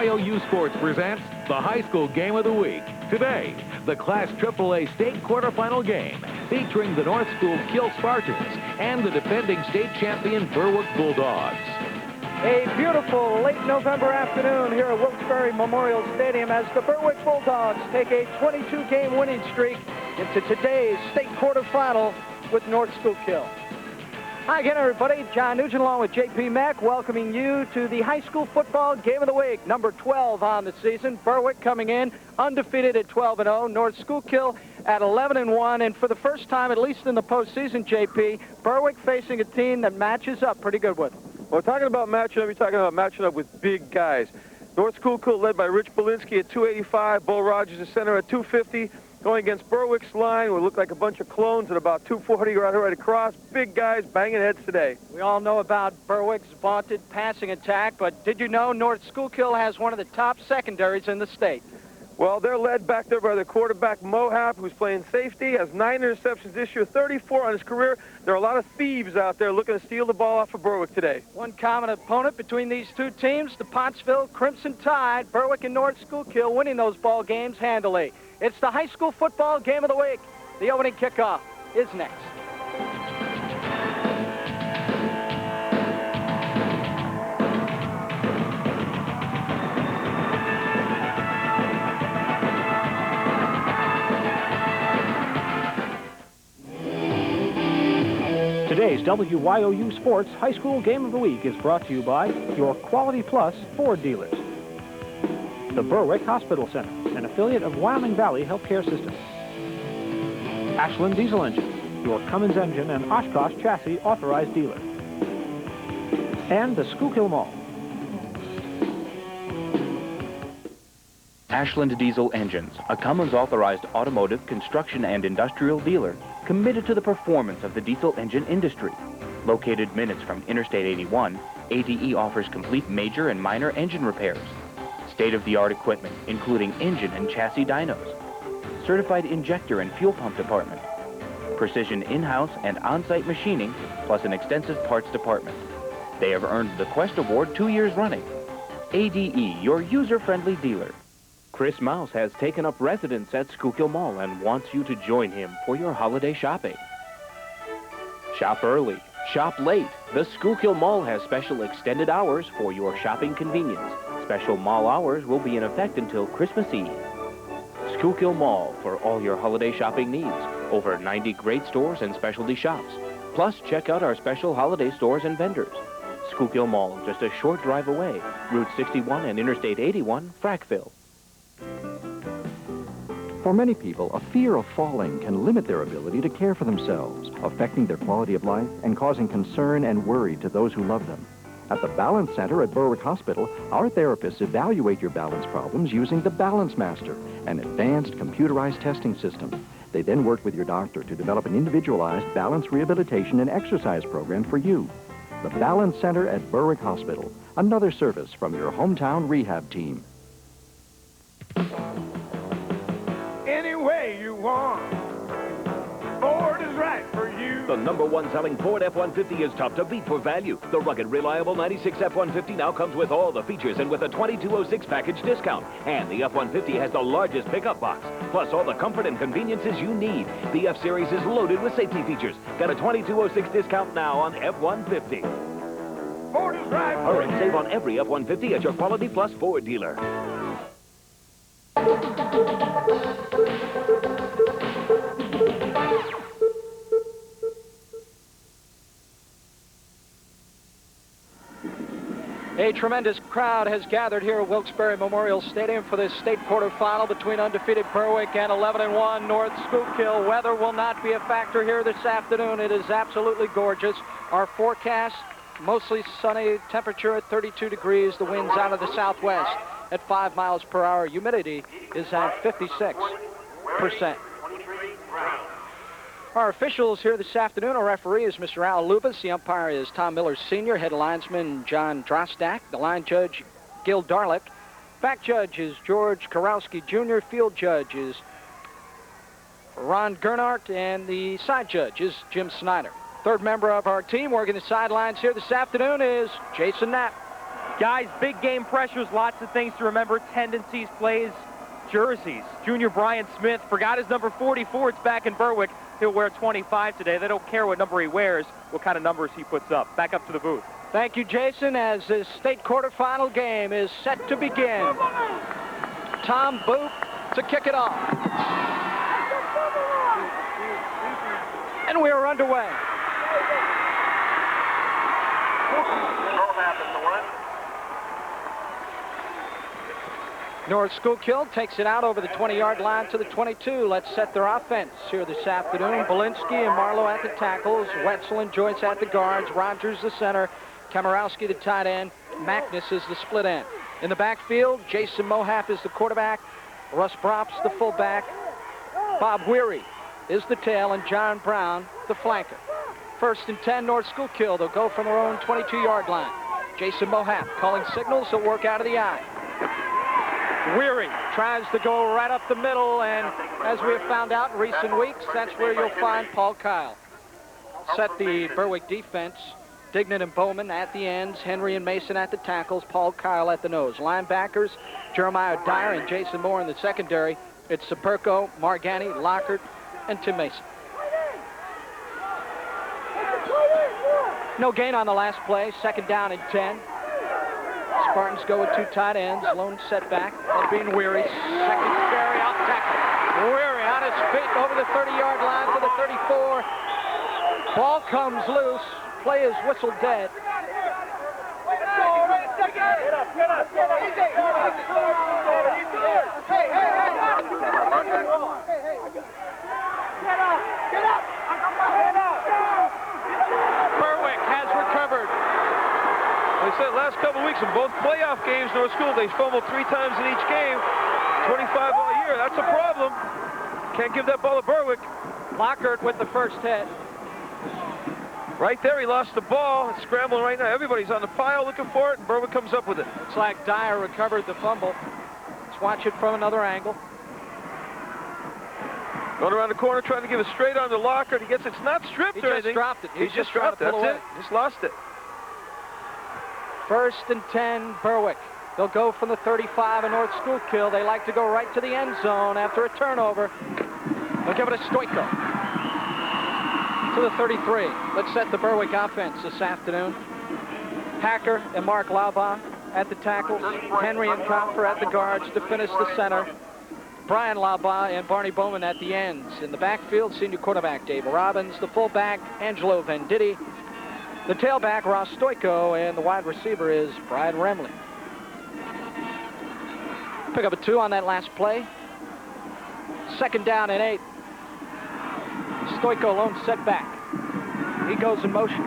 WYOU Sports presents the high school game of the week. Today, the Class AAA state quarterfinal game featuring the North Schuylkill Spartans and the defending state champion Berwick Bulldogs. A beautiful late November afternoon here at Wilkes-Barre Memorial Stadium as the Berwick Bulldogs take a 22-game winning streak into today's state quarterfinal with North Schuylkill. Hi again, everybody. John Nugent along with J.P. Mack welcoming you to the high school football game of the week, number 12 on the season. Berwick coming in undefeated at 12-0. North Schuylkill at 11-1. And for the first time, at least in the postseason, J.P., Berwick facing a team that matches up pretty good with them. Well, talking about matching up, you're talking about matching up with big guys. North Schuylkill led by Rich Belinsky at 285, Bull Rogers, the center, at 250. Going against Berwick's line, we look like a bunch of clones at about 240 right across. Big guys banging heads today. We all know about Berwick's vaunted passing attack, but did you know North Schuylkill has one of the top secondaries in the state? Well, they're led back there by their quarterback, Mohap, who's playing safety, has 9 interceptions this year, 34 on his career. There are a lot of thieves out there looking to steal the ball off of Berwick today. One common opponent between these two teams, the Pottsville Crimson Tide. Berwick and North Schuylkill winning those ball games handily. It's the high school football game of the week. The opening kickoff is next. Today's WYOU Sports High School Game of the Week is brought to you by your Quality Plus Ford dealers. The Berwick Hospital Center, an affiliate of Wyoming Valley Healthcare System. Ashland Diesel Engine, your Cummins engine and Oshkosh chassis authorized dealer. And the Schuylkill Mall. Ashland Diesel Engines, a Cummins authorized automotive, construction, and industrial dealer committed to the performance of the diesel engine industry. Located minutes from Interstate 81, ADE offers complete major and minor engine repairs. State-of-the-art equipment, including engine and chassis dynos. Certified injector and fuel pump department. Precision in-house and on-site machining, plus an extensive parts department. They have earned the Quest Award 2 years running. ADE, your user-friendly dealer. Chris Mouse has taken up residence at Schuylkill Mall and wants you to join him for your holiday shopping. Shop early, shop late. The Schuylkill Mall has special extended hours for your shopping convenience. Special mall hours will be in effect until Christmas Eve. Schuylkill Mall for all your holiday shopping needs. Over 90 great stores and specialty shops. Plus, check out our special holiday stores and vendors. Schuylkill Mall, just a short drive away. Route 61 and Interstate 81, Frackville. For many people, a fear of falling can limit their ability to care for themselves, affecting their quality of life and causing concern and worry to those who love them. At the Balance Center at Berwick Hospital, our therapists evaluate your balance problems using the Balance Master, an advanced computerized testing system. They then work with your doctor to develop an individualized balance rehabilitation and exercise program for you. The Balance Center at Berwick Hospital, another service from your hometown rehab team. Any way you want, Ford is right for you. The #1 selling Ford F-150 is tough to beat for value. The rugged, reliable 96 F-150 now comes with all the features and with a 2206 package discount. And the F-150 has the largest pickup box, plus all the comfort and conveniences you need. The F-Series is loaded with safety features. Got a 2206 discount now on F-150. Ford is right for Hurry, you. save on every F-150 at your Quality Plus Ford dealer. A tremendous crowd has gathered here at Wilkes-Barre Memorial Stadium for this state quarterfinal between undefeated Berwick and 11-1 North Schuylkill. Weather will not be a factor here this afternoon. It is absolutely gorgeous. Our forecast, mostly sunny, temperature at 32 degrees. The wind's out of the southwest at 5 miles per hour. Humidity is at 56%. Our officials here this afternoon, our referee is Mr. Al Lubas. The umpire is Tom Miller Sr., head linesman John Drostak. The line judge, Gil Darlick. Back judge is George Karowski Jr. Field judge is Ron Gernhardt. And the side judge is Jim Snyder. Third member of our team working the sidelines here this afternoon is Jason Knapp. Guys, big game pressures, lots of things to remember. Tendencies, plays, jerseys. Junior Brian Smith forgot his number 44. It's back in Berwick. He'll wear 25 today. They don't care what number he wears, what kind of numbers he puts up. Back up to the booth. Thank you, Jason, as this state quarterfinal game is set to begin. Tom Boop to kick it off. And we are underway. North Schuylkill takes it out over the 20-yard line to the 22. Let's set their offense here this afternoon. Belinsky and Marlowe at the tackles. Wetzel and Joyce at the guards. Rogers the center. Kamarowski the tight end. Magnus is the split end. In the backfield, Jason Mohap is the quarterback. Russ Brops the fullback. Bob Weary is the tail, and John Brown the flanker. 1st and 10, North Schuylkill. They'll go from their own 22-yard line. Jason Mohap calling signals. He'll work out of the eye. Weary tries to go right up the middle, and as we have found out in recent weeks, that's where you'll find Paul Kyle. Set the Berwick defense. Dignan and Bowman at the ends, Henry and Mason at the tackles, Paul Kyle at the nose. Linebackers, Jeremiah Dyer and Jason Moore in the secondary. It's Saperco, Margani, Lockhart, and Tim Mason. No gain on the last play, 2nd down and 10. Spartans go with 2 tight ends, lone setback. Being Weary, secondary out tackle. Weary on his feet over the 30-yard line to the 34. Ball comes loose. Play is whistled dead. Berwick has recovered. They said last couple of weeks in both playoff games, North School, they fumbled 3 times in each game. 25 all year. That's a problem. Can't give that ball to Berwick. Lockhart with the first hit. Right there, he lost the ball. It's scrambling right now. Everybody's on the pile looking for it, and Berwick comes up with it. Looks like Dyer recovered the fumble. Let's watch it from another angle. Going around the corner, trying to give it straight on the Lockhart. He gets it. It's not stripped or anything. He just dropped it. He just dropped it. That's it. Just lost it. 1st and 10, Berwick. They'll go from the 35 in North Schuylkill. They like to go right to the end zone after a turnover. They'll give it to Stoico. To the 33. Let's set the Berwick offense this afternoon. Hacker and Mark Laubaugh at the tackles. Henry and Cropper at the guards to finish the center. Brian Laubaugh and Barney Bowman at the ends. In the backfield, senior quarterback Dave Robbins. The fullback, Angelo Venditti. The tailback, Ross Stoico. And the wide receiver is Brian Remley. Pick up a 2 on that last play. 2nd down and 8. Stoico lone setback. He goes in motion.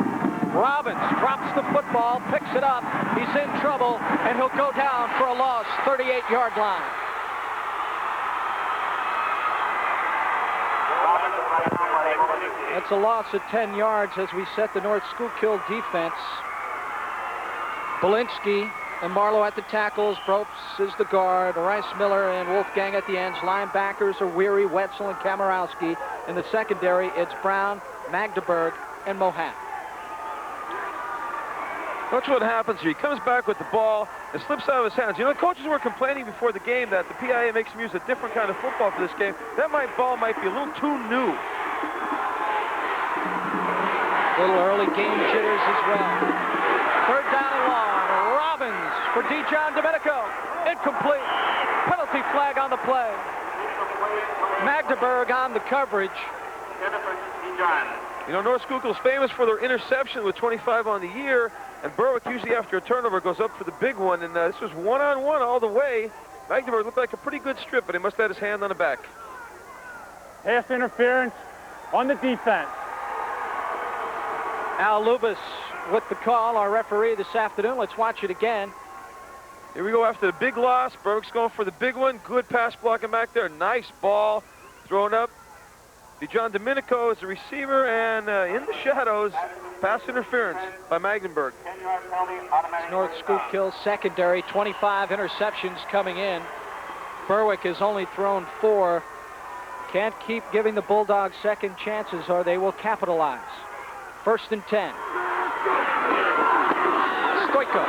Robbins drops the football, picks it up. He's in trouble, and he'll go down for a loss, 38-yard line. That's a loss of 10 yards as we set the North Schuylkill defense. Belinsky and Marlowe at the tackles. Bropes is the guard. Rice Miller and Wolfgang at the ends. Linebackers are Weary, Wetzel, and Kamarowski. In the secondary, it's Brown, Magdeburg, and Mohap. Watch what happens here. He comes back with the ball. It slips out of his hands. You know, the coaches were complaining before the game that the PIAA makes him use a different kind of football for this game. That ball might be a little too new. Little early game jitters as well. 3rd down and long. Robbins for Dijon Domenico. Incomplete. Penalty flag on the play. Magdeburg on the coverage. You know, North Schuylkill's famous for their interception with 25 on the year, and Berwick usually after a turnover goes up for the big one, and this was one-on-one all the way. Magdeburg looked like a pretty good strip, but he must have had his hand on the back. Pass interference on the defense. Al Lubas with the call, our referee this afternoon. Let's watch it again. Here we go after the big loss. Berwick's going for the big one. Good pass blocking back there. Nice ball thrown up. Dijon Domenico is the receiver, and in the shadows, pass interference by Magdeburg. North Schuylkill secondary, 25 interceptions coming in. Berwick has only thrown 4. Can't keep giving the Bulldogs second chances or they will capitalize. 1st and 10. Stoico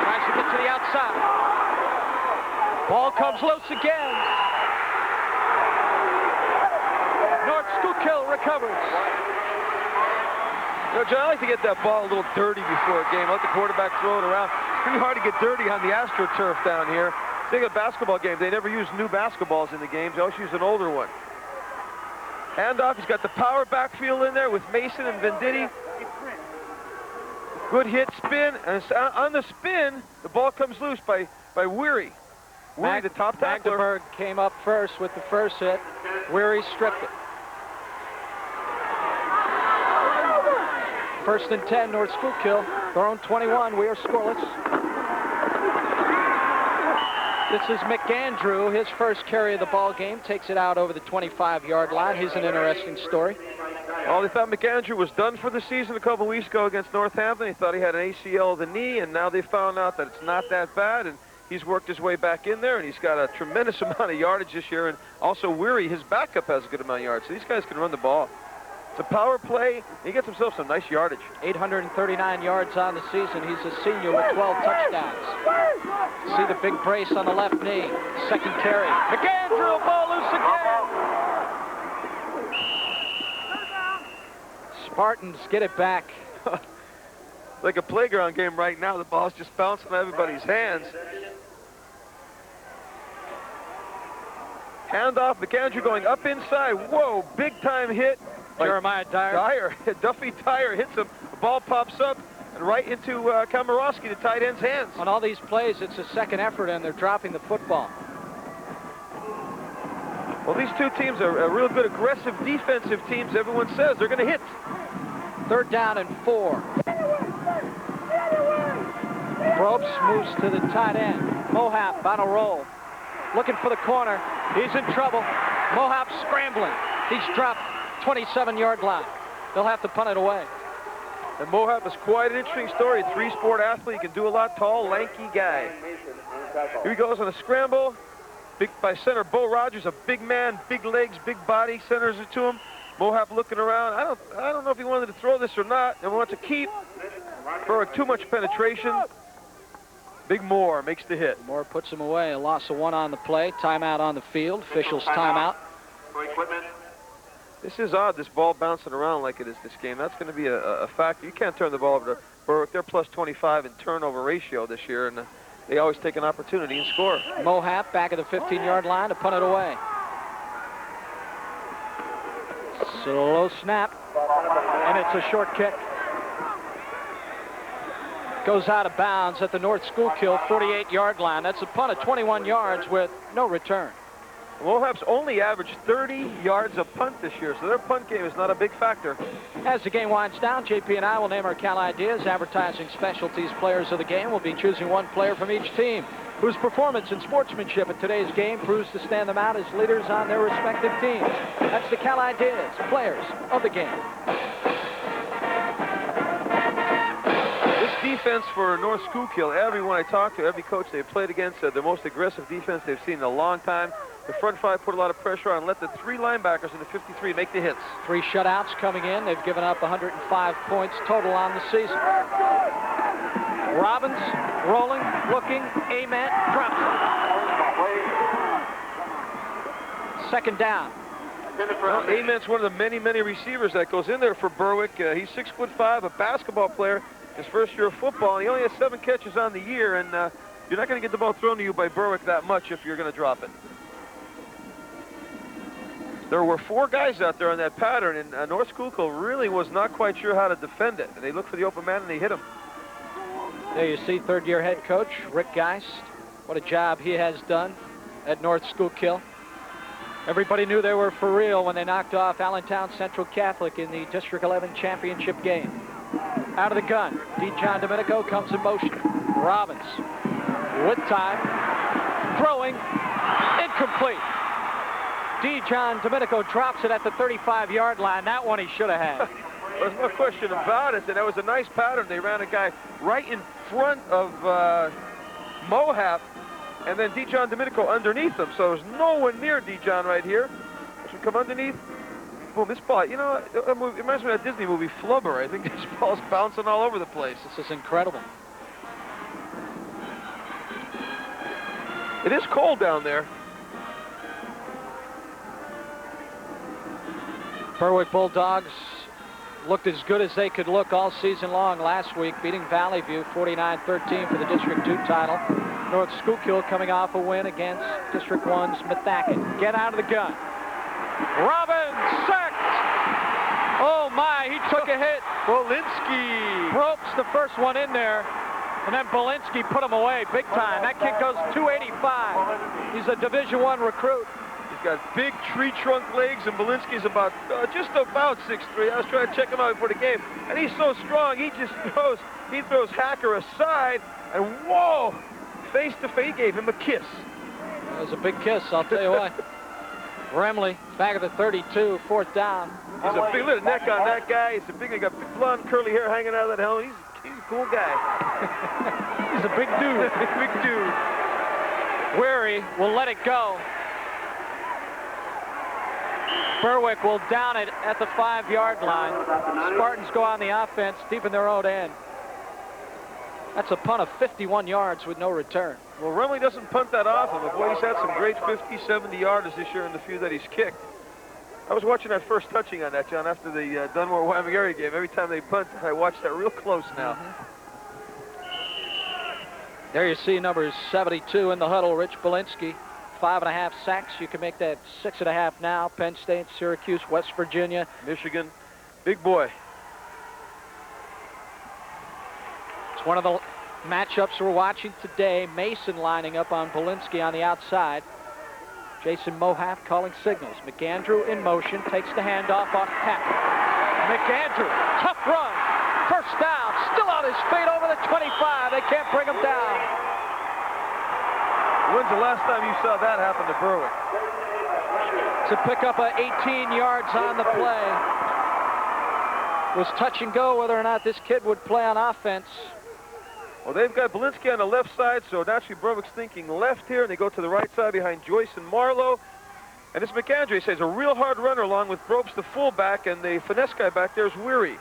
tries to the outside. Ball comes loose again. North Schuylkill recovers. You know, John, I like to get that ball a little dirty before a game. Let the quarterback throw it around. It's pretty hard to get dirty on the AstroTurf down here. Think of basketball games. They never use new basketballs in the games. They always use an older one. Handoff. He's got the power backfield in there with Mason and Venditti. Good hit, spin, and on the spin, the ball comes loose by Weary. Weary, the top tackler. Magdeburg came up first with the first hit. Weary stripped it. 1st and 10, North Schuylkill. Their own 21. We are scoreless. This is McAndrew. His first carry of the ball game takes it out over the 25-yard line. He's an interesting story. Well, they thought McAndrew was done for the season a couple weeks ago against Northampton. He thought he had an ACL of the knee, and now they found out that it's not that bad, and he's worked his way back in there, and he's got a tremendous amount of yardage this year, and also Weary, his backup, has a good amount of yards. So these guys can run the ball. It's a power play. He gets himself some nice yardage. 839 yards on the season. He's a senior with 12 touchdowns. See the big brace on the left knee. Second carry. McAndrew, ball loose again. Spartans get it back. Like a playground game right now. The ball's just bouncing on everybody's hands. Handoff. McAndrew going up inside. Whoa, big time hit. Jeremiah Dyer. Duffy Dyer hits him. The ball pops up and right into Kamarowski, the tight end's hands. On all these plays, it's a second effort, and they're dropping the football. Well, these two teams are real good, aggressive defensive teams. Everyone says they're going to hit. 3rd down and 4. Probst moves to the tight end. Mohap on a roll. Looking for the corner. He's in trouble. Mohap scrambling. He's dropped 27-yard line. They'll have to punt it away. And Mohap is quite an interesting story. 3-sport athlete. He can do a lot. Tall, lanky guy. Here he goes on a scramble. Big by center, Bo Rogers, a big man, big legs, big body, centers it to him. Mohap looking around. I don't know if he wanted to throw this or not. And wants to keep. Berwick, too much penetration. Big Moore makes the hit. Moore puts him away. A loss of 1 on the play. Timeout on the field. Officials timeout. This is odd, this ball bouncing around like it is this game. That's going to be a factor. You can't turn the ball over to Berwick. They're plus 25 in turnover ratio this year, and they always take an opportunity and score. Mohap back at the 15-yard line to punt it away. Slow snap, and it's a short kick. Goes out of bounds at the North Schuylkill 48-yard line. That's a punt of 21 yards with no return. Mohap's only averaged 30 yards a punt this year, so their punt game is not a big factor. As the game winds down, JP and I will name our Cal Ideas Advertising Specialties players of the game. We'll be choosing one player from each team whose performance and sportsmanship at today's game proves to stand them out as leaders on their respective teams. That's the Cal Ideas players of the game. This defense for North Schuylkill, everyone I talked to, every coach they've played against, the most aggressive defense they've seen in a long time. The front 5 put a lot of pressure on, let the 3 linebackers in the 53 make the hits. 3 shutouts coming in. They've given up 105 points total on the season. Robbins rolling, looking, Ament drops it. 2nd down. Well, Ament's one of the many, many receivers that goes in there for Berwick. He's 6'5", a basketball player, his first year of football. And he only has 7 catches on the year, and you're not going to get the ball thrown to you by Berwick that much if you're going to drop it. There were 4 guys out there on that pattern, and North Schuylkill really was not quite sure how to defend it. And they looked for the open man, and they hit him. There you see 3rd-year head coach Rick Geist. What a job he has done at North Schuylkill. Everybody knew they were for real when they knocked off Allentown Central Catholic in the District 11 championship game. Out of the gun, John Domenico comes in motion. Robbins with time, throwing, incomplete. John Domenico drops it at the 35-yard line. That one he should have had. There's no question about it. And that was a nice pattern. They ran a guy right in front of Mohap, and then John Domenico underneath him. So there's no one near John right here. Should come underneath. Boom, this ball, you know, it reminds me of that Disney movie, Flubber. I think this ball's bouncing all over the place. This is incredible. It is cold down there. Berwick Bulldogs looked as good as they could look all season long last week, beating Valley View 49-13 for the District 2 title. North Schuylkill coming off a win against District 1's Methacton. Get out of the gun. Robbins sacked. Oh my, he took a hit. Bolinski Ropes the first one in there, and then Bolinski put him away big time. That kid goes 285. He's a Division I recruit. He's got big tree trunk legs, and Bolinski's about just about 6'3". I was trying to check him out before the game, and he's so strong. He throws Hacker aside, and whoa, face to face, he gave him a kiss. It was a big kiss, I'll tell you what. Remley, back at the 32, 4th down. He's a big little neck on that guy. He's a big, he got big blonde curly hair hanging out of that helmet. He's a cool guy. He's a big dude. Big dude. Weary will let it go. Berwick will down it at the 5-yard line. Spartans go on the offense deep in their own end. That's a punt of 51 yards with no return. Well, Remley doesn't punt that often, but boy, he's had some great 50, 70 yarders this year in the few that he's kicked. I was watching that first touching on that, John, after the Dunmore-Wyoming area game. Every time they punt, I watch that real close now. There you see number 72 in the huddle, Rich Bolinski. 5.5 sacks. You can make that 6.5 now. Penn State, Syracuse, West Virginia, Michigan. Big boy. It's one of the matchups we're watching today. Mason lining up on Bolinski on the outside. Jason Mohap calling signals. McAndrew in motion, takes the handoff off tackle. McAndrew, tough run. First down, still on his feet over the 25. They can't bring him down. When's the last time you saw that happen to Berwick? To pick up 18 yards on the play. It was touch and go whether or not this kid would play on offense. Well, they've got Bolinski on the left side, so naturally Berwick's thinking left here, and they go to the right side behind Joyce and Marlowe. And this McAndrew says a real hard runner along with Brobes, the fullback, and the finesse guy back there is Weary.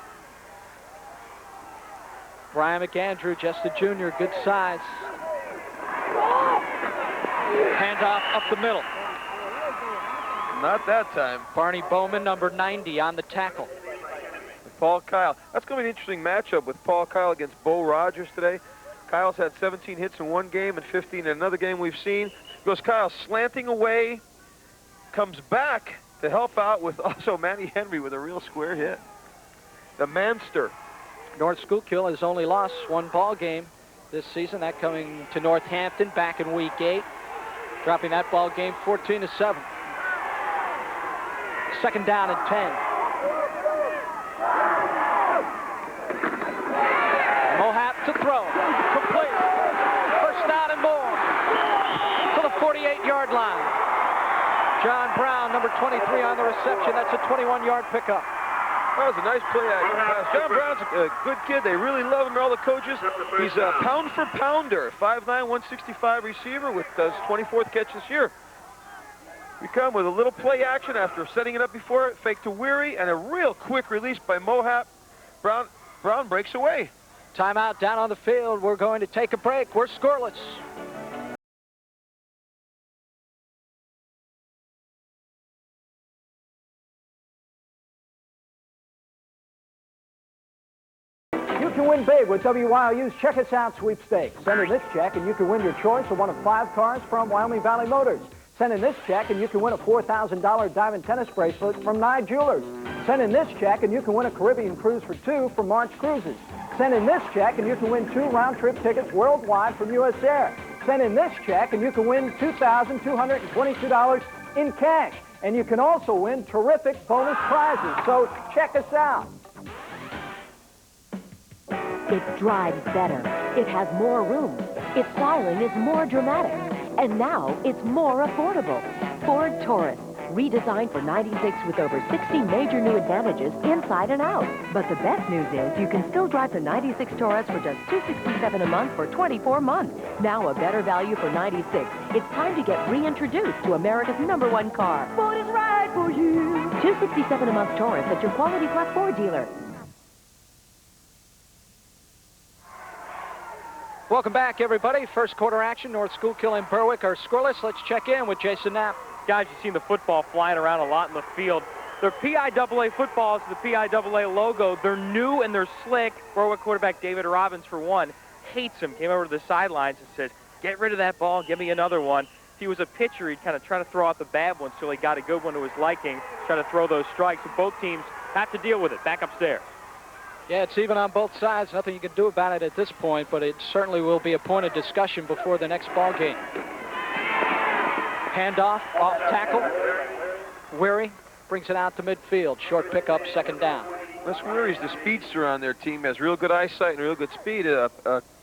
Brian McAndrew, just a junior, good size. Handoff up the middle. Not that time. Barney Bowman, number 90, on the tackle. Paul Kyle. That's going to be an interesting matchup with Paul Kyle against Bo Rogers today. Kyle's had 17 hits in one game and 15 in another game we've seen. Goes Kyle slanting away, comes back to help out with also Manny Henry with a real square hit. The Manster. North Schuylkill has only lost one ball game this season, that coming to Northampton back in week 8, dropping that ball game 14-7. Second down and 10. Mohap to throw, complete. First down and more to the 48-yard line. John Brown, number 23 on the reception. That's a 21-yard pickup. That was a nice play action pass. John Brown's a good kid. They really love him, all the coaches. He's a pound for pounder, 5'9", 165 receiver with his 24th catch this year. We come with a little play action after setting it up before, fake to Weary, and a real quick release by Mohap. Brown breaks away. Timeout down on the field. We're going to take a break. We're scoreless. You can win big with WYOU's Check Us Out sweepstakes. Send in this check and you can win your choice of one of 5 cars from Wyoming Valley Motors. Send in this check and you can win a $4,000 diamond tennis bracelet from Nye Jewelers. Send in this check and you can win a Caribbean cruise for 2 from March Cruises. Send in this check and you can win 2 round-trip tickets worldwide from US Air. Send in this check and you can win $2,222 in cash. And you can also win terrific bonus prizes. So check us out. It drives better. It has more room. Its styling is more dramatic. And now it's more affordable. Ford Taurus, redesigned for 96 with over 60 major new advantages inside and out. But the best news is you can still drive the 96 Taurus for just $267 a month for 24 months. Now a better value for 96. It's time to get reintroduced to America's #1 car. Ford is right for you. $267 a month Taurus at your Quality Plus Ford dealer. Welcome back, everybody. First quarter action. North Schuylkill and Berwick are scoreless. Let's check in with Jason Knapp. Guys, you've seen the football flying around a lot in the field. They're PIAA footballs, the PIAA logo. They're new and they're slick. Berwick quarterback David Robbins, for one, hates them. Came over to the sidelines and said, get rid of that ball, give me another one. If he was a pitcher, he'd kind of try to throw out the bad ones till he got a good one to his liking, try to throw those strikes. And both teams have to deal with it. Back upstairs. Yeah, it's even on both sides. Nothing you can do about it at this point, but it certainly will be a point of discussion before the next ball game. Handoff, off tackle. Weary brings it out to midfield. Short pickup, second down. Wes Weary's the speedster on their team. Has real good eyesight and real good speed,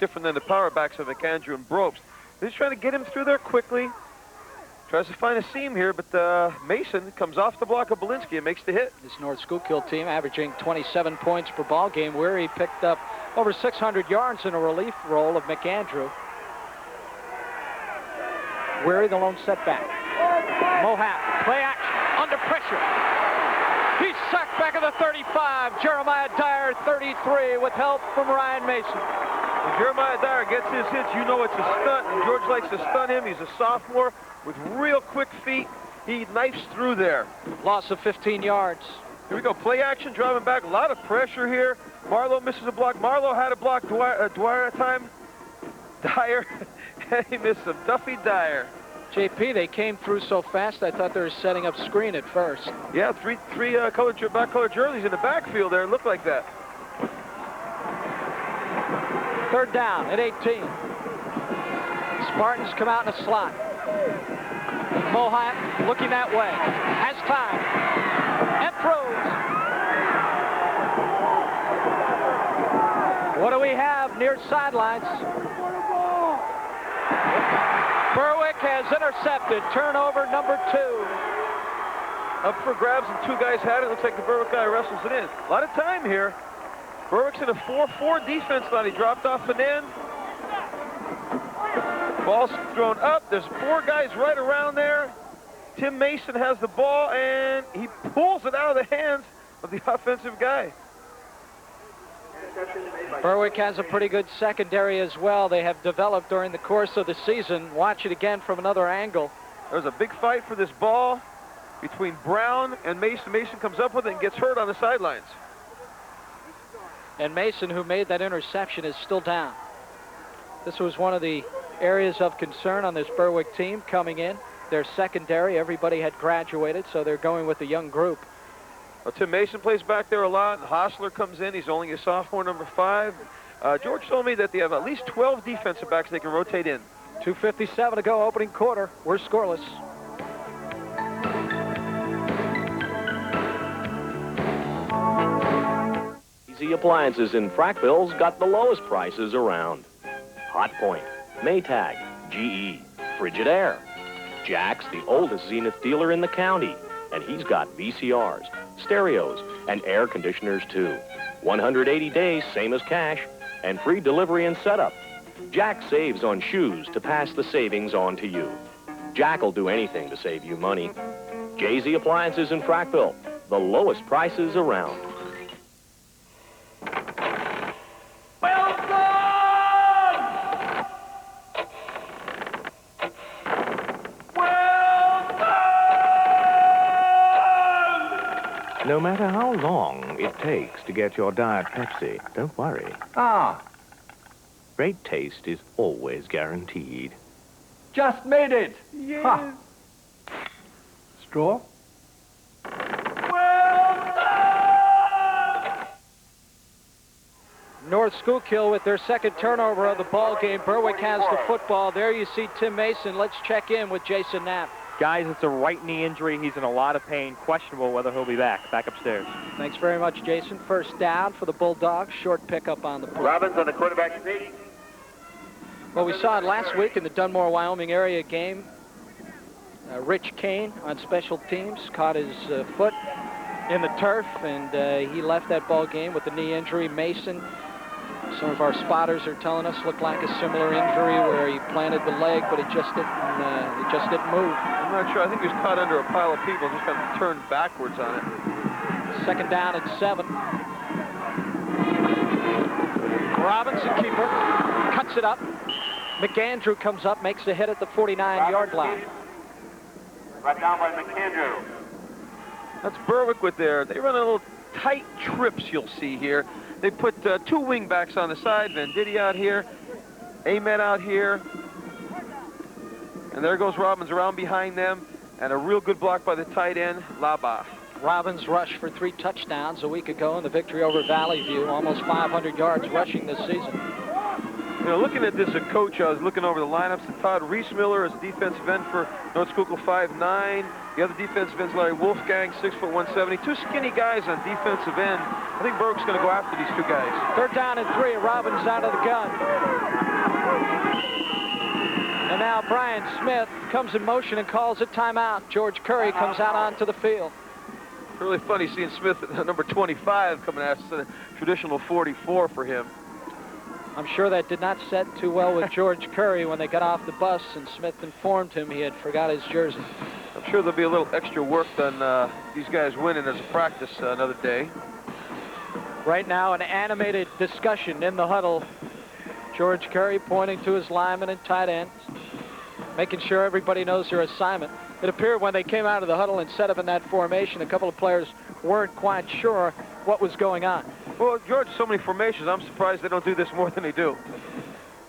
different than the power backs of McAndrew and Brobst. They're just trying to get him through there quickly. Tries to find a seam here, but Mason comes off the block of Belinsky and makes the hit. This North Schuylkill team averaging 27 points per ball game. Weary picked up over 600 yards in a relief role of McAndrew. Weary, the lone setback. Mohap, play action, under pressure. He's sacked back at the 35. Jeremiah Dyer, 33, with help from Ryan Mason. When Jeremiah Dyer gets his hits, you know it's a stunt, and George likes to stun him. He's a sophomore with real quick feet. He knifes through there. Loss of 15 yards. Here we go, play action, driving back. A lot of pressure here. Marlowe misses a block. Marlowe had a block. Dwyer at time. Dyer, he missed him. Duffy Dyer. JP, they came through so fast, I thought they were setting up screen at first. Yeah, three back-colored jerseys in the backfield there. It looked like that. Third down at 18. Spartans come out in a slot. Mohap looking that way. Has time. And throws. What do we have near sidelines? Berwick has intercepted. Turnover number 2. Up for grabs, and two guys had it. Looks like the Berwick guy wrestles it in. A lot of time here. Berwick's in a 4-4 defense line. He dropped off an end. Ball's thrown up. There's 4 guys right around there. Tim Mason has the ball, and he pulls it out of the hands of the offensive guy. Berwick has a pretty good secondary as well. They have developed during the course of the season. Watch it again from another angle. There's a big fight for this ball between Brown and Mason. Mason comes up with it and gets hurt on the sidelines. And Mason, who made that interception, is still down. This was one of the areas of concern on this Berwick team coming in. Their secondary, everybody had graduated, so they're going with the young group. Well, Tim Mason plays back there a lot. Hostler comes in. He's only a sophomore, number 5. George told me that they have at least 12 defensive backs they can rotate in. 2:57 to go, opening quarter. We're scoreless. Easy Appliances in Frackville's got the lowest prices around. Hotpoint, Maytag, GE, Frigidaire. Jack's the oldest Zenith dealer in the county, and he's got VCRs, stereos, and air conditioners too. 180 days, same as cash, and free delivery and setup. Jack saves on shoes to pass the savings on to you. Jack will do anything to save you money. JZ Appliances in Frackville, the lowest prices around. No matter how long it takes to get your Diet Pepsi, don't worry. Great taste is always guaranteed. Just made it. Yes. Ha. Straw? North Schuylkill with their second turnover of the ball game. Berwick has the football. There you see Tim Mason. Let's check in with Jason Knapp. Guys, it's a right knee injury. He's in a lot of pain. Questionable whether he'll be back. Back upstairs. Thanks very much, Jason. First down for the Bulldogs. Short pickup on the play. Robbins on the quarterback sneak. Well, we saw it last week in the Dunmore, Wyoming area game. Rich Kane on special teams caught his foot in the turf, and he left that ball game with a knee injury. Mason, some of our spotters are telling us, looked like a similar injury where he planted the leg, but it just didn't move. I'm not sure. I think he was caught under a pile of people, just kind of turned backwards on it. Second down and 7. Robinson, keeper, cuts picks it up. McAndrew comes up, makes the hit at the 49-yard line. Brought down by McAndrew. That's Berwick with they run a little tight trips, you'll see here. They put 2 wing backs on the side, Venditti out here, Ahmed out here. And there goes Robbins around behind them. And a real good block by the tight end, Laba. Robbins rushed for 3 touchdowns a week ago in the victory over Valley View. Almost 500 yards rushing this season. You know, looking at this as a coach, I was looking over the lineups. Todd Reese-Miller is a defensive end for North Schuylkill, 5'9". The other defensive end's Larry Wolfgang, 6'1", 170. 2 skinny guys on defensive end. I think Berwick's going to go after these 2 guys. 3rd down and 3. Robbins out of the gun. And now Brian Smith comes in motion and calls a timeout. George Curry comes out onto the field. Really funny seeing Smith at number 25 coming after the traditional 44 for him. I'm sure that did not set too well with George Curry when they got off the bus and Smith informed him he had forgot his jersey. I'm sure there'll be a little extra work done these guys winning as a practice another day. Right now, an animated discussion in the huddle. George Curry pointing to his linemen and tight ends, making sure everybody knows their assignment. It appeared when they came out of the huddle and set up in that formation, a couple of players weren't quite sure what was going on. Well, George, so many formations, I'm surprised they don't do this more than they do.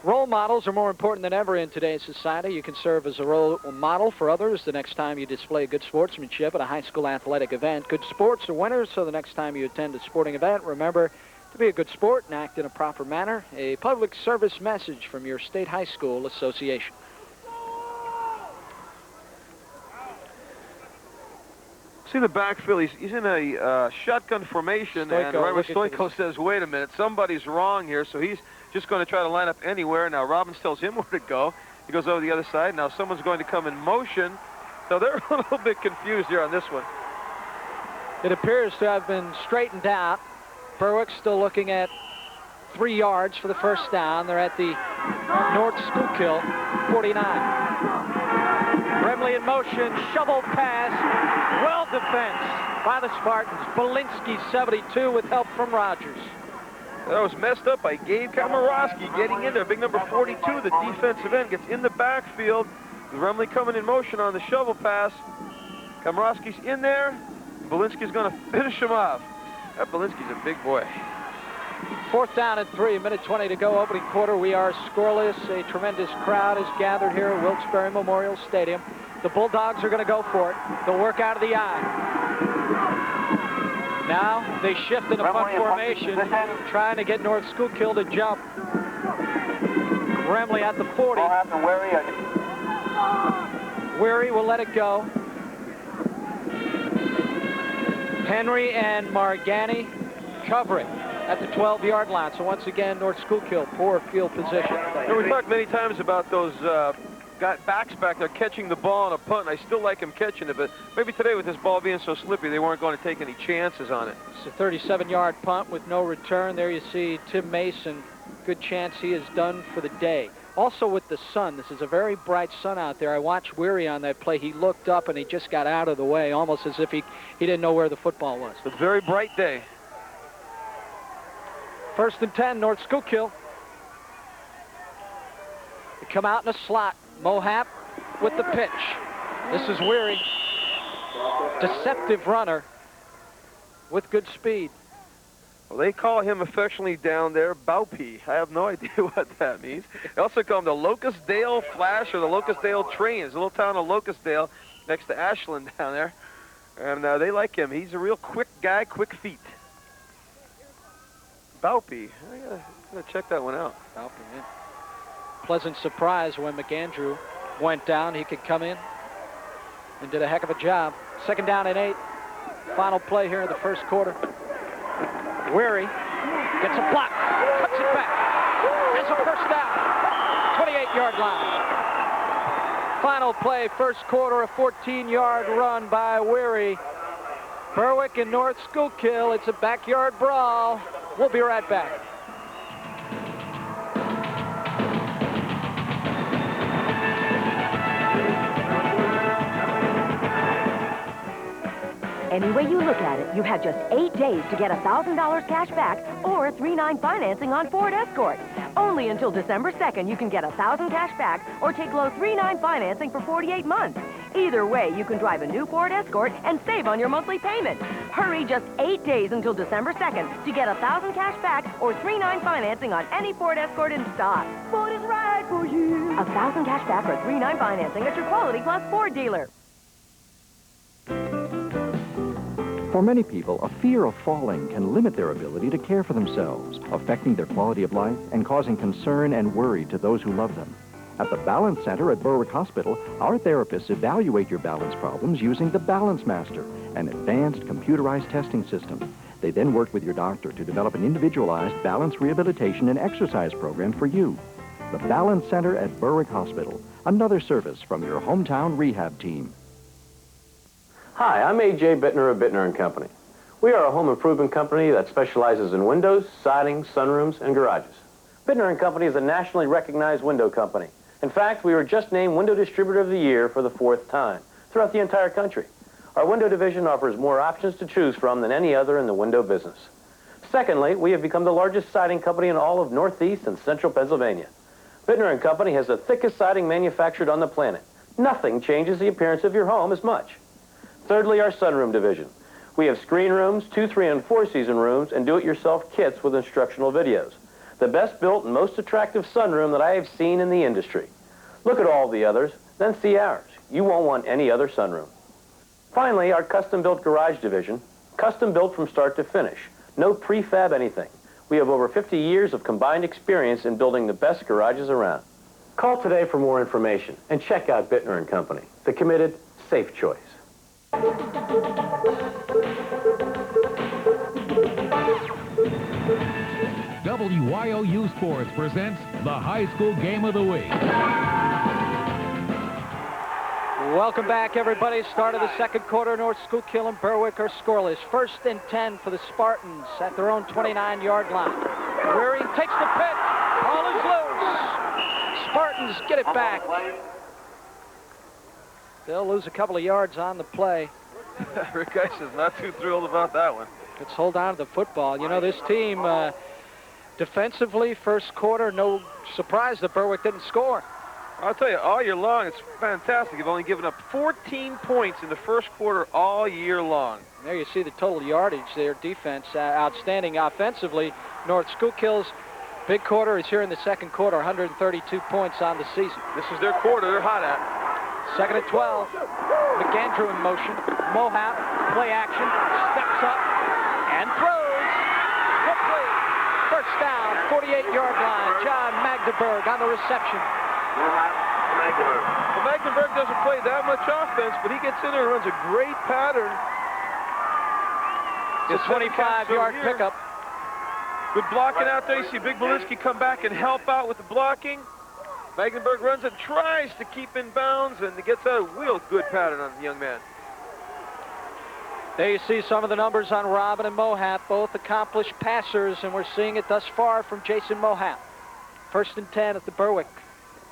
Role models are more important than ever in today's society. You can serve as a role model for others the next time you display good sportsmanship at a high school athletic event. Good sports are winners, so the next time you attend a sporting event, remember to be a good sport and act in a proper manner. A public service message from your state high school association. See the backfield, he's in a shotgun formation, and right where Stoico says, wait a minute, somebody's wrong here, so he's just going to try to line up anywhere. Now Robbins tells him where to go. He goes over the other side. Now someone's going to come in motion, so they're a little bit confused here on this one. It appears to have been straightened out. Berwick still looking at 3 yards for the first down. They're at the North Schuylkill 49. Remley in motion, shovel pass, well defensed by the Spartans. Belinsky 72 with help from Rogers. That was messed up by Gabe Komorowski getting in there. Big number 42, the defensive end, gets in the backfield. Remley coming in motion on the shovel pass. Komorowski's in there. Belinsky's going to finish him off. That Belinsky's a big boy. 4th down and 3, minute 20 to go, opening quarter. We are scoreless. A tremendous crowd is gathered here at Wilkes-Barre Memorial Stadium. The Bulldogs are going to go for it. They'll work out of the eye. Now they shift in a punt formation, trying to get North Schuylkill to jump. Remley at the 40. Weary will let it go. Henry and Margani covering at the 12-yard line. So once again, North Schuylkill, poor field position. You know, we talked many times about those backs back there catching the ball on a punt, and I still like him catching it, but maybe today with this ball being so slippy, they weren't going to take any chances on it. It's a 37-yard punt with no return. There you see Tim Mason. Good chance he is done for the day. Also with the sun, this is a very bright sun out there. I watched Weary on that play. He looked up and he just got out of the way, almost as if he didn't know where the football was. It's a very bright day. 1st and 10, North Schuylkill. They come out in a slot. Mohap with the pitch. This is Weary. Deceptive runner with good speed. Well, they call him affectionately down there Baupie. I have no idea what that means. They also call him the Locustdale Flash or the Locustdale Train. It's a little town of Locustdale next to Ashland down there. And they like him. He's a real quick guy, quick feet. Baupie. I gotta check that one out. Baupie, yeah. Pleasant surprise when McAndrew went down. He could come in and did a heck of a job. 2nd down and 8. Final play here in the 1st quarter. Weary gets a block, cuts it back. Has a 1st down. 28-yard line. Final play, 1st quarter, a 14-yard run by Weary. Berwick and North Schuylkill. It's a backyard brawl. We'll be right back. Any way you look at it, you have just 8 days to get $1,000 cash back or 3-9 financing on Ford Escort. Only until December 2nd, you can get $1,000 cash back or take low 3.9 financing for 48 months. Either way, you can drive a new Ford Escort and save on your monthly payment. Hurry just 8 days until December 2nd to get $1,000 cash back or 3.9 financing on any Ford Escort in stock. Ford is right for you. $1,000 cash back or 3.9 financing at your Quality Plus Ford dealer. For many people, a fear of falling can limit their ability to care for themselves, affecting their quality of life and causing concern and worry to those who love them. At the Balance Center at Berwick Hospital, our therapists evaluate your balance problems using the Balance Master, an advanced computerized testing system. They then work with your doctor to develop an individualized balance rehabilitation and exercise program for you. The Balance Center at Berwick Hospital, another service from your hometown rehab team. Hi, I'm A.J. Bittner of Bittner & Company. We are a home improvement company that specializes in windows, siding, sunrooms, and garages. Bittner & Company is a nationally recognized window company. In fact, we were just named Window Distributor of the Year for the 4th time throughout the entire country. Our window division offers more options to choose from than any other in the window business. Secondly, we have become the largest siding company in all of Northeast and Central Pennsylvania. Bittner & Company has the thickest siding manufactured on the planet. Nothing changes the appearance of your home as much. Thirdly, our sunroom division. We have screen rooms, 2, 3, and 4-season rooms, and do-it-yourself kits with instructional videos. The best built and most attractive sunroom that I have seen in the industry. Look at all the others, then see ours. You won't want any other sunroom. Finally, our custom-built garage division. Custom built from start to finish. No prefab anything. We have over 50 years of combined experience in building the best garages around. Call today for more information and check out Bittner & Company, the committed, safe choice. WYOU Sports presents the High School Game of the Week. Welcome back, everybody. Start of the second quarter. North Schuylkill and Berwick are scoreless. 1st and 10 for the Spartans at their own 29-yard line. Waring takes the pitch. Ball is loose. Spartans get it back. They'll lose a couple of yards on the play. Rick Ice is not too thrilled about that one. Let's hold on to the football. You know, this team, defensively, first quarter, no surprise that Berwick didn't score. I'll tell you, all year long, it's fantastic. You've only given up 14 points in the first quarter all year long. There you see the total yardage there. Defense, outstanding offensively. North Schuylkill's big quarter is here in the second quarter, 132 points on the season. This is their quarter. They're hot at. 2nd and 12. McAndrew in motion. Mohap, play action, steps up and throws. Complete. First down, 48-yard line. John Magdeburg on the reception. Well, Magdeburg doesn't play that much offense, but he gets in there and runs a great pattern. It's a 25-yard pickup. Good blocking out there. You see Big Belinsky come back and help out with the blocking. Magdeburg runs and tries to keep in bounds, and gets a real good pattern on the young man. There you see some of the numbers on Robin and Mohap, both accomplished passers, and we're seeing it thus far from Jason Mohap. 1st and 10 at the Berwick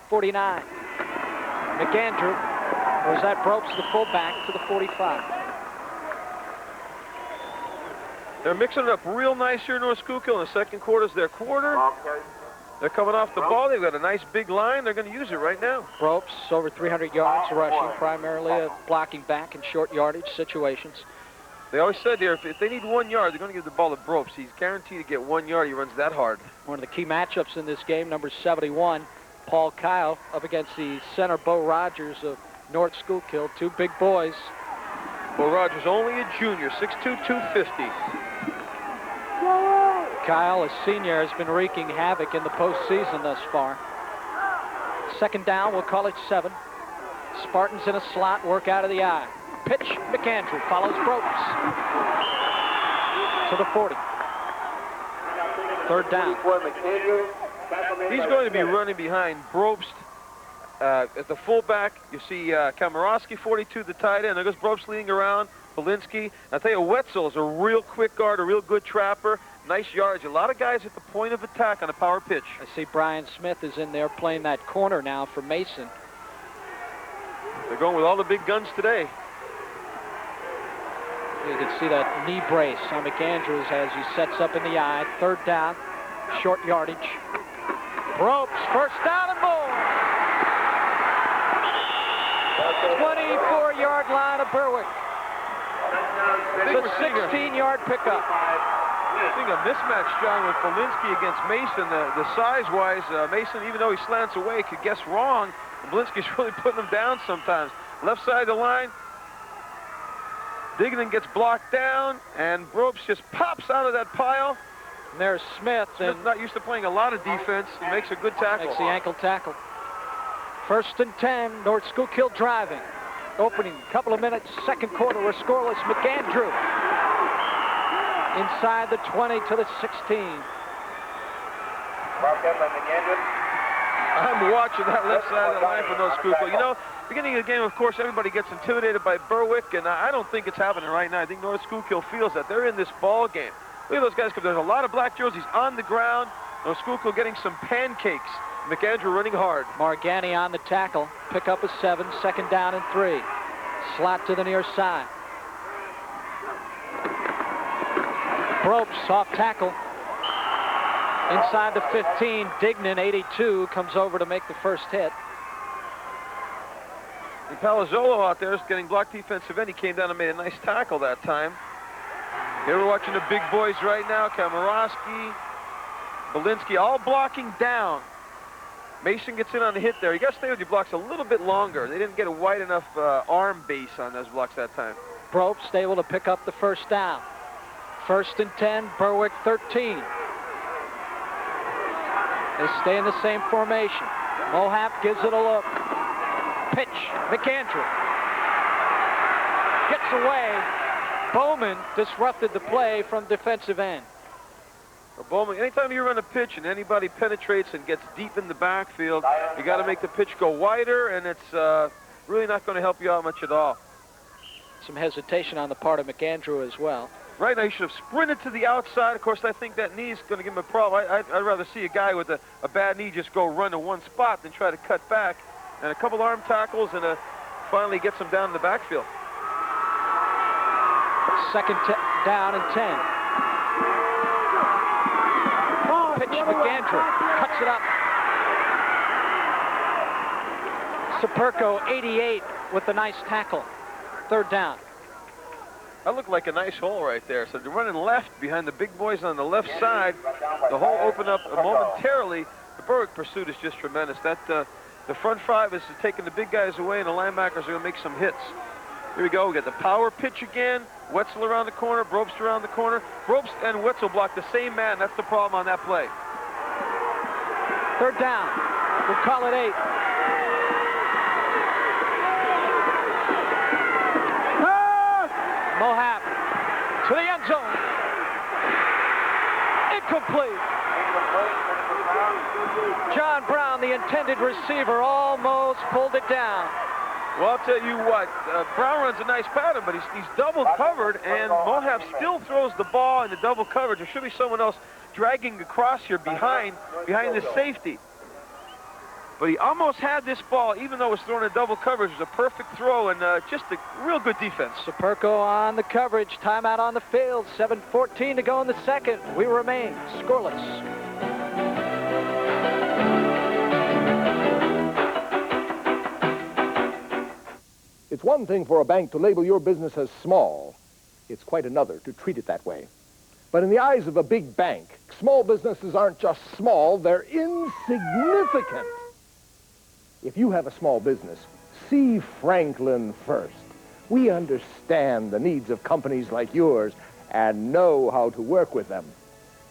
49. McAndrew was at Brooks, the fullback, to the 45. They're mixing it up real nice here in North Schuylkill. In the second quarter is their quarter. They're coming off the ball. They've got a nice big line. They're going to use it right now. Ropes, over 300 yards rushing, primarily blocking back in short yardage situations. They always said there, if they need 1 yard, they're going to give the ball to Brooks. He's guaranteed to get 1 yard. He runs that hard. One of the key matchups in this game, number 71, Paul Kyle, up against the center Bo Rogers of North Schuylkill. Two big boys. Bo Rogers only a junior, 6'2", 250. Kyle, a senior, has been wreaking havoc in the postseason thus far. 2nd down, we'll call it 7. Spartans in a slot, work out of the eye. Pitch, McAndrew follows Brooks to the 40. 3rd down. He's going to be running behind Brobst at the fullback. You see Kamarowski, 42, the tight end. There goes Brobst leading around. Belinsky. I'll tell you, Wetzel is a real quick guard, a real good trapper. Nice yardage. A lot of guys at the point of attack on a power pitch. I see Brian Smith is in there playing that corner now for Mason. They're going with all the big guns today. You can see that knee brace on McAndrews as he sets up in the eye. 3rd down, short yardage. Ropes, first down and more. 24-yard line of Berwick. The 16-yard pickup. I think a mismatch, John, with Belinsky against Mason. The size-wise, Mason, even though he slants away, could guess wrong. Belinsky's really putting him down sometimes. Left side of the line. Dignan gets blocked down, and Ropes just pops out of that pile. And there's Smith. Smith's not used to playing a lot of defense. He makes a good tackle. Makes the ankle tackle. 1st and 10, North Schuylkill driving. Opening couple of minutes, second quarter, we're scoreless. McAndrew inside the 20 to the 16. I'm watching that left side of the line for North Schuylkill. You know, beginning of the game, of course, everybody gets intimidated by Berwick, and I don't think it's happening right now. I think North Schuylkill feels that they're in this ball game. Look at those guys come. There's a lot of black jerseys on the ground. North Schuylkill getting some pancakes. McAndrew running hard. Margani on the tackle. Pick up a 7, 2nd down and 3. Slot to the near side. Ropes off tackle. Inside the 15, Dignan, 82, comes over to make the first hit. And Palazzolo out there is getting blocked defensive end. He came down and made a nice tackle that time. Here we're watching the big boys right now. Kamarowski, Belinsky, all blocking down. Mason gets in on the hit there. You got to stay with your blocks a little bit longer. They didn't get a wide enough arm base on those blocks that time. Ropes able to pick up the first down. 1st and 10, Berwick 13. They stay in the same formation. Mohap gives it a look. Pitch, McAndrew. Gets away. Bowman disrupted the play from defensive end. For Bowman, anytime you run a pitch and anybody penetrates and gets deep in the backfield, you got to make the pitch go wider, and it's really not going to help you out much at all. Some hesitation on the part of McAndrew as well. Right now, you should have sprinted to the outside. Of course, I think that knee is going to give him a problem. I'd rather see a guy with a bad knee just go run to one spot than try to cut back. And a couple arm tackles and finally gets him down in the backfield. 2nd down and 10. Pitch, McAndrew cuts it up. Superco, 88, with a nice tackle. 3rd down. That looked like a nice hole right there. So they're running left behind the big boys on the left side. The hole opened up momentarily. The Berwick pursuit is just tremendous. The front 5 is taking the big guys away, and the linebackers are going to make some hits. Here we go. We got the power pitch again. Wetzel around the corner. Ropes around the corner. Ropes and Wetzel block the same man. That's the problem on that play. 3rd down. We'll call it 8. Mohap to the end zone. Incomplete. John Brown, the intended receiver, almost pulled it down. Well, I'll tell you what, Brown runs a nice pattern, but he's double covered, and Mohap still throws the ball in the double coverage. There should be someone else dragging across here behind the safety. But he almost had this ball, even though it was thrown in double coverage. It was a perfect throw and just a real good defense. Superco on the coverage. Timeout on the field. 7:14 to go in the second. We remain scoreless. It's one thing for a bank to label your business as small. It's quite another to treat it that way. But in the eyes of a big bank, small businesses aren't just small, they're insignificant. If you have a small business, see Franklin first. We understand the needs of companies like yours and know how to work with them.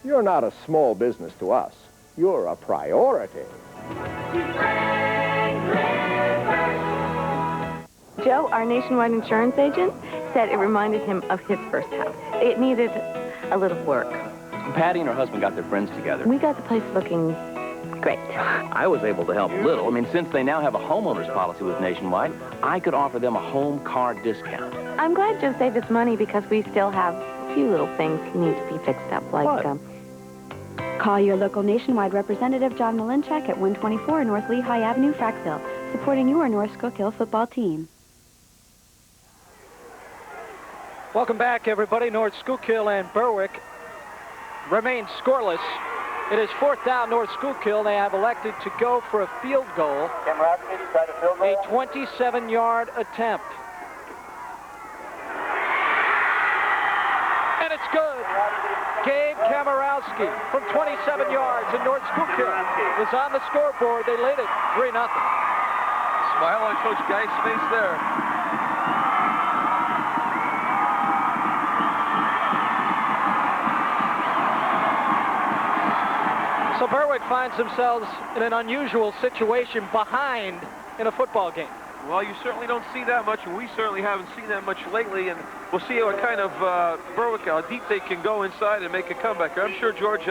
You're not a small business to us. You're a priority. Joe, our nationwide insurance agent, said it reminded him of his first house. It needed a little work. Patty and her husband got their friends together. We got the place looking great. I was able to help a little. I mean, since they now have a homeowner's policy with Nationwide, I could offer them a home car discount. I'm glad Joe saved us money because we still have a few little things that need to be fixed up, like... Call your local Nationwide representative, John Malinchak, at 124 North Lehigh Avenue, Frackville, supporting your North Schuylkill football team. Welcome back, everybody. North Schuylkill and Berwick remain scoreless. It is 4th down North Schuylkill. They have elected to go for a field goal. A 27-yard attempt. And it's good. Gabe Kamarowski from 27 yards in North Schuylkill was on the scoreboard. They lead it 3-0. Smile on Coach Guy's face there. So Berwick finds themselves in an unusual situation behind in a football game. Well, you certainly don't see that much, and we certainly haven't seen that much lately, and we'll see what kind of Berwick, how deep they can go inside and make a comeback. I'm sure George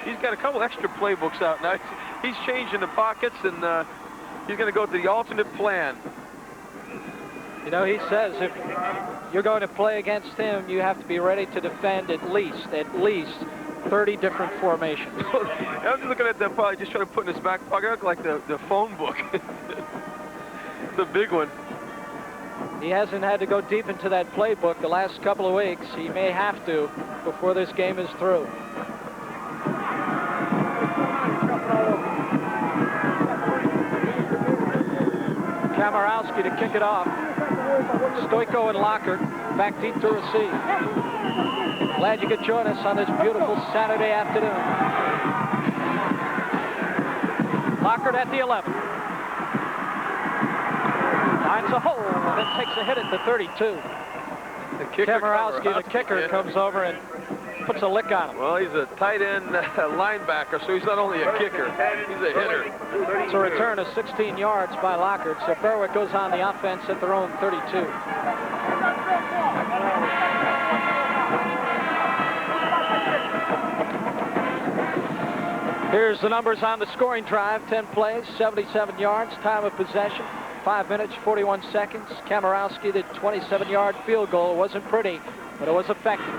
he's got a couple extra playbooks out now. He's changing the pockets, and he's going to go to the alternate plan. You know, he says if you're going to play against him, you have to be ready to defend at least 30 different formations. I'm just looking at that, probably just trying to put in his back pocket. I look like the phone book. The big one. He hasn't had to go deep into that playbook the last couple of weeks. He may have to before this game is through. Kamarowski to kick it off. Stoiko and Lockhart back deep to receive. Glad you could join us on this beautiful Saturday afternoon. Lockhart at the 11. Finds a hole and then takes a hit at the 32. Kamarowski, the kicker, comes over and puts a lick on him. Well, he's a tight end linebacker, so he's not only a kicker, he's a hitter. It's a return of 16 yards by Lockhart, so Berwick goes on the offense at their own 32. Here's the numbers on the scoring drive. 10 plays, 77 yards, time of possession, 5 minutes, 41 seconds. Kamarowski, the 27-yard field goal. Wasn't pretty, but it was effective.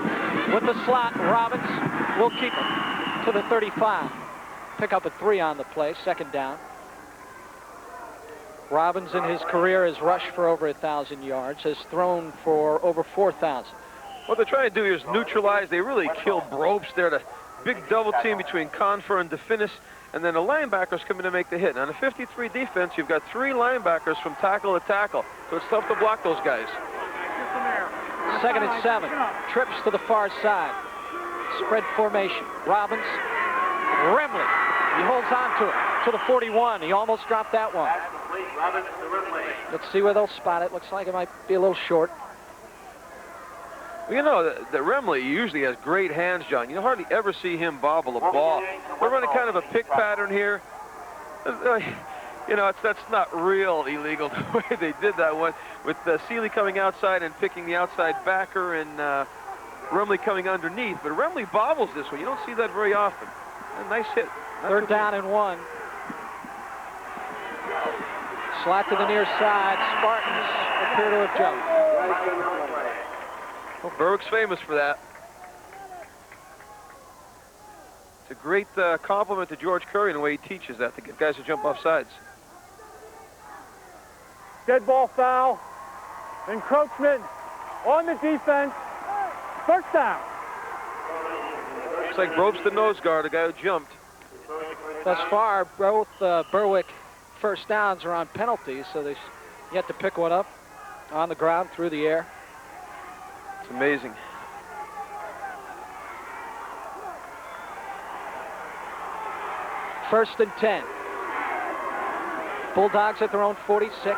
With the slot, Robbins will keep it to the 35. Pick up a 3 on the play, 2nd down. Robbins in his career has rushed for over 1,000 yards, has thrown for over 4,000. What they're trying to do here is neutralize. They really killed Brobst there. The big double team between Confer and DeFinis, and then the linebackers come in to make the hit. Now, in a 53 defense, you've got 3 linebackers from tackle to tackle, so it's tough to block those guys. 2nd and 7. Trips to the far side. Spread formation. Robbins. Remley. He holds on to it. To the 41. He almost dropped that one. Let's see where they'll spot it. Looks like it might be a little short. Well, you know, the Remley usually has great hands, John. You hardly ever see him bobble a ball. We're running kind of a pick pattern here. You know, that's not real illegal the way they did that one, with Seeley coming outside and picking the outside backer and Remley coming underneath. But Remley bobbles this one. You don't see that very often. A nice hit. 3rd down and 1. Slot to the near side. Spartans appear to have jumped. Well, Berwick's famous for that. It's a great compliment to George Curry in the way he teaches that, to get guys to jump off sides. Dead ball foul. Encroachment on the defense. 1st down. Looks like Brobst the nose guard, the guy who jumped. Thus far, both Berwick 1st downs are on penalties, so they yet to pick one up on the ground through the air. It's amazing. First and 10. Bulldogs at their own 46.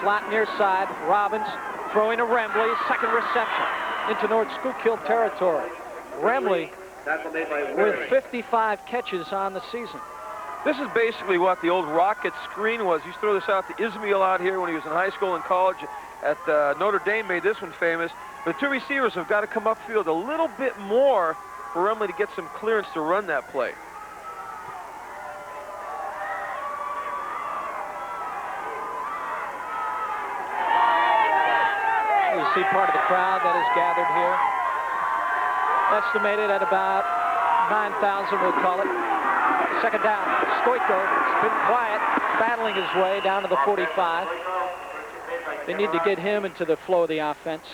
Slot near side. Robbins throwing to Remley. 2nd reception into North Schuylkill territory. Remley with 55 catches on the season. This is basically what the old rocket screen was. He used to throw this out to Ismail out here when he was in high school and college. At Notre Dame made this one famous. The 2 receivers have got to come upfield a little bit more for Remley to get some clearance to run that play. You see part of the crowd that is gathered here. Estimated at about 9,000, we'll call it. 2nd down. Stoiko has been quiet, battling his way down to the 45. They need to get him into the flow of the offense.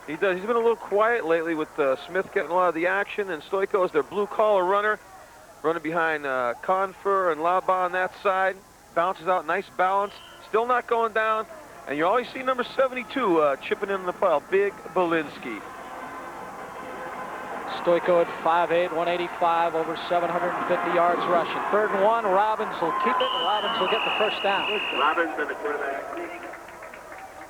He does. He's been a little quiet lately with Smith getting a lot of the action, and Stoiko is their blue-collar runner. running behind Confer and Laba on that side. Bounces out, nice balance. Still not going down. And you always see number 72 chipping in the pile, Big Belinsky. Stoiko at 5'8", 185, over 750 yards rushing. 3rd and 1, Robbins will keep it. Robbins will get the first down. Robbins and the quarterback.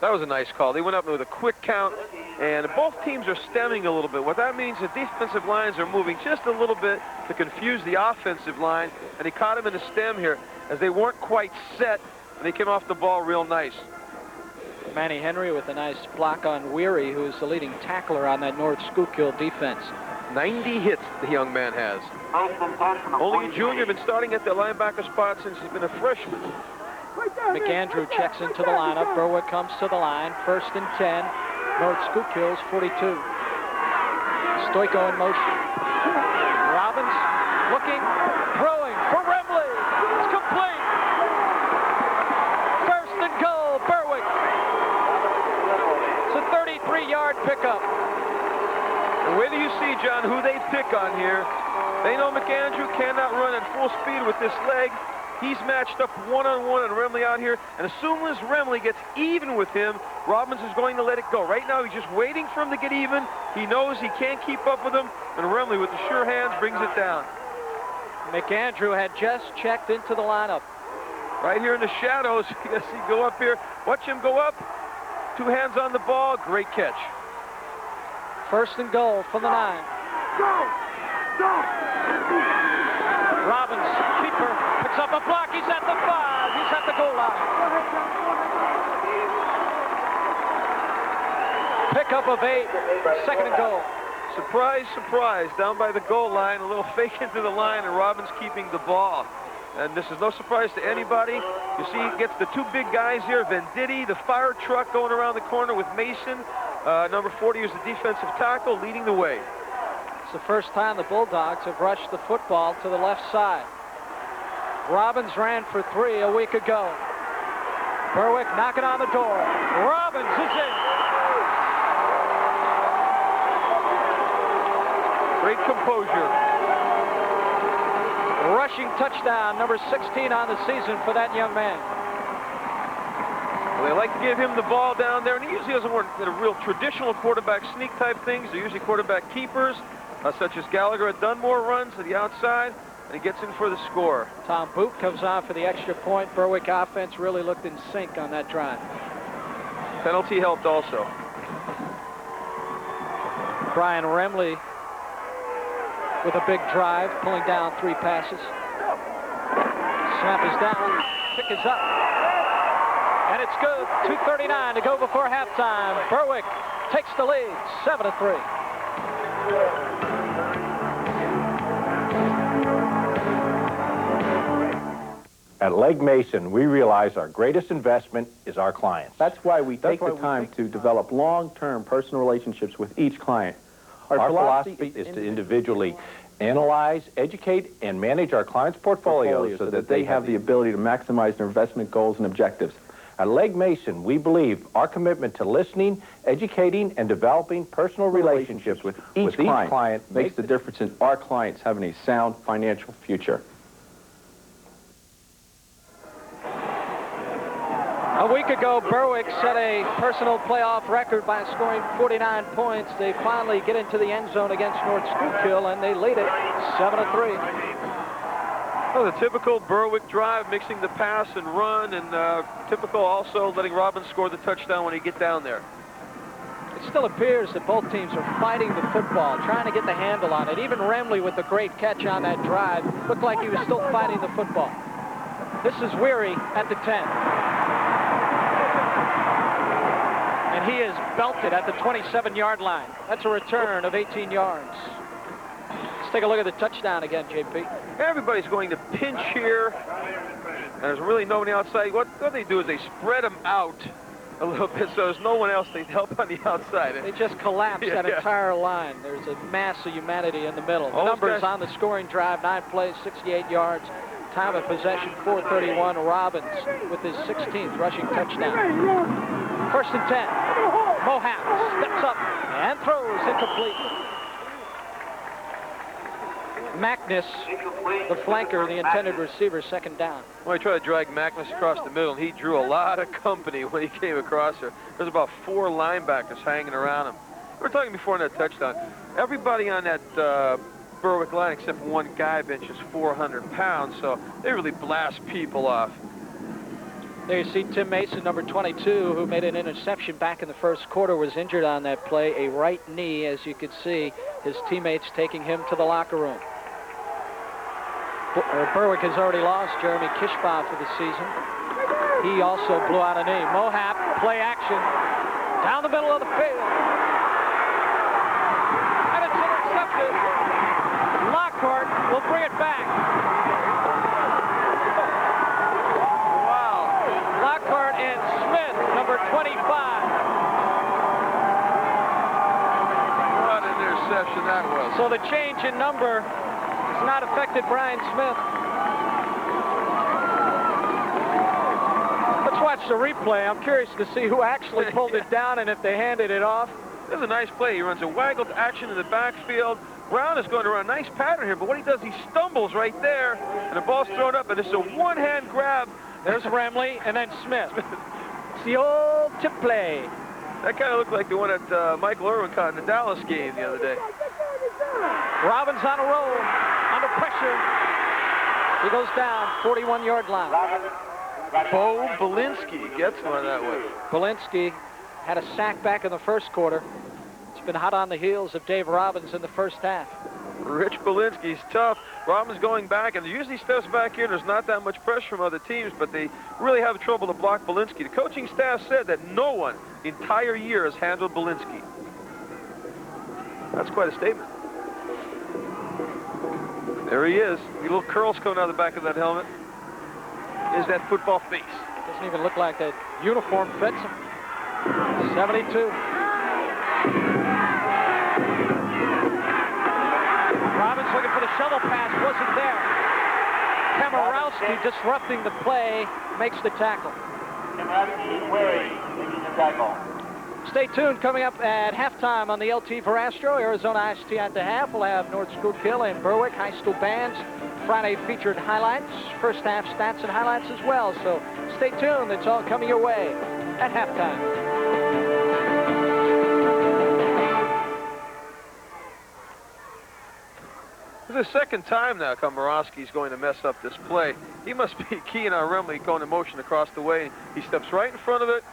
That was a nice call. They went up with a quick count, and both teams are stemming a little bit. What that means, the defensive lines are moving just a little bit to confuse the offensive line, and he caught him in the stem here as they weren't quite set, and they came off the ball real nice. Manny Henry with a nice block on Weary, who's the leading tackler on that North Schuylkill defense. 90 hits the young man has. Only a junior, been starting at the linebacker spot since he's been a freshman. McAndrew checks into the lineup. Berwick comes to the line. 1st and 10. North Schuylkill's 42. Stoiko in motion. Robbins looking, throwing for Remley. It's complete. 1st and goal, Berwick. It's a 33-yard pickup. And where do you see, John, who they pick on here? They know McAndrew cannot run at full speed with this leg. He's matched up one-on-one and Remley out here. And as soon as Remley gets even with him, Robbins is going to let it go. Right now, he's just waiting for him to get even. He knows he can't keep up with him. And Remley, with the sure hands, brings it down. McAndrew had just checked into the lineup. Right here in the shadows, you see go up here. Watch him go up. 2 hands on the ball. Great catch. 1st and goal from the 9. Robbins, keeper, picks up a block. He's at the 5. He's at the goal line. Pickup of 8. 2nd and goal. Surprise, surprise. Down by the goal line. A little fake into the line, and Robbins keeping the ball. And this is no surprise to anybody. You see, he gets the 2 big guys here. Venditti, the fire truck going around the corner with Mason. Number 40 is the defensive tackle, leading the way. It's the first time the Bulldogs have rushed the football to the left side. Robbins ran for 3 a week ago. Berwick knocking on the door. Robbins is in. Great composure. Rushing touchdown, number 16 on the season for that young man. Well, they like to give him the ball down there, and he usually doesn't work at a real traditional quarterback sneak type things. They're usually quarterback keepers, such as Gallagher at Dunmore runs to the outside, and he gets in for the score. Tom Boot comes on for the extra point. Berwick offense really looked in sync on that drive. Penalty helped also. Brian Remley with a big drive, pulling down 3 passes. Snap is down, pick is up, and it's good. 2:39 to go before halftime. Berwick takes the lead, 7-3. At Legg Mason, we realize our greatest investment is our clients. That's why we take the time to develop long-term personal relationships with each client. Our philosophy is to individually analyze, educate, and manage our clients' portfolios so that they have the ability to maximize their investment goals and objectives. At Legg Mason, we believe our commitment to listening, educating, and developing personal relationships with each client makes the difference in our clients having a sound financial future. A week ago, Berwick set a personal playoff record by scoring 49 points. They finally get into the end zone against North Schuylkill, and they lead it 7-3. Well, the typical Berwick drive, mixing the pass and run, and typical also letting Robbins score the touchdown when he get down there. It still appears that both teams are fighting the football, trying to get the handle on it. Even Remley with the great catch on that drive looked like he was still fighting the football. This is Weary at the 10. And he is belted at the 27-yard line. That's a return of 18 yards. Let's take a look at the touchdown again, JP. Everybody's going to pinch here, and there's really nobody outside. What they do is they spread them out a little bit so there's no one else they help on the outside. They just collapse that entire line. There's a mass of humanity in the middle. The numbers on the scoring drive: 9 plays, 68 yards. Time of possession, 4:31. Robbins with his 16th rushing touchdown. 1st and 10. Mohap steps up and throws incomplete. Magnus, the flanker, the intended receiver, second down. Well, he tried to drag Magnus across the middle, and he drew a lot of company when he came across there. There's about 4 linebackers hanging around him. We were talking before on that touchdown. Everybody on that Berwick line, except for one guy, benches 400 pounds, so they really blast people off. There you see Tim Mason, number 22, who made an interception back in the first quarter, was injured on that play, a right knee, as you could see, his teammates taking him to the locker room. Berwick has already lost Jeremy Kishbaugh for the season. He also blew out a knee. Mohap, play action, down the middle of the field. And it's intercepted. Lockhart will bring it back. Wow. Lockhart and Smith, number 25. What an interception that was. So the change in number has not affected Brian Smith. Let's watch the replay. I'm curious to see who actually pulled it down and if they handed it off. This is a nice play. He runs a waggled action in the backfield. Brown is going to run a nice pattern here, but what he does, he stumbles right there, and the ball's thrown up, and it's a one-hand grab. There's Remley, and then Smith. It's the old tip play. That kind of looked like the one that Michael Irwin caught in the Dallas game the other day. Robbins on a roll, under pressure. He goes down, 41-yard line. Bo Belinsky gets one that way. Belinsky had a sack back in the first quarter. It's been hot on the heels of Dave Robbins in the first half. Rich Belinsky's tough. Robbins going back, and usually steps back here. There's not that much pressure from other teams, but they really have trouble to block Belinsky. The coaching staff said that no one the entire year has handled Belinsky. That's quite a statement. There he is. The little curls coming out of the back of that helmet. Is that football face? Doesn't even look like that uniform fits him. 72. Robbins looking for the shovel pass, wasn't there. Kamarowski disrupting the play, makes the tackle. Stay tuned. Coming up at halftime on the LT Verastro, Arizona IST at the half. We'll have North Schuylkill and Berwick high school bands. Friday featured highlights, first half stats and highlights as well. So stay tuned. It's all coming your way at halftime. This is the second time now Komorowski's going to mess up this play. He must be keying on Remley going in motion across the way. He steps right in front of it,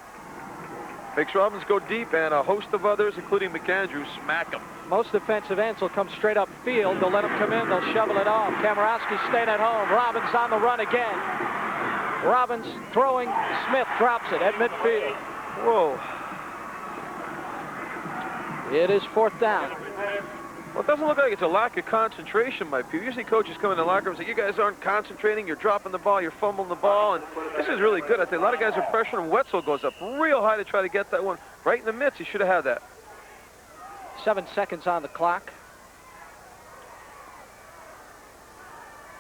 makes Robbins go deep, and a host of others, including McAndrew, smack him. Most defensive ends will come straight up field. They'll let him come in. They'll shovel it off. Komorowski staying at home. Robbins on the run again. Robbins throwing. Smith drops it at midfield. Whoa. It is fourth down. Well, it doesn't look like it's a lack of concentration by people. Usually coaches come in the locker room and say, you guys aren't concentrating, you're dropping the ball, you're fumbling the ball, and this is really good. I think a lot of guys are pressuring. Wetzel goes up real high to try to get that one right in the midst. He should have had that. 7 seconds on the clock.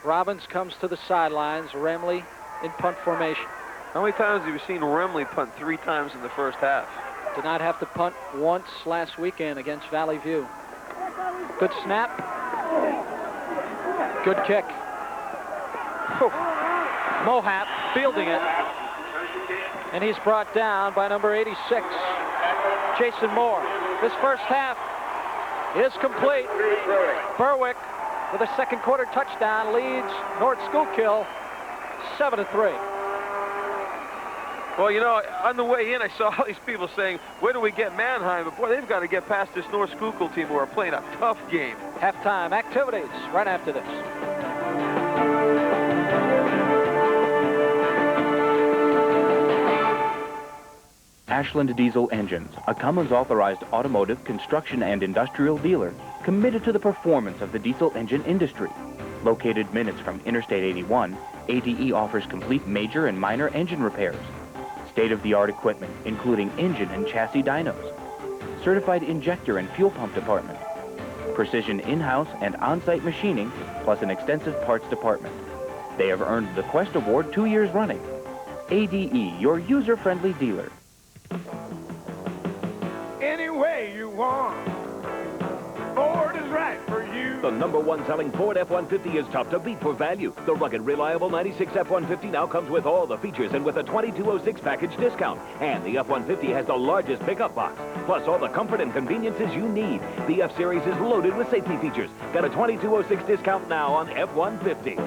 Robbins comes to the sidelines. Remley in punt formation. How many times have you seen Remley punt 3 times in the first half? Did not have to punt once last weekend against Valley View. Good snap. Good kick. Mohap fielding it. And he's brought down by number 86, Jason Moore. This first half is complete. Berwick with a second quarter touchdown leads North Schuylkill 7-3. Well, you know, on the way in, I saw all these people saying, where do we get Mannheim? But boy, they've got to get past this North Schuylkill team who are playing a tough game. Halftime activities right after this. Ashland Diesel Engines, a Cummins-authorized automotive, construction, and industrial dealer committed to the performance of the diesel engine industry. Located minutes from Interstate 81, ADE offers complete major and minor engine repairs. State-of-the-art equipment, including engine and chassis dynos. Certified injector and fuel pump department. Precision in-house and on-site machining, plus an extensive parts department. They have earned the Quest Award 2 years running. ADE, your user-friendly dealer. Any way you want, Ford is right for you. The #1 selling Ford F-150 is tough to beat for value. The rugged, reliable 96 F-150 now comes with all the features and with a 2206 package discount. And the F-150 has the largest pickup box, plus all the comfort and conveniences you need. The F-Series is loaded with safety features. Got a 2206 discount now on F-150.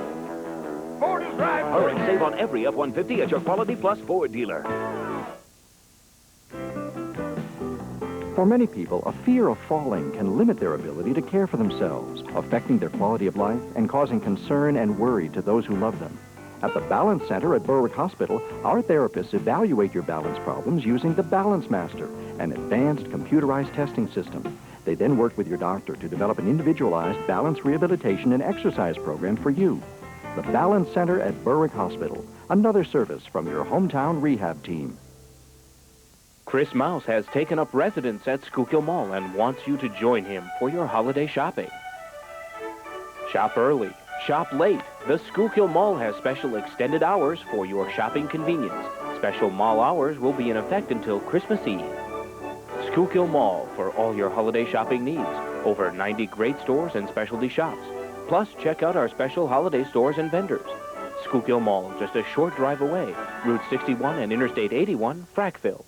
Ford is right. Hurry, save on every F-150 at your Quality Plus Ford dealer. For many people, a fear of falling can limit their ability to care for themselves, affecting their quality of life and causing concern and worry to those who love them. At the Balance Center at Berwick Hospital, our therapists evaluate your balance problems using the Balance Master, an advanced computerized testing system. They then work with your doctor to develop an individualized balance rehabilitation and exercise program for you. The Balance Center at Berwick Hospital, another service from your hometown rehab team. Chris Mouse has taken up residence at Schuylkill Mall and wants you to join him for your holiday shopping. Shop early, shop late. The Schuylkill Mall has special extended hours for your shopping convenience. Special mall hours will be in effect until Christmas Eve. Schuylkill Mall for all your holiday shopping needs. Over 90 great stores and specialty shops. Plus, check out our special holiday stores and vendors. Schuylkill Mall, just a short drive away. Route 61 and Interstate 81, Frackville.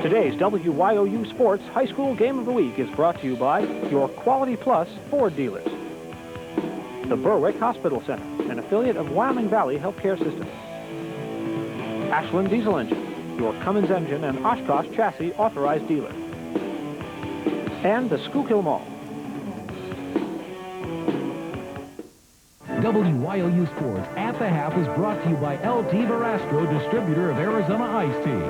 Today's WYOU Sports High School Game of the Week is brought to you by your Quality Plus Ford dealers. The Berwick Hospital Center, an affiliate of Wyoming Valley Healthcare System. Ashland Diesel Engine, your Cummins engine and Oshkosh chassis authorized dealer. And the Schuylkill Mall. WYOU Sports at the half is brought to you by LT Verastro, distributor of Arizona Iced Tea.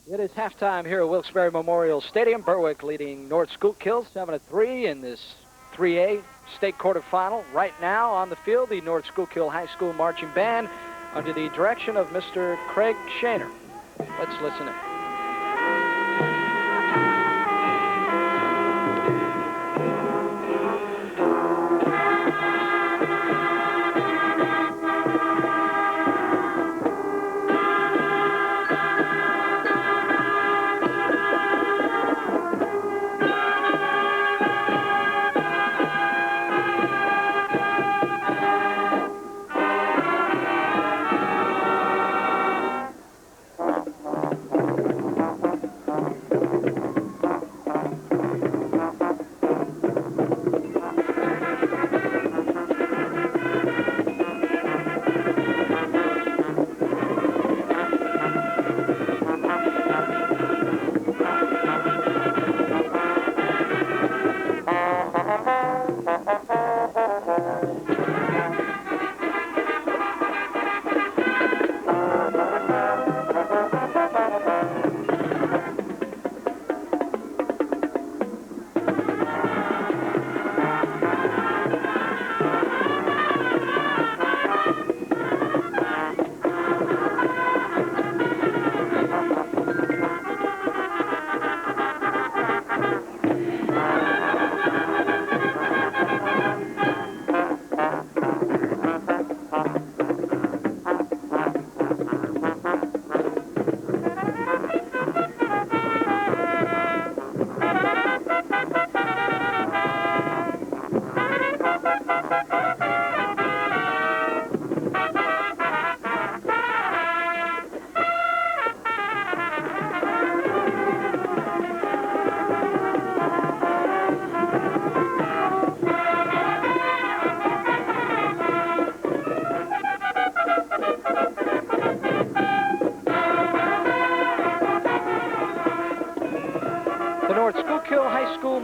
It is halftime here at Wilkes-Barre Memorial Stadium. Berwick leading North Schuylkill 7-3 in this 3A state quarterfinal. Right now on the field, the North Schuylkill High School Marching Band under the direction of Mr. Craig Shaner. Let's listen in.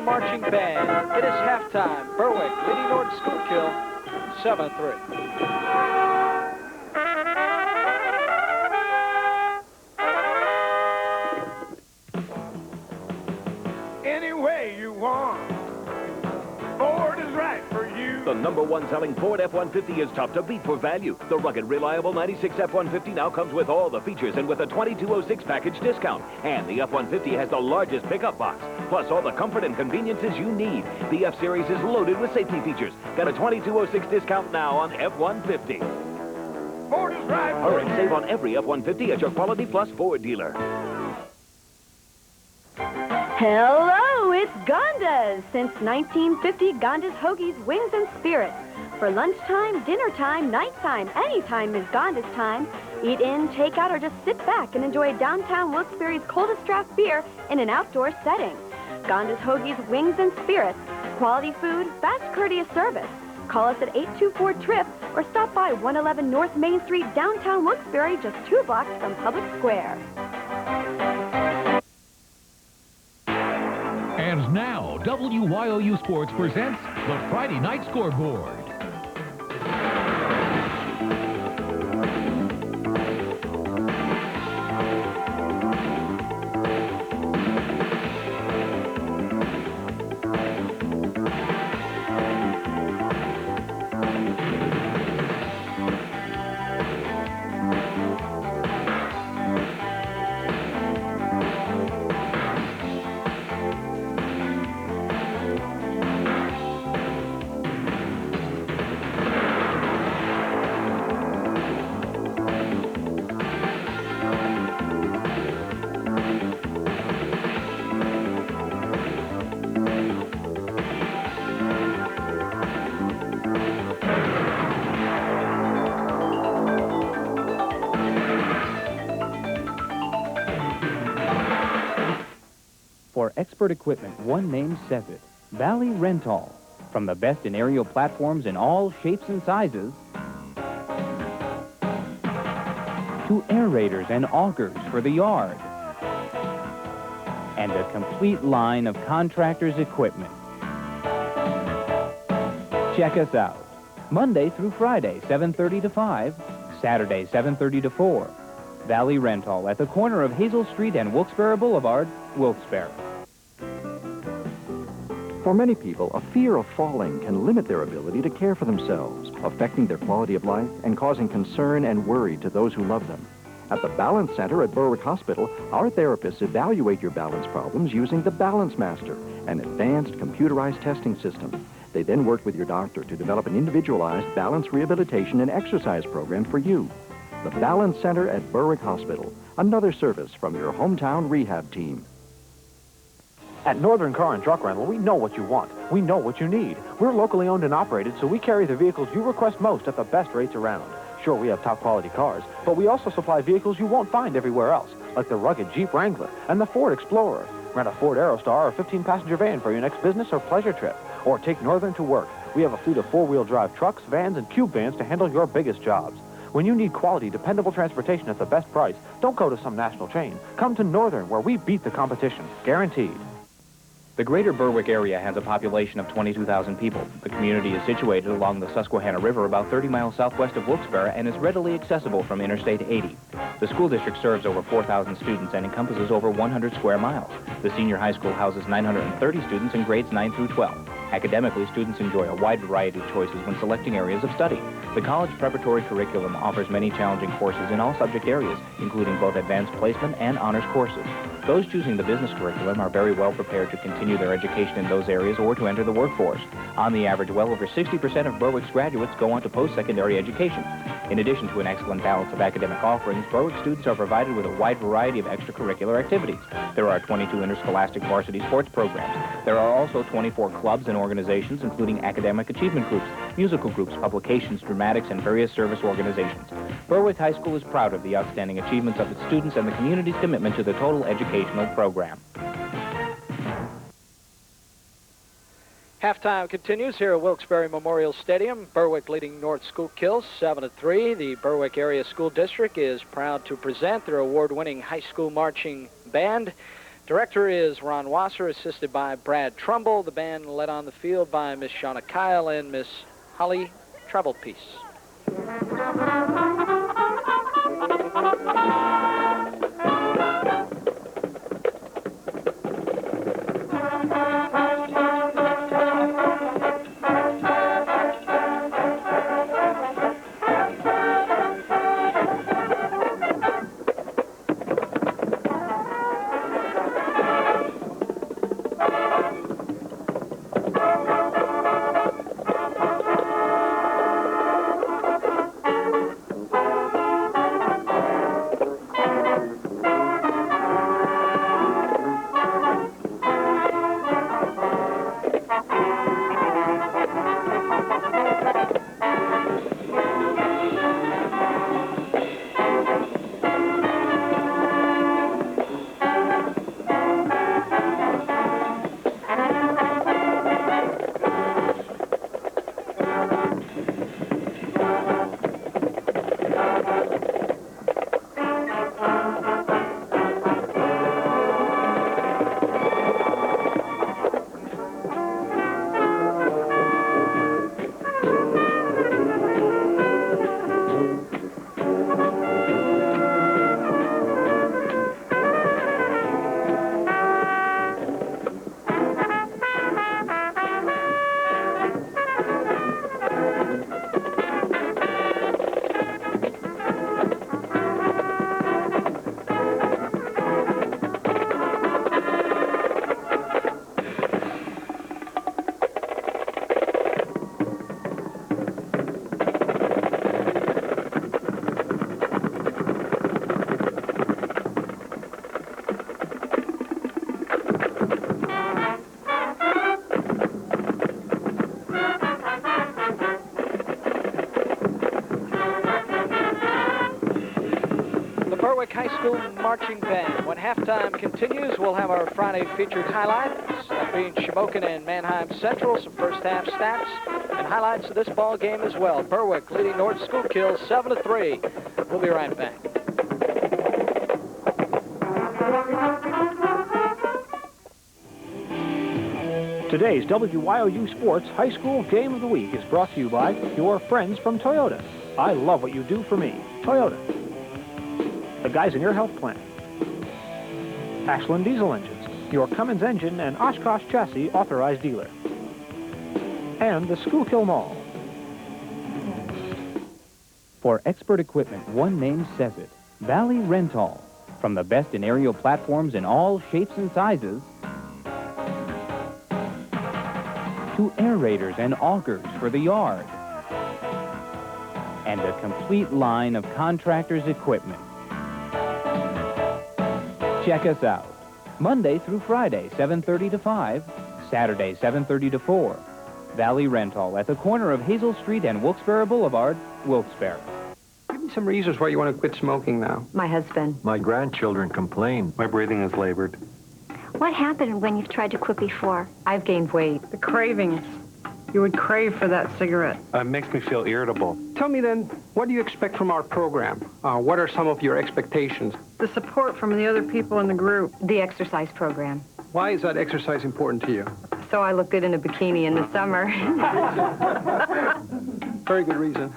Marching band. It is halftime. Berwick leading North Schuylkill 7-3. Any way you want, Ford is right for you. The #1 selling Ford F-150 is tough to beat for value. The rugged, reliable 96 F-150 now comes with all the features and with a 2206 package discount. And the F-150 has the largest pickup box, plus all the comfort and conveniences you need. The F-Series is loaded with safety features. Got a 2206 discount now on F-150. Ford is right. Hurry, save on every F-150 at your Quality Plus Ford dealer. Hello, it's Gonda's. Since 1950, Gonda's Hoagies, Wings, and Spirits. For lunchtime, dinner time, nighttime, anytime is Gonda's time. Eat in, take out, or just sit back and enjoy downtown Wilkes-Barre's coldest draft beer in an outdoor setting. Gonda's Hoagies, Wings, and Spirits. Quality food, fast, courteous service. Call us at 824-TRIP or stop by 111 North Main Street, downtown Wilkes-Barre, just 2 blocks from Public Square. And now, WYOU Sports presents the Friday Night Scoreboard. For expert equipment, one name says it. Valley Rental. From the best in aerial platforms in all shapes and sizes to aerators and augers for the yard. And a complete line of contractors' equipment. Check us out. Monday through Friday, 7:30 to 5. Saturday, 7:30 to 4. Valley Rental at the corner of Hazel Street and Wilkes-Barre Boulevard, Wilkes-Barre. For many people, a fear of falling can limit their ability to care for themselves, affecting their quality of life and causing concern and worry to those who love them. At the Balance Center at Berwick Hospital, our therapists evaluate your balance problems using the Balance Master, an advanced computerized testing system. They then work with your doctor to develop an individualized balance rehabilitation and exercise program for you. The Balance Center at Berwick Hospital, another service from your hometown rehab team. At Northern Car and Truck Rental, we know what you want. We know what you need. We're locally owned and operated, so we carry the vehicles you request most at the best rates around. Sure, we have top quality cars, but we also supply vehicles you won't find everywhere else, like the rugged Jeep Wrangler and the Ford Explorer. Rent a Ford Aerostar or 15-passenger van for your next business or pleasure trip. Or take Northern to work. We have a fleet of four-wheel drive trucks, vans, and cube vans to handle your biggest jobs. When you need quality, dependable transportation at the best price, don't go to some national chain. Come to Northern, where we beat the competition. Guaranteed. The greater Berwick area has a population of 22,000 people. The community is situated along the Susquehanna River about 30 miles southwest of Wilkes-Barre and is readily accessible from Interstate 80. The school district serves over 4,000 students and encompasses over 100 square miles. The senior high school houses 930 students in grades 9 through 12. Academically, students enjoy a wide variety of choices when selecting areas of study. The college preparatory curriculum offers many challenging courses in all subject areas, including both advanced placement and honors courses. Those choosing the business curriculum are very well prepared to continue their education in those areas or to enter the workforce. On the average, well over 60% of Berwick's graduates go on to post-secondary education. In addition to an excellent balance of academic offerings, Berwick students are provided with a wide variety of extracurricular activities. There are 22 interscholastic varsity sports programs. There are also 24 clubs and organizations, including academic achievement groups, musical groups, publications, dramatics, and various service organizations. Berwick High School is proud of the outstanding achievements of its students and the community's commitment to the total educational program. Halftime continues here at Wilkes-Barre Memorial Stadium. Berwick leading North Schuylkill 7-3. The Berwick Area School District is proud to present their award-winning high school marching band. Director is Ron Wasser, assisted by Brad Trumbull. The band led on the field by Miss Shauna Kyle and Miss Holly Treble-Piece. School Marching Band. When halftime continues, we'll have our Friday featured highlights, that being Shamokin and Manheim Central, some first half stats, and highlights of this ball game as well. Berwick leading North Schuylkill 7-3. We'll be right back. Today's WYOU Sports High School Game of the Week is brought to you by your friends from Toyota. I love what you do for me. Toyota. The guys in your health plan. Ashland Diesel Engines, your Cummins engine and Oshkosh chassis authorized dealer. And the Schuylkill Mall. For expert equipment, one name says it. Valley Rental. From the best in aerial platforms in all shapes and sizes, to aerators and augers for the yard, and a complete line of contractors' equipment. Check us out. Monday through Friday, 7:30 to 5, Saturday, 7:30 to 4. Valley Rental at the corner of Hazel Street and Wilkes-Barre Boulevard, Wilkes-Barre. Give me some reasons why you want to quit smoking now. My husband. My grandchildren complain. My breathing is labored. What happened when you've tried to quit before? I've gained weight. The cravings. You would crave for that cigarette. It makes me feel irritable. Tell me then, what do you expect from our program? What are some of your expectations? The support from the other people in the group. The exercise program. Why is that exercise important to you? So I look good in a bikini in the summer. Very good reason.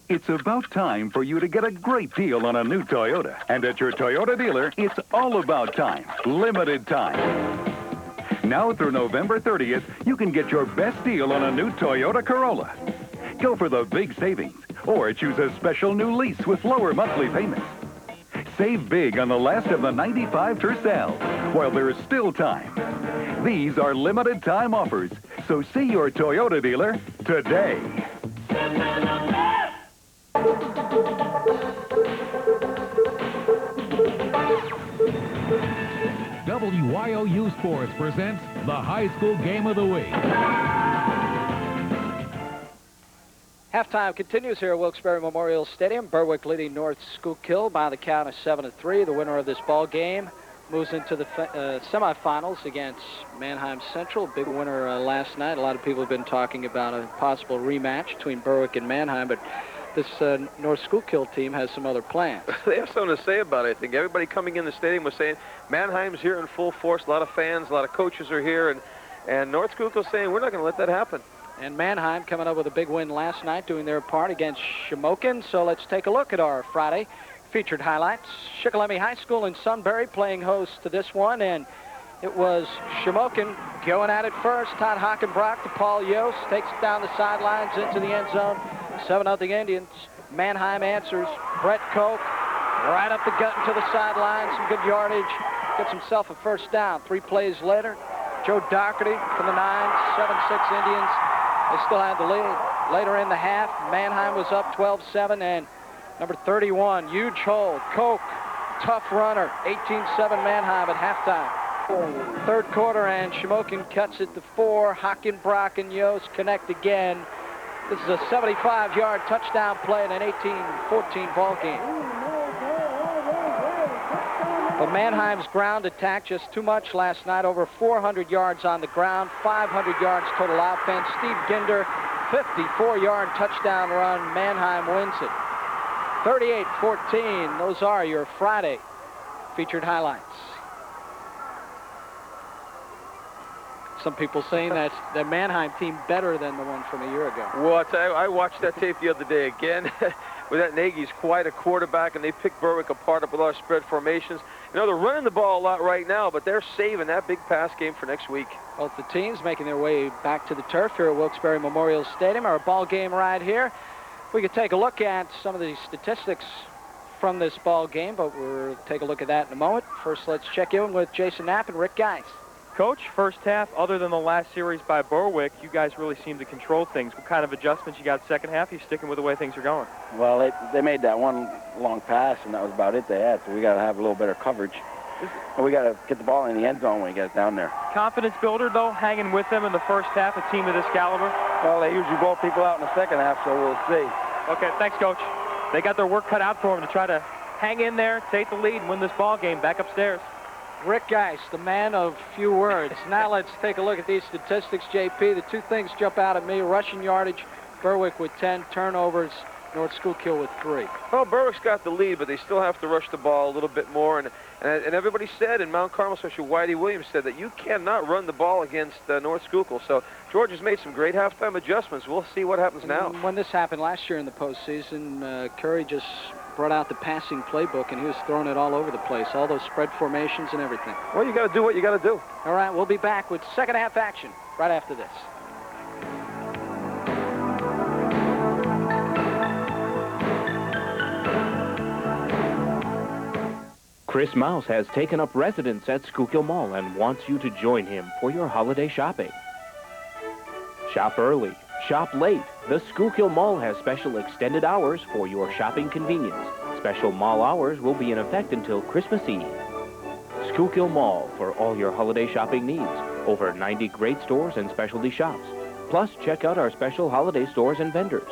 It's about time for you to get a great deal on a new Toyota. And at your Toyota dealer, it's all about time. Limited time. Now through November 30th, you can get your best deal on a new Toyota Corolla. Go for the big savings, or choose a special new lease with lower monthly payments. Save big on the last of the 95 Tercel while there is still time. These are limited time offers, so see your Toyota dealer today. WYOU Sports presents the High School Game of the Week. Halftime continues here at Wilkes-Barre Memorial Stadium. Berwick leading North Schuylkill by the count of 7-3. The winner of this ball game moves into the semifinals against Manheim Central. Big winner last night. A lot of people have been talking about a possible rematch between Berwick and Manheim, but this North Schuylkill team has some other plans. They have something to say about it. I think everybody coming in the stadium was saying Manheim's here in full force. A lot of fans, a lot of coaches are here, and North Schuylkill's saying we're not going to let that happen. And Manheim coming up with a big win last night, doing their part against Shamokin. So let's take a look at our Friday featured highlights. Shikellamy High School in Sunbury playing host to this one, and it was Shamokin going at it first. Todd Hockenbrock to Paul Yost, takes it down the sidelines into the end zone. 7-0 Indians. Manheim answers. Brett Koch right up the gut into the sidelines. Some good yardage. Gets himself a first down. 3 plays later, Joe Doherty from the 9, 7-6 Indians. They still had the lead. Later in the half, Manheim was up 12-7, and number 31, huge hold. Koch, tough runner. 18-7 Manheim at halftime. Third quarter, and Shamokin cuts it to 4. Hockenbrock and Yost connect again. This is a 75-yard touchdown play in an 18-14 ball game. But Manheim's ground attack just too much last night. Over 400 yards on the ground, 500 yards total offense. Steve Ginder, 54-yard touchdown run. Manheim wins it. 38-14. Those are your Friday featured highlights. Some people saying that's the Manheim team better than the one from a year ago. Well, I watched that tape the other day again. With that Nagy's quite a quarterback, and they picked Berwick apart up with our spread formations. You know, they're running the ball a lot right now, but they're saving that big pass game for next week. Both the teams making their way back to the turf here at Wilkes-Barre Memorial Stadium. Our ball game right here. We could take a look at some of the statistics from this ball game, but we'll take a look at that in a moment. First, let's check in with Jason Knapp and Rick Geis. Coach, first half, other than the last series by Berwick, you guys really seem to control things. What kind of adjustments you got second half? You sticking with the way things are going? Well, they made that one long pass, and that was about it they had, so we got to have a little better coverage. And we got to get the ball in the end zone when we get it down there. Confidence builder, though, hanging with them in the first half, a team of this caliber? Well, they usually blow people out in the second half, so we'll see. Okay, thanks, Coach. They got their work cut out for them to try to hang in there, take the lead, and win this ball game back upstairs. Rick Geist, the man of few words. Now let's take a look at these statistics, JP. The two things jump out at me: rushing yardage, Berwick with 10, turnovers, North Schuylkill with 3. Well, Berwick's got the lead, but they still have to rush the ball a little bit more. And everybody said in Mount Carmel, especially Whitey Williams, said that you cannot run the ball against North Schuylkill. So George has made some great halftime adjustments. We'll see what happens now. When this happened last year in the postseason, Curry just brought out the passing playbook, and he was throwing it all over the place, all those spread formations and everything. Well, you got to do what you got to do. All right, we'll be back with second half action right after this. Chris Mouse has taken up residence at Schuylkill Mall and wants you to join him for your holiday shopping. Shop early, shop late. The Schuylkill Mall has special extended hours for your shopping convenience. Special mall hours will be in effect until Christmas Eve. Schuylkill Mall for all your holiday shopping needs. Over 90 great stores and specialty shops. Plus, check out our special holiday stores and vendors.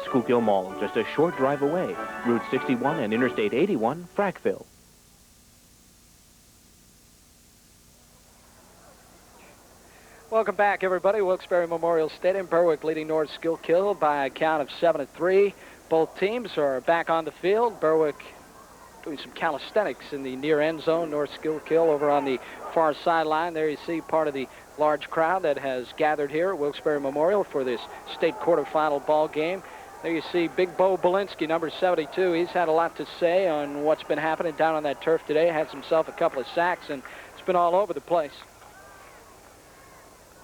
Schuylkill Mall, just a short drive away. Route 61 and Interstate 81, Frackville. Welcome back, everybody. Wilkes-Barre Memorial Stadium. Berwick leading North Schuylkill by a count of 7-3. Both teams are back on the field. Berwick doing some calisthenics in the near end zone. North Schuylkill over on the far sideline. There you see part of the large crowd that has gathered here at Wilkes-Barre Memorial for this state quarterfinal ball game. There you see Big Bo Belinsky, number 72. He's had a lot to say on what's been happening down on that turf today. Has himself a couple of sacks, and it's been all over the place.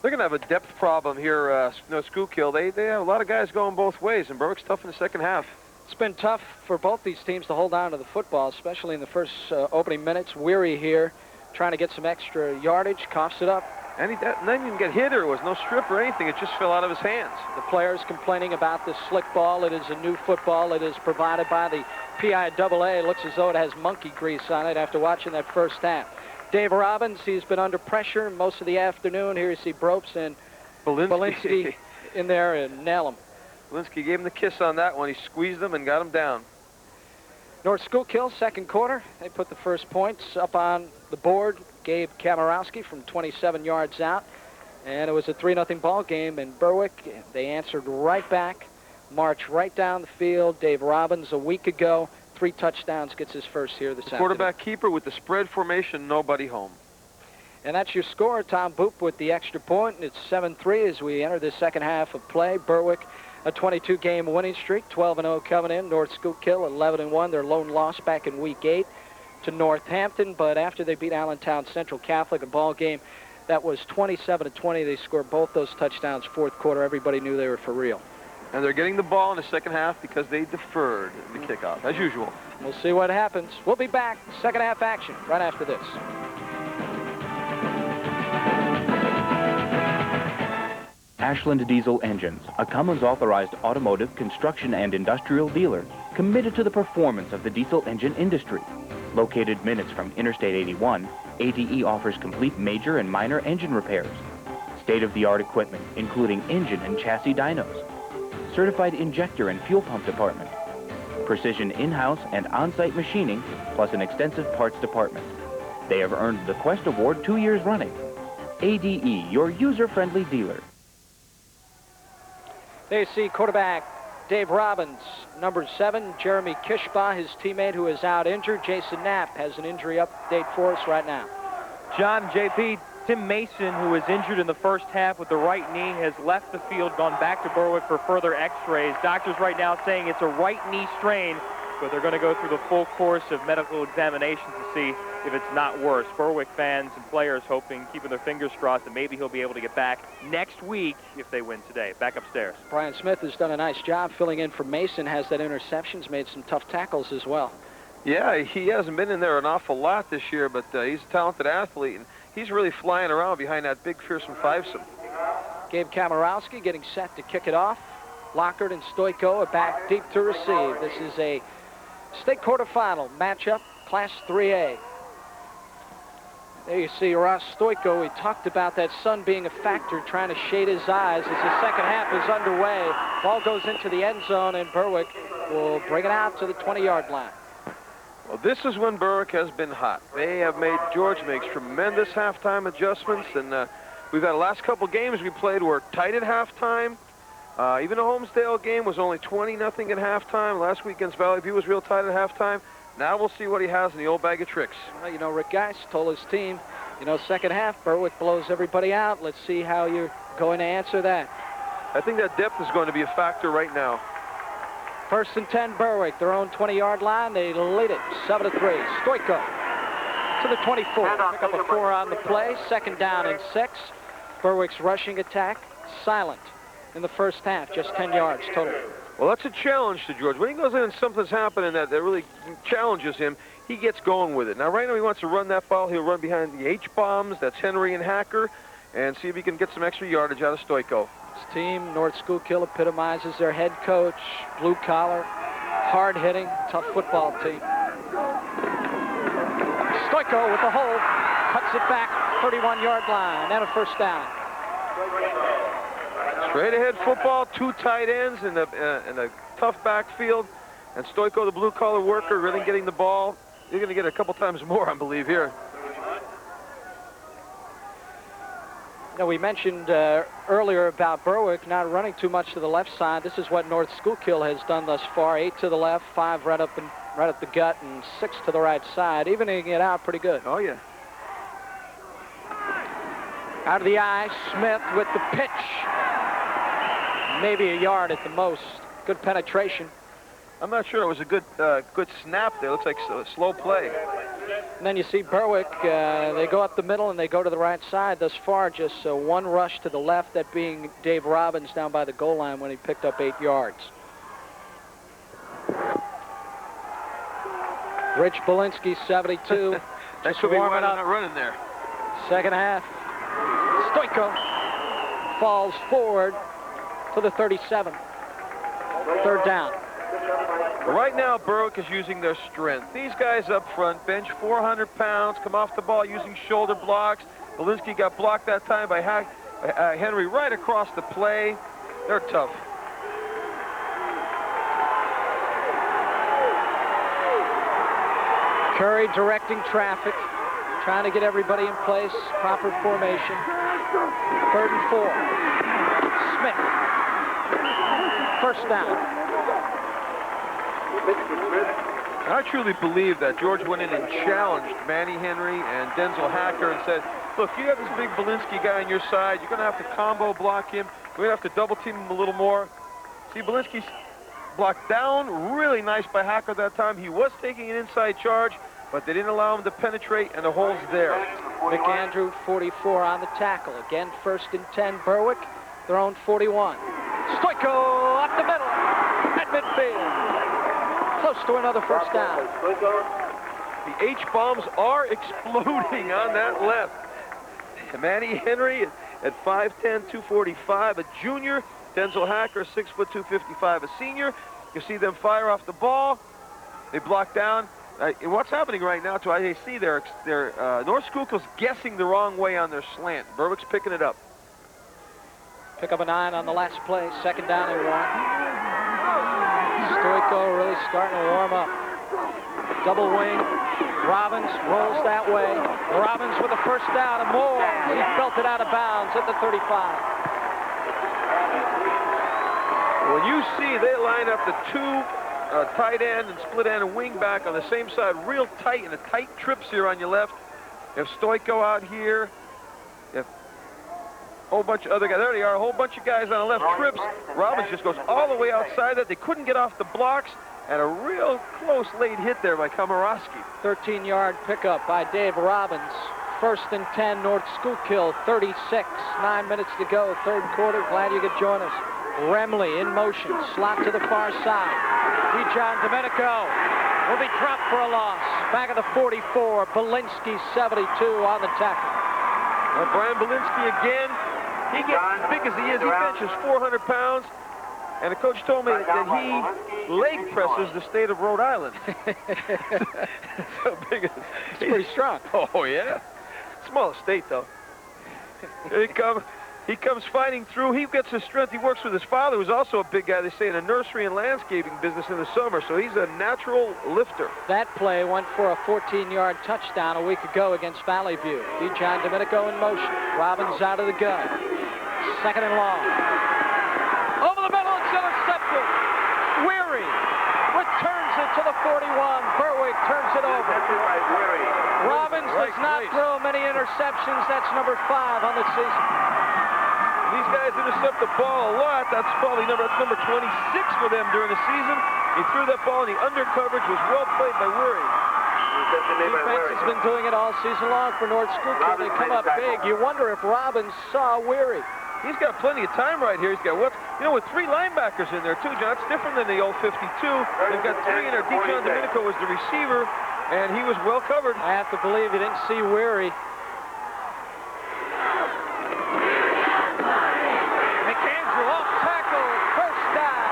They're going to have a depth problem here, North Schuylkill. They have a lot of guys going both ways, and Berwick's tough in the second half. It's been tough for both these teams to hold on to the football, especially in the first opening minutes. Weary here, trying to get some extra yardage, coughs it up. And he didn't even get hit, or was no strip or anything. It just fell out of his hands. The players complaining about the slick ball. It is a new football. It is provided by the PIAA. It looks as though it has monkey grease on it after watching that first half. Dave Robbins, he's been under pressure most of the afternoon. Here you see Bropes and Belinsky in there and nail him. Belinsky gave him the kiss on that one. He squeezed him and got him down. North Schuylkill, second quarter. They put the first points up on the board. Gabe Kamarowski from 27 yards out. And it was a 3-0 ball game. And Berwick, they answered right back, marched right down the field. Dave Robbins, a week ago, 3 touchdowns, gets his first here this afternoon. Quarterback keeper with the spread formation, nobody home. And that's your score. Tom Boop with the extra point. It's 7-3 as we enter the second half of play. Berwick, a 22-game winning streak, 12-0 coming in. North Schuylkill, 11-1. Their lone loss back in Week 8 to Northampton. But after they beat Allentown Central Catholic, a ball game that was 27-20, they scored both those touchdowns fourth quarter. Everybody knew they were for real. And they're getting the ball in the second half because they deferred the kickoff, as usual. We'll see what happens. We'll be back. Second half action right after this. Ashland Diesel Engines, a Cummins authorized automotive, construction, and industrial dealer committed to the performance of the diesel engine industry. Located minutes from Interstate 81, ADE offers complete major and minor engine repairs. State-of-the-art equipment, including engine and chassis dynos. Certified injector and fuel pump department. Precision in-house and on-site machining, plus an extensive parts department. They have earned the Quest Award 2 years running. ADE, your user-friendly dealer. There you see quarterback Dave Robbins, number 7, Jeremy Kishbaugh, his teammate who is out injured. Jason Knapp has an injury update for us right now. John, JP, Tim Mason, who was injured in the first half with the right knee, has left the field, gone back to Berwick for further x-rays. Doctors right now saying it's a right knee strain, but they're going to go through the full course of medical examination to see if it's not worse. Berwick fans and players hoping, keeping their fingers crossed, that maybe he'll be able to get back next week if they win today. Back upstairs. Brian Smith has done a nice job filling in for Mason, has that interceptions, made some tough tackles as well. Yeah, he hasn't been in there an awful lot this year, but he's a talented athlete, and he's really flying around behind that big, fearsome fivesome. Gabe Kamarowski getting set to kick it off. Lockhart and Stoico are back deep to receive. This is a state quarterfinal matchup, Class 3A. There you see Ross Stoico. We talked about that sun being a factor, trying to shade his eyes as the second half is underway. Ball goes into the end zone, and Berwick will bring it out to the 20-yard line. Well, this is when Berwick has been hot. They have made George makes tremendous halftime adjustments, and we've had the last couple games we played were tight at halftime. Even the Holmesdale game was only 20-0 at halftime. Last week against Valley View was real tight at halftime. Now we'll see what he has in the old bag of tricks. Well, you know, Rick Geist told his team, you know, second half, Berwick blows everybody out. Let's see how you're going to answer that. I think that depth is going to be a factor right now. 1st and 10, Berwick, their own 20-yard line. They lead it 7-3. Stoiko to the 24. Pick up a 4 on the play. 2nd down and 6. Berwick's rushing attack silent in the first half, just 10 yards total. Well, that's a challenge to George. When he goes in and something's happening that really challenges him, he gets going with it. Now, right now he wants to run that ball. He'll run behind the H-bombs. That's Henry and Hacker, and see if he can get some extra yardage out of Stoiko. This team, North Schuylkill, epitomizes their head coach, blue-collar, hard-hitting, tough football team. Stoiko with the hold, cuts it back, 31-yard line, and a 1st down. Straight ahead football, 2 tight ends in a tough backfield, and Stoiko, the blue-collar worker, really getting the ball. You're going to get a couple times more, I believe, here. Now, we mentioned earlier about Berwick not running too much to the left side. This is what North Schuylkill has done thus far. 8 to the left, 5 right up the gut, and 6 to the right side, evening it out pretty good. Oh, yeah. Out of the eye, Smith with the pitch. Maybe a yard at the most. Good penetration. I'm not sure. It was a good snap there. Looks like a slow play. And then you see Berwick, they go up the middle and they go to the right side. Thus far, just one rush to the left, that being Dave Robbins down by the goal line when he picked up 8 yards. Rich Belinsky, 72. Thanks for warming up. Not running there. Second half. Stoiko falls forward to the 37. 3rd down. Right now, Berwick is using their strength. These guys up front, bench 400 pounds, come off the ball using shoulder blocks. Belinsky got blocked that time by Henry right across the play. They're tough. Curry directing traffic, trying to get everybody in place, proper formation. 3rd and 4. Smith. 1st down. I truly believe that George went in and challenged Manny Henry and Denzel Hacker and said, look, you have this big Belinsky guy on your side. You're going to have to combo block him. We're going to have to double team him a little more. See, Belinsky's blocked down. Really nice by Hacker that time. He was taking an inside charge, but they didn't allow him to penetrate, and the hole's there. McAndrew, 44 on the tackle. Again, 1st and 10, Berwick, their own 41. Stoiko up the middle at midfield. Close to another 1st down. The H-bombs are exploding on that left. Manny Henry at 5'10", 245, a junior. Denzel Hacker, 6', 255, a senior. You see them fire off the ball. They block down. What's happening right now to IAC, North Schuylkill's guessing the wrong way on their slant. Berwick's picking it up. Pick up a 9 on the last play. 2nd down and 1. Stoiko really starting to warm up. Double wing. Robbins rolls that way. Robbins with a 1st down and more. He belted out of bounds at the 35. When you see they line up the 2 tight end and split end and wing back on the same side, real tight, and a tight trips here on your left. You have Stoiko out here. You have a whole bunch of other guys. There they are, a whole bunch of guys on the left trips. Robbins just goes all the way outside that. They couldn't get off the blocks, and a real close late hit there by Komorowski. 13-yard pickup by Dave Robbins. 1st and 10, North Schuylkill, 36. 9 minutes to go, 3rd quarter. Glad you could join us. Remley in motion, slot to the far side. Dijon Domenico will be dropped for a loss. Back at the 44, Belinsky, 72 on the tackle. Well, Brian Belinsky again. He gets as big as he is. He benches 400 pounds. And the coach told me that he leg presses the state of Rhode Island. So big. It's pretty strong. Oh, yeah. Small state, though. Here he comes. He comes fighting through. He gets his strength. He works with his father, who's also a big guy, they say, in a nursery and landscaping business in the summer. So he's a natural lifter. That play went for a 14-yard touchdown a week ago against Valley View. John Domenico in motion. Robbins out of the gun. Second and long. Over the middle, it's intercepted. Weary returns it to the 41. Berwick turns it over. Robbins does not throw many interceptions. That's number 5 on the season. These guys intercept the ball a lot. That's probably number 26 for them during the season. He threw that ball, and the under coverage was well played by Weary. Defense has been doing it all season long for North Schuylkill. They come up big. You wonder if Robbins saw Weary. He's got plenty of time right here. He's got what? You know, with 3 linebackers in there, too, John. It's different than the old 52. They've got 3 in there. John Domenico was the receiver, and he was well covered. I have to believe he didn't see Weary. McAndrew off tackle. First down.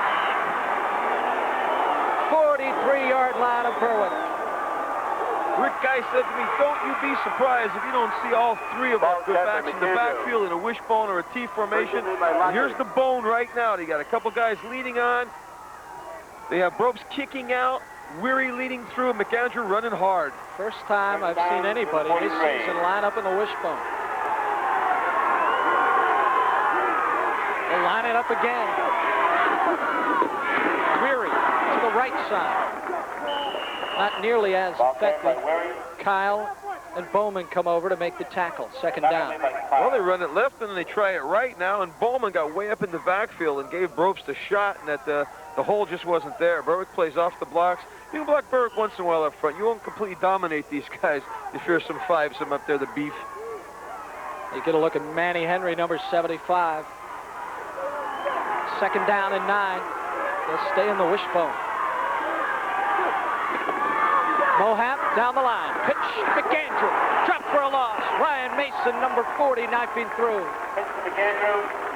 43-yard line of Berwick. Rick Guy said to me, don't you be surprised if you don't see all 3 of our good backs in the backfield in a wishbone or a T formation. And here's the bone right now. They got a couple guys leading on. They have Brobes kicking out, Weary leading through, and McAndrew running hard. First time I've seen anybody this season line up in the wishbone. They'll line it up again. Weary to the right side. Not nearly as effective. Kyle and Bowman come over to make the tackle. Second down. Well, they run it left and then they try it right now, and Bowman got way up in the backfield and gave Brobes the shot, and that the hole just wasn't there. Berwick plays off the blocks. You can block Berwick once in a while up front. You won't completely dominate these guys if you're some 5s, some up there, the beef. You get a look at Manny Henry, number 75. Second down and 9. They'll stay in the wishbone. Mohap down the line. Pitch, McAndrew. Drop for a loss. Ryan Mason, number 40, knifing through.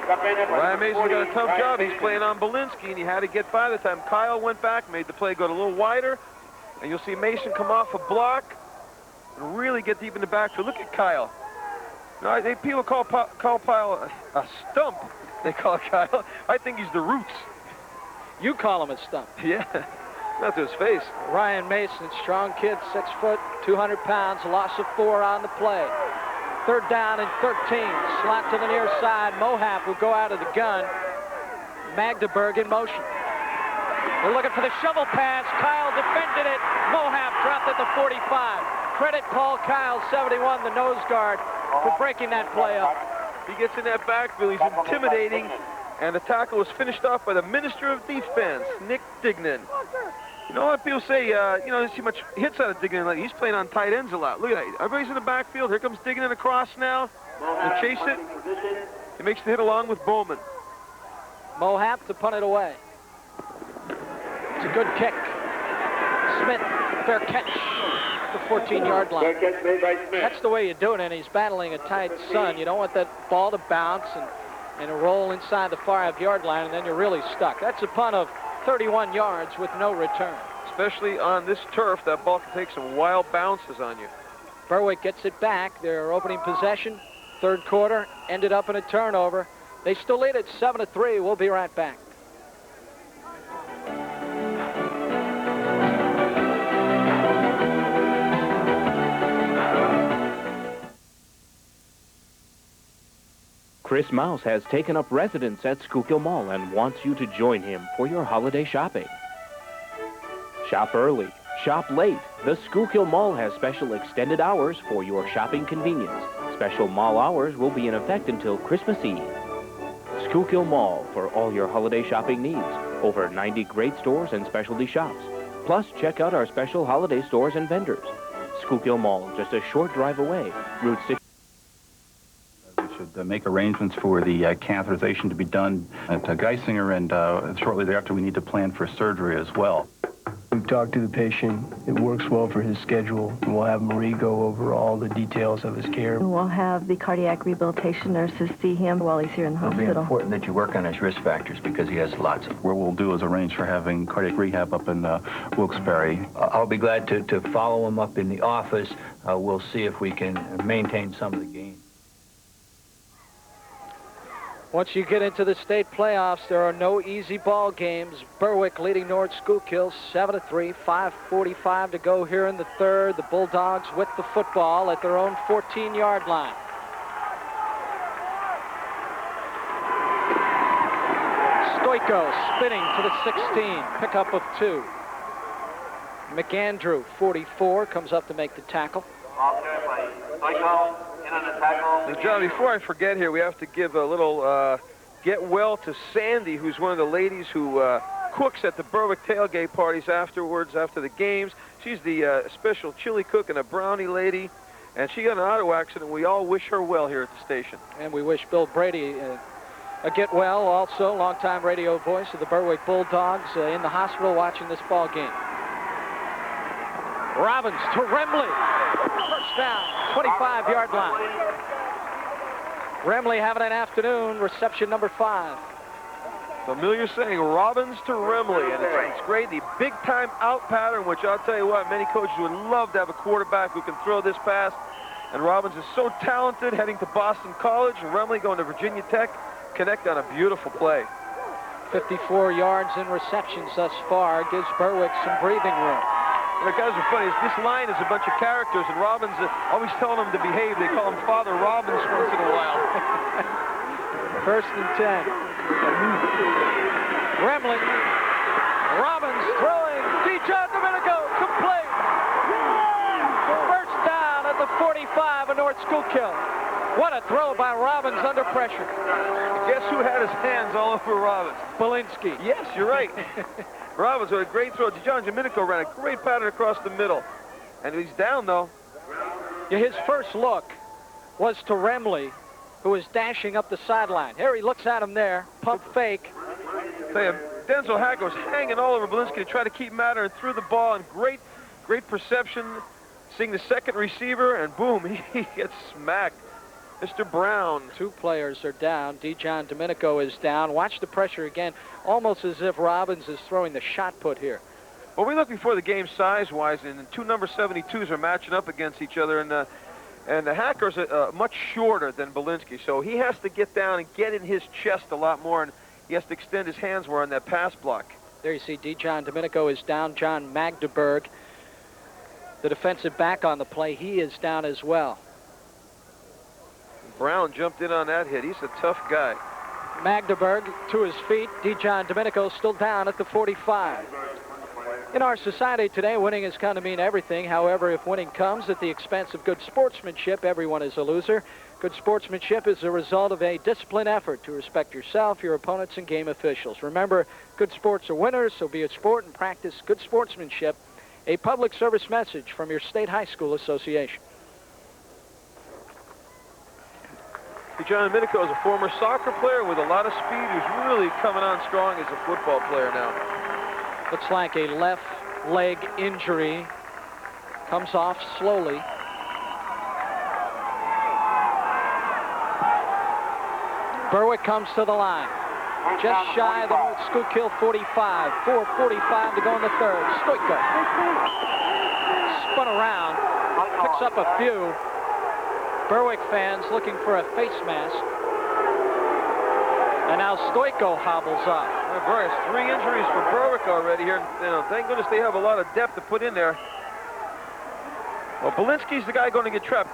Ryan Mason got a tough job. He's playing on Belinsky, and he had to get by the time Kyle went back, made the play go a little wider. And you'll see Mason come off a block and really get deep in the backfield. Look at Kyle. No, people call Kyle a stump. They call Kyle. I think he's the roots. You call him a stump. Yeah. Not to his face. Ryan Mason, strong kid, 6 foot, 200 pounds, loss of 4 on the play. Third down and 13. Slot to the near side. Mohap will go out of the gun. Magdeburg in motion. They're looking for the shovel pass. Kyle defended it. Mohap dropped at the 45. Credit Paul Kyle, 71, the nose guard, for breaking that play up. He gets in that backfield. He's intimidating. And the tackle was finished off by the Minister of Defense, Nick Dignan. You know what people say, you don't see much hits out of Dignan. He's playing on tight ends a lot. Look at that. Everybody's in the backfield. Here comes Dignan across now. They chase it. He makes the hit along with Bowman. Mohap to punt it away. It's a good kick. Smith, fair catch. The 14-yard line. That's the way you do it, and he's battling a tight son. You don't want that ball to bounce and a roll inside the 5-yard line, and then you're really stuck. That's a punt of 31 yards with no return. Especially on this turf, that ball can take some wild bounces on you. Berwick gets it back. Their opening possession, third quarter, ended up in a turnover. They still lead at 7-3. We'll be right back. Chris Mouse has taken up residence at Schuylkill Mall and wants you to join him for your holiday shopping. Shop early, shop late. The Schuylkill Mall has special extended hours for your shopping convenience. Special mall hours will be in effect until Christmas Eve. Schuylkill Mall for all your holiday shopping needs. Over 90 great stores and specialty shops. Plus, check out our special holiday stores and vendors. Schuylkill Mall, just a short drive away. Route 6. Should make arrangements for the catheterization to be done at Geisinger, and shortly thereafter we need to plan for surgery as well. We've talked to the patient. It works well for his schedule. We'll have Marie go over all the details of his care. We'll have the cardiac rehabilitation nurses see him while he's here in the hospital. It'll be important that you work on his risk factors because he has lots of. What we'll do is arrange for having cardiac rehab up in Wilkes-Barre. I'll be glad to follow him up in the office. We'll see if we can maintain some of the gains. Once you get into the state playoffs, there are no easy ball games. Berwick leading North Schuylkill 7-3, 5:45 to go here in the third. The Bulldogs with the football at their own 14-yard line. Stoiko spinning to the 16, pickup of 2. McAndrew, 44, comes up to make the tackle. Now, John, before I forget here, we have to give a little get well to Sandy, who's one of the ladies who cooks at the Berwick tailgate parties afterwards, after the games. She's the special chili cook and a brownie lady, and she got an auto accident. We all wish her well here at the station. And we wish Bill Brady a get well, also longtime radio voice of the Berwick Bulldogs, in the hospital watching this ball game. Robbins to Remley. First down, 25-yard line. Remley having an afternoon, reception number 5. Familiar saying, Robbins to Remley, and it's great. The big-time out pattern, which I'll tell you what, many coaches would love to have a quarterback who can throw this pass. And Robbins is so talented, heading to Boston College, and Remley going to Virginia Tech, connect on a beautiful play. 54 yards in receptions thus far, gives Berwick some breathing room. The guys are funny. This line is a bunch of characters, and Robbins always telling them to behave. They call him Father Robbins once in a while. First and 10. Remley. Robbins throwing. John Domenico, complete. First down at the 45 of North Schuylkill. What a throw by Robbins under pressure. Guess who had his hands all over Robbins? Belinsky. Yes, you're right. Robbins with a great throw. John Domenico ran a great pattern across the middle. And he's down, though. Yeah, his first look was to Remley, who was dashing up the sideline. Here he looks at him there. Pump fake. Denzel Hack was hanging all over Belinsky to try to keep matter and threw the ball. And great perception. Seeing the second receiver, and boom, he gets smacked. Mr. Brown. 2 players are down. John Domenico is down. Watch the pressure again, almost as if Robbins is throwing the shot put here. Well, we looked before the game size-wise, and 2 number 72s are matching up against each other, and the Hacker's much shorter than Belinsky, so he has to get down and get in his chest a lot more, and he has to extend his hands more on that pass block. There you see John Domenico is down. John Magdeburg, the defensive back on the play, he is down as well. Brown jumped in on that hit. He's a tough guy. Magdeburg to his feet. John Domenico still down at the 45. In our society today, winning is going to mean everything. However, if winning comes at the expense of good sportsmanship, everyone is a loser. Good sportsmanship is the result of a disciplined effort to respect yourself, your opponents, and game officials. Remember, good sports are winners, so be a sport and practice good sportsmanship. A public service message from your state high school association. John Domenico is a former soccer player with a lot of speed who's really coming on strong as a football player now. Looks like a left leg injury. Comes off slowly. Berwick comes to the line. Just shy of the North Schuylkill 45. 4:45 to go in the third. Stoiko. Spun around. Picks up a few. Berwick fans looking for a face mask. And now Stoiko hobbles up. Berwick, 3 injuries for Berwick already here. Thank goodness they have a lot of depth to put in there. Well, Belinsky's the guy going to get trapped.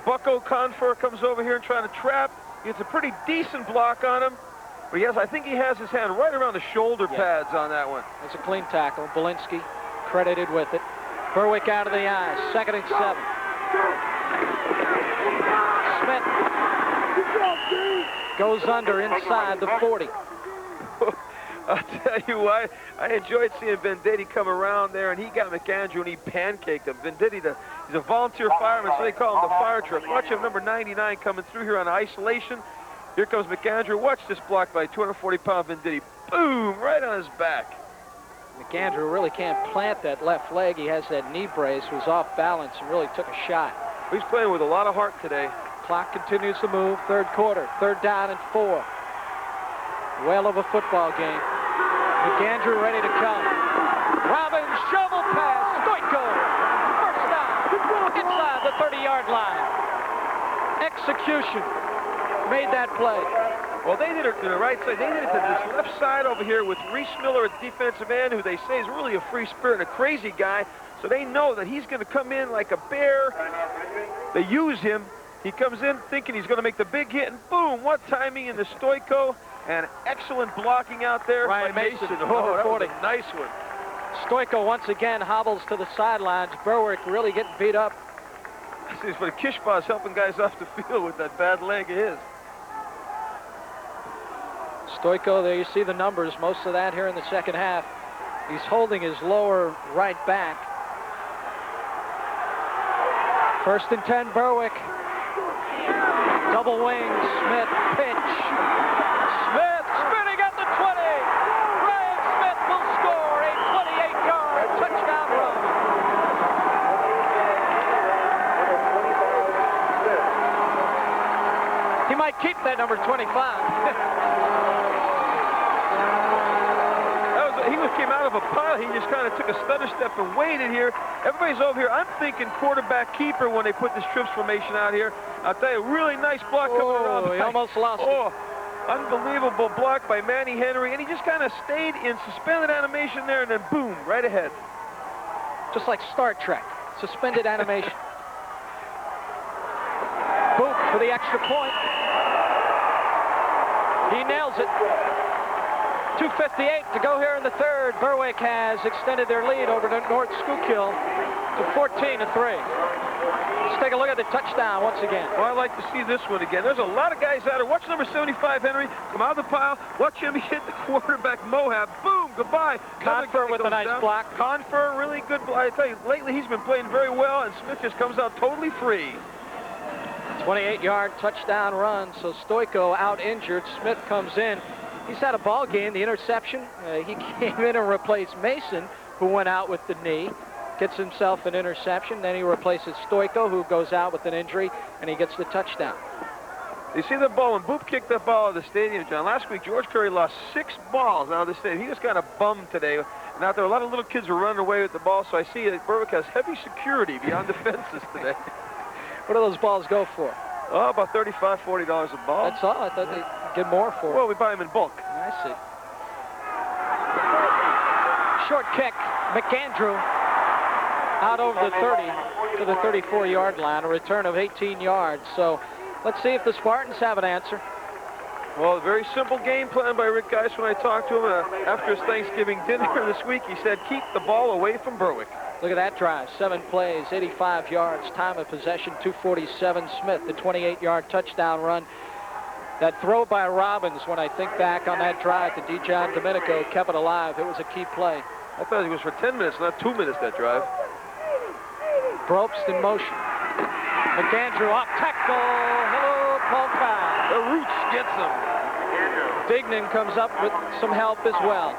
Bucko Confer comes over here and trying to trap. He gets a pretty decent block on him. But I think he has his hand right around the shoulder pads on that one. It's a clean tackle. Belinsky credited with it. Berwick out of the eyes. 2nd and 7. Smith goes under inside the 40. I'll tell you what, I enjoyed seeing Venditti come around there, and he got McAndrew, and he pancaked him. Venditti, he's a volunteer fireman, so they call him the fire truck. Watch him, number 99, coming through here on isolation. Here comes McAndrew. Watch this block by 240-pound Venditti. Boom, right on his back. McAndrew really can't plant that left leg. He has that knee brace, was off balance, and really took a shot. He's playing with a lot of heart today. Clock continues to move. 3rd quarter. 3rd down and 4. Well of a football game. McAndrew ready to come. Robbins, shovel pass. Stoiko. First down. Inside the 30-yard line. Execution. Made that play. Well, they did it to the right side. They did it to this left side over here with Reese Miller at defensive end, who they say is really a free spirit and a crazy guy. So they know that he's going to come in like a bear. They use him. He comes in thinking he's going to make the big hit, and boom, what timing in the Stoico, and excellent blocking out there Ryan by Mason, Oh, that was 40. a nice one. Stoico once again hobbles to the sidelines. Berwick really getting beat up. But Kishbaugh's helping guys off the field with that bad leg of his. Stoico, there you see the numbers, most of that here in the second half. He's holding his lower right back. 1st and 10, Berwick. Double wing, Smith, pitch. Smith spinning at the 20. Ryan Smith will score a 28-yard touchdown run. He might keep that number 25. He came out of a pile. He just kind of took a stutter step and waited here. Everybody's over here. I'm thinking quarterback keeper when they put this trips formation out here. I'll tell you, really nice block coming around. He almost lost it. Unbelievable block by Manny Henry, and he just kind of stayed in suspended animation there, and then boom, right ahead. Just like Star Trek, suspended animation. Boom for the extra point. He nails it. 2:58 to go here in the third. Berwick has extended their lead over to North Schuylkill to 14-3. Let's take a look at the touchdown once again. Well, I like to see this one again. There's a lot of guys out there. Watch number 75, Henry, come out of the pile. Watch him hit the quarterback, Mohab. Boom, goodbye. Confer with a nice block. Confer, really good. I tell you, lately he's been playing very well, and Smith just comes out totally free. 28-yard touchdown run, so Stoico out injured. Smith comes in. He's had a ball game, the interception. He came in and replaced Mason, who went out with the knee. Gets himself an interception. Then he replaces Stoico, who goes out with an injury, and he gets the touchdown. You see the ball, when Boop kicked that ball out of the stadium, John, last week George Curry lost 6 balls out of the stadium. He was kind of bummed today. Now, there were a lot of little kids were running away with the ball, so I see that Berwick has heavy security beyond the fences today. What do those balls go for? Oh, about $35, $40 a ball. That's all? I thought they'd get more for it. Well, we buy them in bulk. I see. Short kick, McAndrew out over the 30 to the 34-yard line, a return of 18 yards. So let's see if the Spartans have an answer. Well, a very simple game plan by Rick Geis. When I talked to him after his Thanksgiving dinner this week, he said, keep the ball away from Berwick. Look at that drive. 7 plays, 85 yards, time of possession, 2:47. Smith, the 28-yard touchdown run. That throw by Robbins, when I think back on that drive to Dijon Domenico, kept it alive. It was a key play. I thought it was for 10 minutes, not 2 minutes, that drive. Probst in motion. McAndrew off tackle. Hello, Paul Kyle. The Roots gets him. Dignan comes up with some help as well.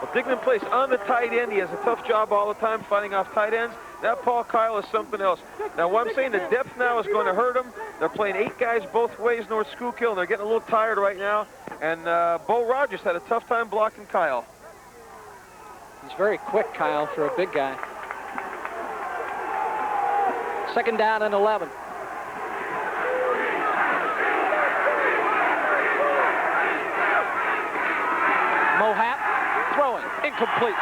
Well, Dignan plays on the tight end. He has a tough job all the time fighting off tight ends. That Paul Kyle is something else. Now, what I'm saying, the depth now is going to hurt them. They're playing 8 guys both ways, North Schuylkill, and they're getting a little tired right now. And Bo Rogers had a tough time blocking Kyle. He's very quick, Kyle, for a big guy. 2nd down and 11. Mohap throwing, incomplete.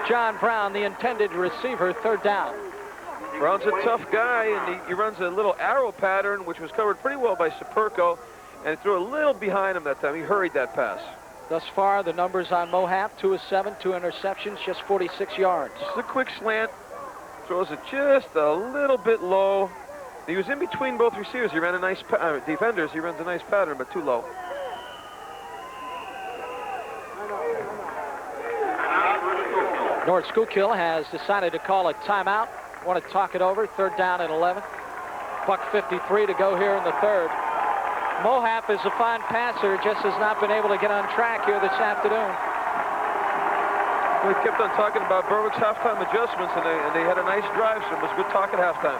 John Brown, the intended receiver, 3rd down. Brown's a tough guy, and he runs a little arrow pattern, which was covered pretty well by Superco, and threw a little behind him that time. He hurried that pass. Thus far, the numbers on Mohap, 2 of 7, 2 interceptions, just 46 yards. Just a quick slant, throws it just a little bit low. He was in between both receivers. He ran a nice defenders. He runs a nice pattern, but too low. North Schuylkill has decided to call a timeout. Want to talk it over. 3rd down and 11. $1:53 to go here in the 3rd. Mohap is a fine passer, just has not been able to get on track here this afternoon. We kept on talking about Berwick's halftime adjustments, and they had a nice drive, so it was good talk at halftime.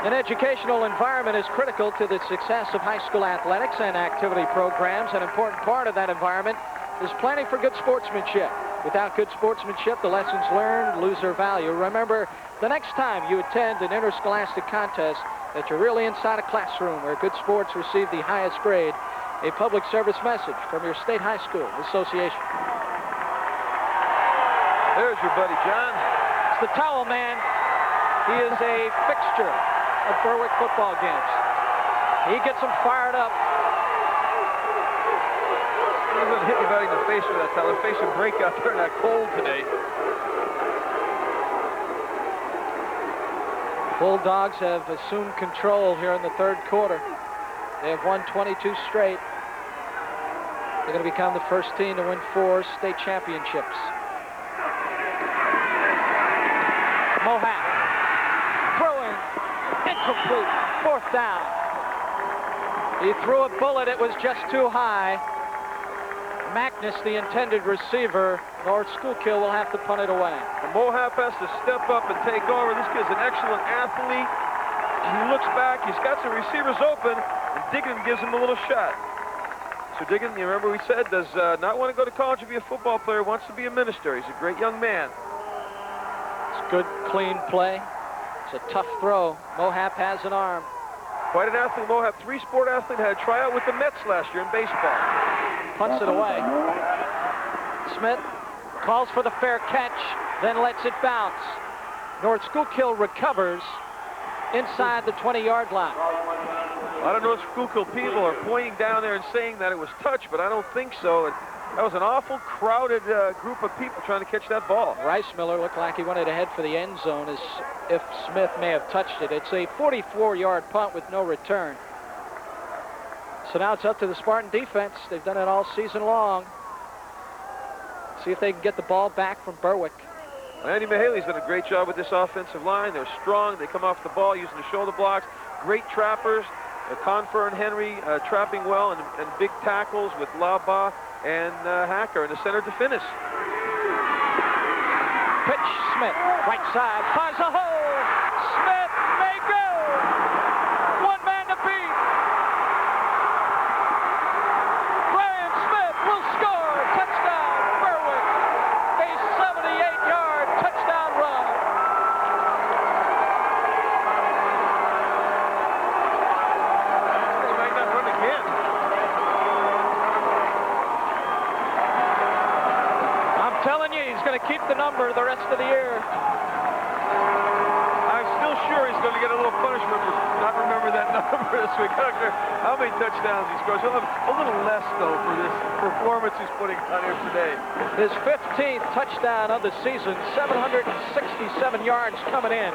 An educational environment is critical to the success of high school athletics and activity programs. An important part of that environment is planning for good sportsmanship. Without good sportsmanship, the lessons learned lose their value. Remember, the next time you attend an interscholastic contest, that you're really inside a classroom where good sports receive the highest grade. A public service message from your state high school association. There's your buddy, John. It's the towel man. He is a fixture of Berwick football games. He gets them fired up. He doesn't hit anybody in the face with that towel. They're facing break out there in that cold today. Bulldogs have assumed control here in the third quarter. They have won 22 straight. They're going to become the first team to win 4 state championships. Mohap throwing, incomplete, 4th down. He threw a bullet, it was just too high. Magnus, the intended receiver, North Schuylkill will have to punt it away. And Mohap has to step up and take over. This kid's an excellent athlete. He looks back, he's got some receivers open, and Diggin gives him a little shot. So Diggin, you remember we said, does not want to go to college to be a football player, wants to be a minister. He's a great young man. It's good, clean play. It's a tough throw. Mohap has an arm. Quite an athlete, Mohap. 3-sport athlete, had a tryout with the Mets last year in baseball. Punts it away. Smith calls for the fair catch, then lets it bounce. North Schuylkill recovers inside the 20-yard line. A lot of North Schuylkill people are pointing down there and saying that it was touched, but I don't think so. And that was an awful crowded group of people trying to catch that ball. Rice Miller looked like he wanted to head for the end zone as if Smith may have touched it. It's a 44-yard punt with no return. So now it's up to the Spartan defense. They've done it all season long. See if they can get the ball back from Berwick. Andy Mahaley's done a great job with this offensive line. They're strong. They come off the ball using the shoulder blocks. Great trappers. Confer and Henry trapping well and big tackles with Laba and Hacker in the center to finish. Pitch, Smith, right side, finds a hole. Smith may go. One man to beat. Brian Smith will score. Touchdown, Berwick. A 78-yard touchdown run. He might not run again. I'm telling you, he's going to keep the number the rest of the year. I'm still sure he's going to get a little punishment for not remembering that number this week. I don't care how many touchdowns he scores. He'll have a little less, though, for this performance he's putting on here today. His 15th touchdown of the season, 767 yards coming in.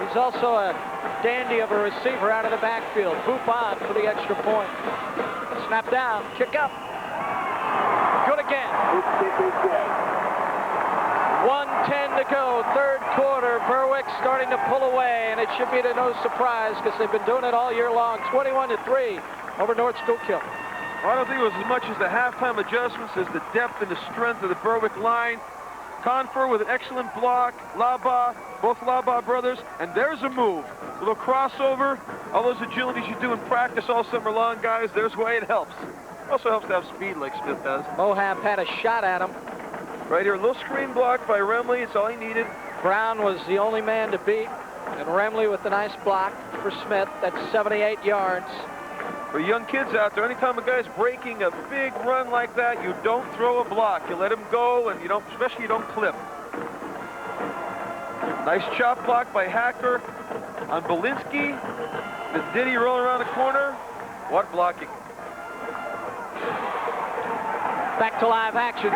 He's also a dandy of a receiver out of the backfield. Boop on for the extra point. Snap down, kick up. Good again. 1:10 to go, third quarter. Berwick starting to pull away, and it should be to no surprise because they've been doing it all year long. 21-3 over North Schuylkill. Well, I don't think it was as much as the halftime adjustments as the depth and the strength of the Berwick line. Confer with an excellent block. Laba, both Laba brothers, and there's a move. A little crossover. All those agilities you do in practice all summer long, guys, there's why it helps. Also helps to have speed like Smith does. Mohap had a shot at him. Right here, a little screen block by Remley. It's all he needed. Brown was the only man to beat, and Remley with a nice block for Smith. That's 78 yards. For young kids out there, anytime a guy's breaking a big run like that, you don't throw a block. You let him go, and you don't, especially you don't clip. Nice chop block by Hacker on Belinsky. The Diddy rolling around the corner. What blocking? Back to live action.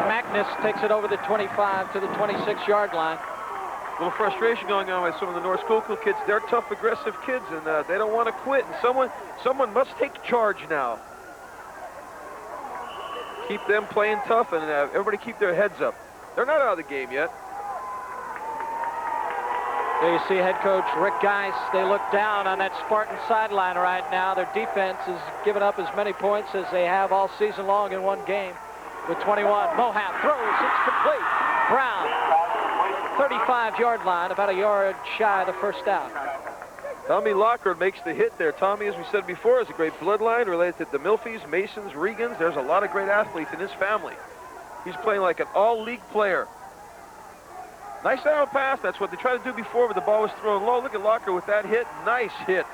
Magnus takes it over the 25 to the 26-yard line. A little frustration going on with some of the North Schuylkill kids. They're tough, aggressive kids, and they don't want to quit. And someone must take charge now. Keep them playing tough, and everybody keep their heads up. They're not out of the game yet. There you see head coach Rick Geis. They look down on that Spartan sideline right now. Their defense has given up as many points as they have all season long in one game. With 21, Mohap throws, it's complete. Brown, 35-yard line, about a yard shy of the first down. Tommy Lockard makes the hit there. Tommy, as we said before, is a great bloodline related to the Milfies, Masons, Regans. There's a lot of great athletes in his family. He's playing like an all-league player. Nice arrow pass. That's what they tried to do before, but the ball was thrown low. Look at Locker with that hit. Nice hit.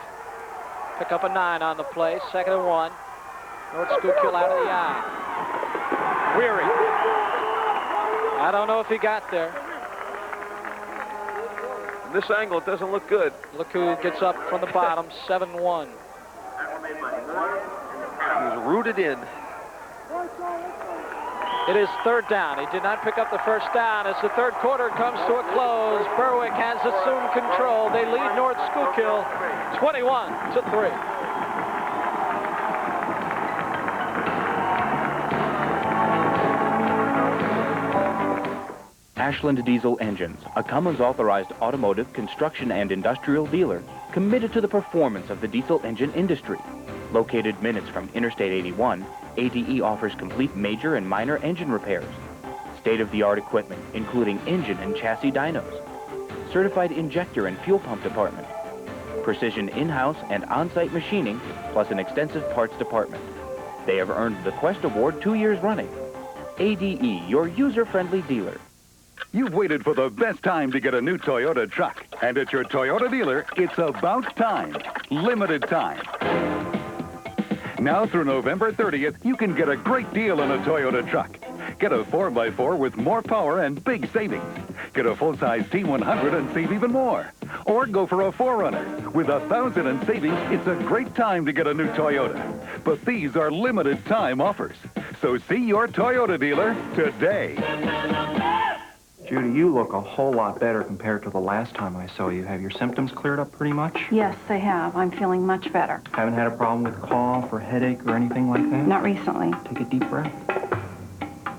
Pick up a 9 on the play. 2nd and 1. North Schuylkill out of the eye. Weary. I don't know if he got there. From this angle, it doesn't look good. Look who gets up from the bottom. 7-1. He was rooted in. It is 3rd down. He did not pick up the 1st down. As the 3rd quarter comes to a close, Berwick has assumed control. They lead North Schuylkill 21-3. Ashland Diesel Engines, a Cummins-authorized automotive, construction, and industrial dealer committed to the performance of the diesel engine industry. Located minutes from Interstate 81, ADE offers complete major and minor engine repairs, state-of-the-art equipment, including engine and chassis dynos, certified injector and fuel pump department, precision in-house and on-site machining, plus an extensive parts department. They have earned the Quest Award 2 years running. ADE, your user-friendly dealer. You've waited for the best time to get a new Toyota truck. And at your Toyota dealer, it's about time. Limited time. Now through November 30th, you can get a great deal on a Toyota truck. Get a 4x4 with more power and big savings. Get a full-size T100 and save even more. Or go for a 4Runner. With $1,000 in savings, it's a great time to get a new Toyota. But these are limited time offers. So see your Toyota dealer today. Judy, you look a whole lot better compared to the last time I saw you. Have your symptoms cleared up pretty much? Yes, they have. I'm feeling much better. Haven't had a problem with cough or headache or anything like that? Not recently. Take a deep breath.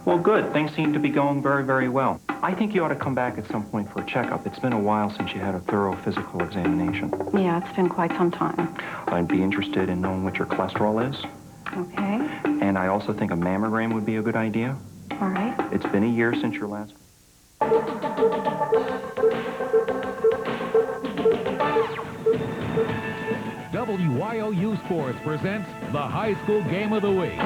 Well, good. Things seem to be going very, very well. I think you ought to come back at some point for a checkup. It's been a while since you had a thorough physical examination. Yeah, it's been quite some time. I'd be interested in knowing what your cholesterol is. Okay. And I also think a mammogram would be a good idea. All right. It's been a year since your last... WYOU Sports presents the High School Game of the Week.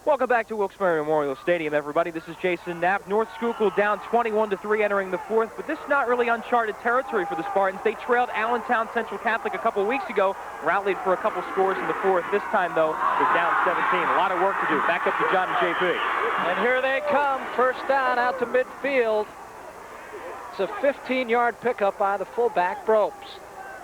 Welcome back to Wilkes-Barre Memorial Stadium, everybody. This is Jason Knapp. North Schuylkill down 21-3 entering the 4th, but this is not really uncharted territory for the Spartans. They trailed Allentown Central Catholic a couple weeks ago, rallied for a couple scores in the 4th. This time, though, they're down 17. A lot of work to do. Back up to John and JP. And here they come. 1st down out to midfield. It's a 15-yard pickup by the fullback, Bropes.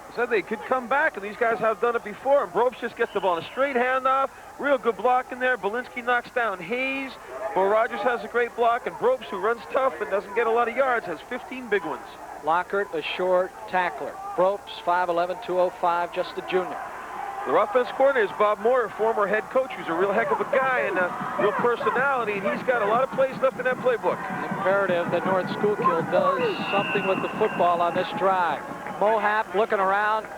I said they could come back, and these guys have done it before. And Bropes just gets the ball in a straight handoff. Real good block in there. Belinsky knocks down Hayes. Bo Rogers has a great block, and Bropes, who runs tough and doesn't get a lot of yards, has 15 big ones. Lockhart, a short tackler. Bropes, 5'11", 205, just a junior. Their offense coordinator is Bob Moore, former head coach, who's a real heck of a guy and a real personality, and he's got a lot of plays left in that playbook. Imperative that North Schuylkill does something with the football on this drive. Mohap looking around,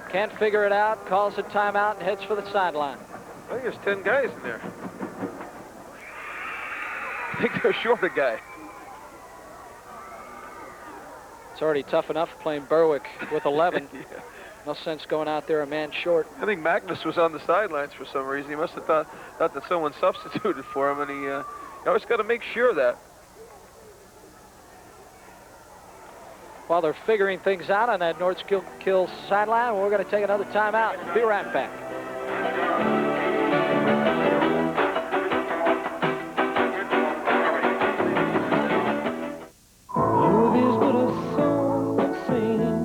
can't figure it out, calls a timeout, and heads for the sideline. I think there's 10 guys in there. I think they're short a guy. It's already tough enough playing Berwick with 11. Yeah. No sense going out there a man short. I think Magnus was on the sidelines for some reason. He must have thought that someone substituted for him, and he always got to make sure of that. While they're figuring things out on that North Schuylkill sideline, we're going to take another timeout. Be right back.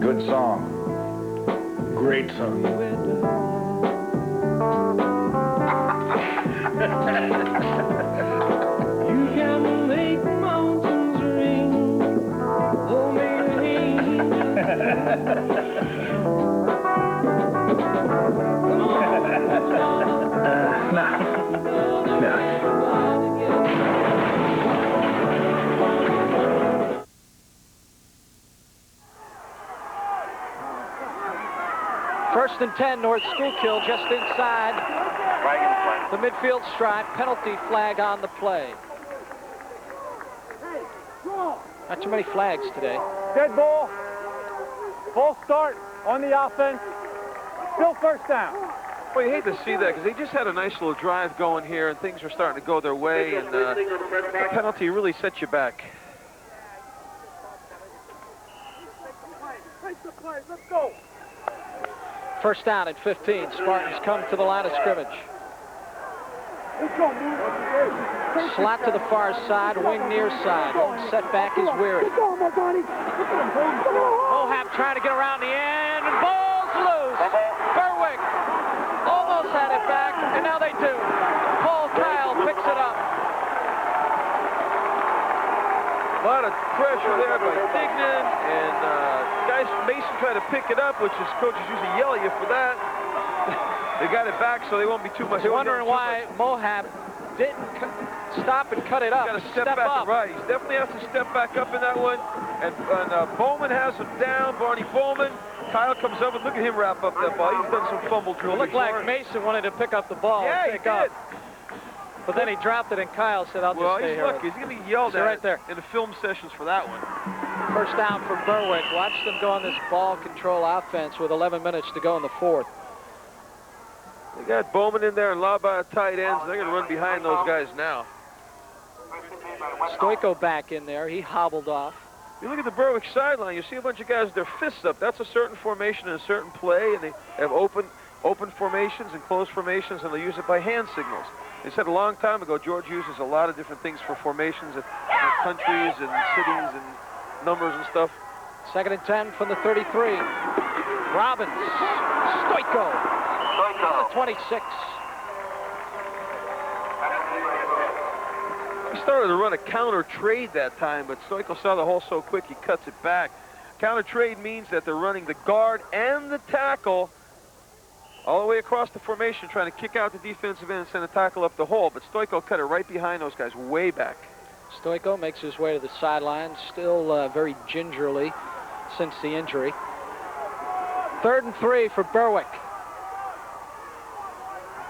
Good song. Great song. You can make mountains ring. Oh, maybe. No. First and 10, North Schuylkill just inside the midfield stripe. Penalty flag on the play. Not too many flags today. Dead ball. False start on the offense. Still first down. Well, you hate to see that because they just had a nice little drive going here, and things are starting to go their way, and the penalty really sets you back. Let's go. First down at 15. Spartans come to the line of scrimmage. Slot to the far side, wing near side. Setback is Weary. Mohap trying to get around the end, and ball's loose. Berwick almost had it back, and now they do. Paul Kyle picks it up. A lot of pressure there by Dignan, and guys, Mason tried to pick it up, which is coaches usually yell at you for that. They got it back, so they won't be too much. You're wondering why Mohap didn't stop and cut it up. Got to step back up. Right, he definitely has to step back up in that one. And Bowman has him down. Barney Bowman. Kyle comes up and look at him wrap up that ball. He's done some fumble drill. It looked like Mason wanted to pick up the ball. Yeah, and he pick up. did. But then he dropped it, and Kyle said, "I'll just stay here." Well, he's lucky. He's going to be yelled at right there in the film sessions for that one. First down for Berwick. Watch them go on this ball control offense with 11 minutes to go in the fourth. They got Bowman in there and Laba tight ends. They're going to run behind those guys now. Stoico back in there. He hobbled off. You look at the Berwick sideline, you see a bunch of guys with their fists up. That's a certain formation and a certain play, and they have open formations and closed formations, and they use it by hand signals. They said a long time ago, George uses a lot of different things for formations of countries and cities and numbers and stuff. Second and 10 from the 33. Robbins. Stoico. The 26. He started to run a counter trade that time, but Stoico saw the hole so quick he cuts it back. Counter trade means that they're running the guard and the tackle all the way across the formation, trying to kick out the defensive end and send a tackle up the hole, but Stoico cut it right behind those guys, way back. Stoico makes his way to the sideline, still very gingerly since the injury. 3rd and 3 for Berwick.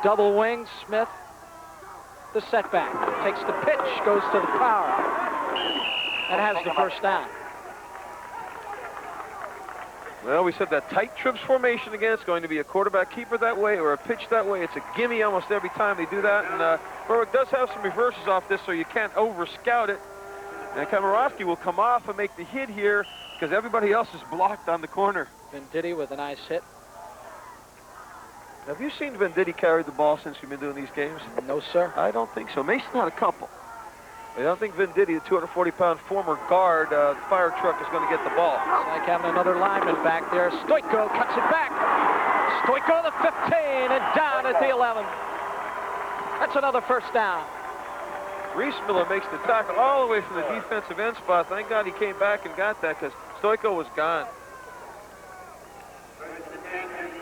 Double wing, Smith, the setback. Takes the pitch, goes to the power, and has the first down. Well, we said that tight trips formation again. It's going to be a quarterback keeper that way or a pitch that way. It's a gimme almost every time they do that. And Berwick does have some reverses off this, so you can't over-scout it. And Komarowski will come off and make the hit here because everybody else is blocked on the corner. Venditti with a nice hit. Have you seen Venditti carry the ball since you've been doing these games? No, sir. I don't think so. Mason had a couple. I don't think Venditti, the 240-pound former guard, the fire truck, is going to get the ball. It's like having another lineman back there. Stoico cuts it back. Stoico the 15 and down at the 11. That's another first down. Reese Miller makes the tackle all the way from the defensive end spot. Thank God he came back and got that because Stoico was gone.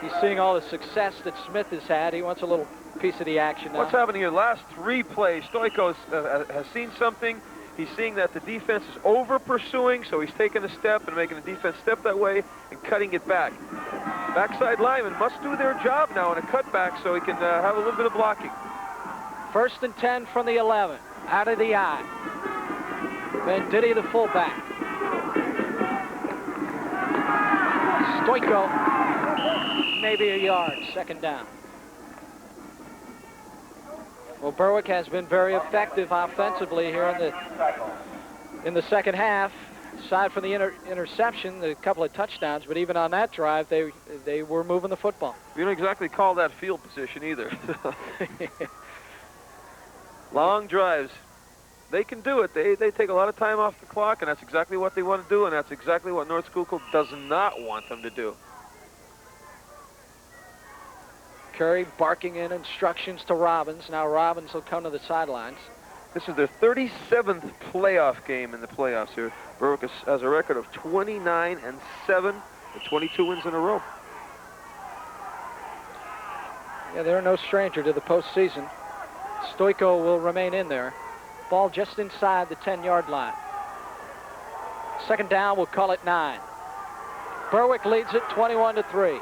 He's seeing all the success that Smith has had. He wants a little piece of the action now. What's happening here? Last 3 plays, Stoico has seen something. He's seeing that the defense is over-pursuing, so he's taking a step and making the defense step that way and cutting it back. Backside linemen must do their job now in a cutback so he can have a little bit of blocking. 1st and 10 from the 11. Out of the eye. Venditti, the fullback. Stoico, maybe a yard. 2nd down. Well, Berwick has been very effective offensively here in the second half. Aside from the interception, a couple of touchdowns, but even on that drive, they were moving the football. You don't exactly call that field position either. Long drives. They can do it. They take a lot of time off the clock, and that's exactly what they want to do, and that's exactly what North Schuylkill does not want them to do. Curry barking in instructions to Robbins. Now Robbins will come to the sidelines. This is their 37th playoff game in the playoffs here. Berwick has a record of 29-7 with 22 wins in a row. Yeah, they're no stranger to the postseason. Stoico will remain in there. Ball just inside the 10-yard line. 2nd down, we'll call it 9. Berwick leads it 21-3.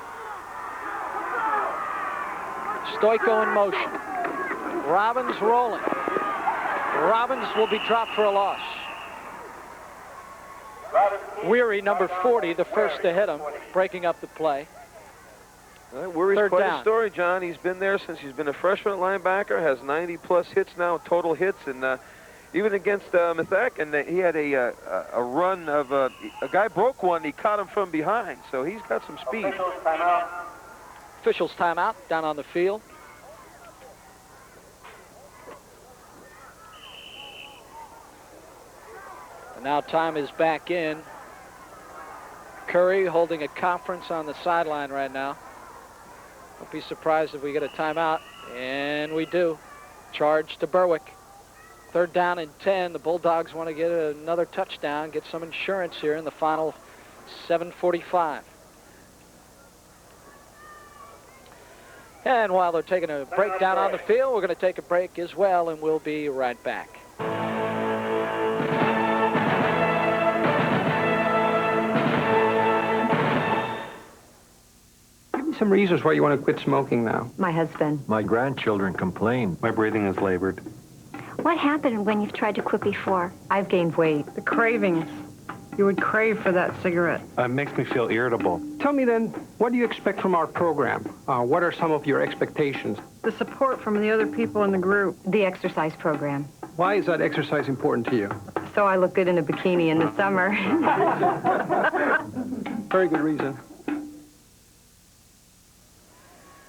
Stoico in motion. Robbins rolling. Robbins will be dropped for a loss. Weary, number 40, the first to hit him, breaking up the play. Weary's quite a story, John. He's been there since he's been a freshman linebacker, has 90-plus hits now, total hits, and even against Mithak, and he had a run of a guy broke one, he caught him from behind, so he's got some speed. Officials timeout down on the field. And now time is back in. Curry holding a conference on the sideline right now. Don't be surprised if we get a timeout, and we do. Charge to Berwick. 3rd down and 10. The Bulldogs want to get another touchdown, get some insurance here in the final 7:45. And while they're taking a break down on the field, we're going to take a break as well, and we'll be right back. Some reasons why you want to quit smoking now. My husband. My grandchildren complain. My breathing is labored. What happened when you've tried to quit before? I've gained weight. The cravings. You would crave for that cigarette. It makes me feel irritable. Tell me then, what do you expect from our program? What are some of your expectations? The support from the other people in the group. The exercise program. Why is that exercise important to you? So I look good in a bikini in the summer. Very good reason.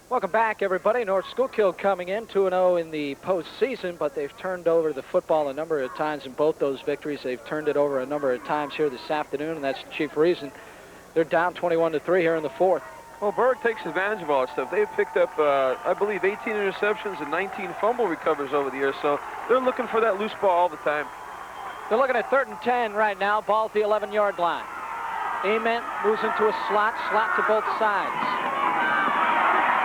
Welcome back, everybody. North Schuylkill coming in 2-0 in the postseason, but they've turned over the football a number of times in both those victories. They've turned it over a number of times here this afternoon, and that's the chief reason. They're down 21-3 here in the 4th. Well, Berwick takes advantage of all that stuff. They've picked up, I believe, 18 interceptions and 19 fumble recovers over the years, so they're looking for that loose ball all the time. They're looking at 3rd and 10 right now. Ball at the 11-yard line. Ament moves into a slot to both sides.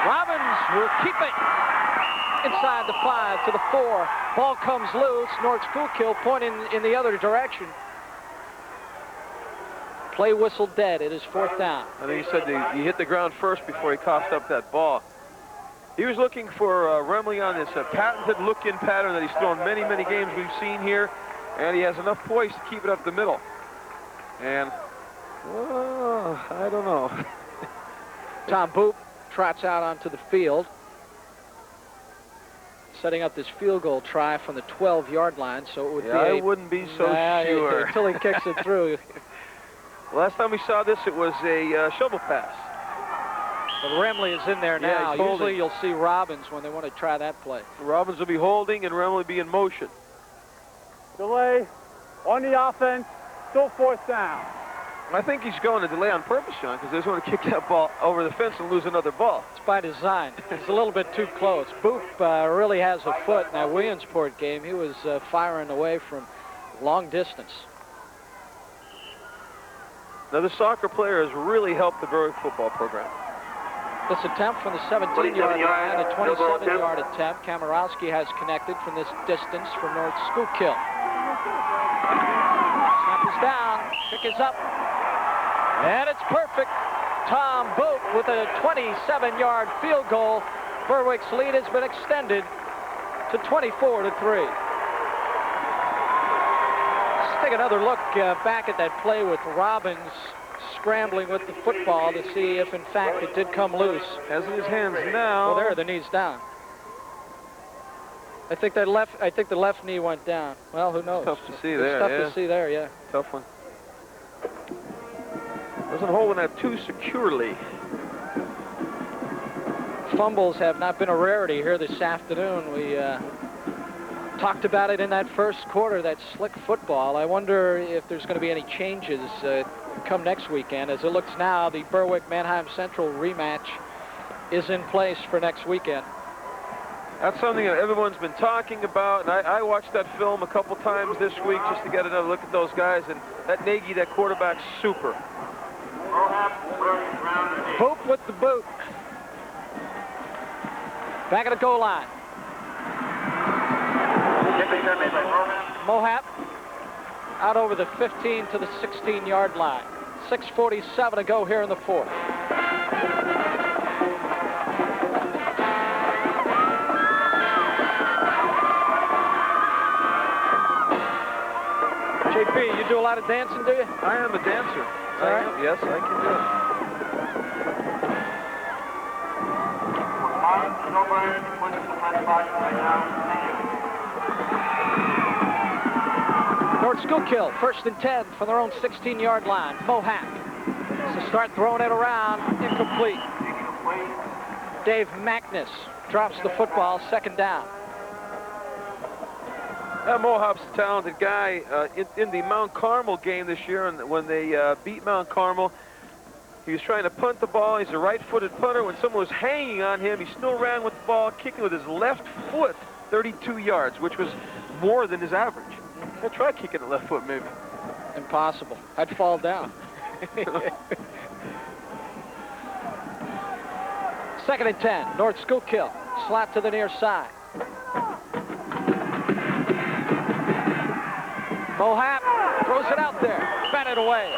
Robbins will keep it inside the 5 to the 4. Ball comes loose. North Schuylkill pointing in the other direction. Play whistle dead. It is 4th down. I think he said he hit the ground first before he coughed up that ball. He was looking for Remley on this patented look-in pattern that he's thrown many, many games we've seen here, and he has enough poise to keep it up the middle. And, I don't know. Tom Boop trots out onto the field, setting up this field goal try from the 12-yard line, so it would be I wouldn't be so sure. Until he kicks it through. Last time we saw this, it was a shovel pass. But Remley is in there now. Usually you'll see Robbins when they want to try that play. Robbins will be holding and Remley will be in motion. Delay on the offense, still 4th down. I think he's going to delay on purpose, Sean, because they just want to kick that ball over the fence and lose another ball. It's by design. He's a little bit too close. Boop really has a foot in that Williamsport game. He was firing away from long distance. Now, the soccer player has really helped the Berwick football program. This attempt from the 17-yard line, a 27-yard attempt. Kamarowski has connected from this distance from North Schuylkill. Snap is down. Kick is up. And it's perfect. Tom Boop with a 27-yard field goal. Berwick's lead has been extended to 24-3. Let's take another look back at that play with Robbins scrambling with the football to see if, in fact, it did come loose. Has in his hands now. Well, there, the knee's down. I think the left knee went down. Well, who knows? Tough to see there. Tough to see there, yeah. Tough one. Wasn't holding that too securely. Fumbles have not been a rarity here this afternoon. We talked about it in that first quarter, that slick football. I wonder if there's going to be any changes come next weekend. As it looks now, the Berwick-Mannheim Central rematch is in place for next weekend. That's something that everyone's been talking about, and I watched that film a couple times this week just to get another look at those guys, and that Nagy, that quarterback's super. Boop with the boot. Back at the goal line. Mohap out over the 15 to the 16-yard line. 6:47 to go here in the 4th. JP, you do a lot of dancing, do you? I am a dancer. All right. Yes, I can do it. North Schuylkill, 1st and 10 from their own 16-yard line. Mohap. So start throwing it around. Incomplete. Dave Magnus drops the football, 2nd down. Mohap's a talented guy. In the Mount Carmel game this year, and when they beat Mount Carmel, he was trying to punt the ball. He's a right-footed punter. When someone was hanging on him, he still ran with the ball, kicking with his left foot 32 yards, which was more than his average. I'll try kicking the left foot, maybe. Impossible. I'd fall down. 2nd and 10. North Schuylkill. Slot to the near side. Mohap throws it out there. Batted away.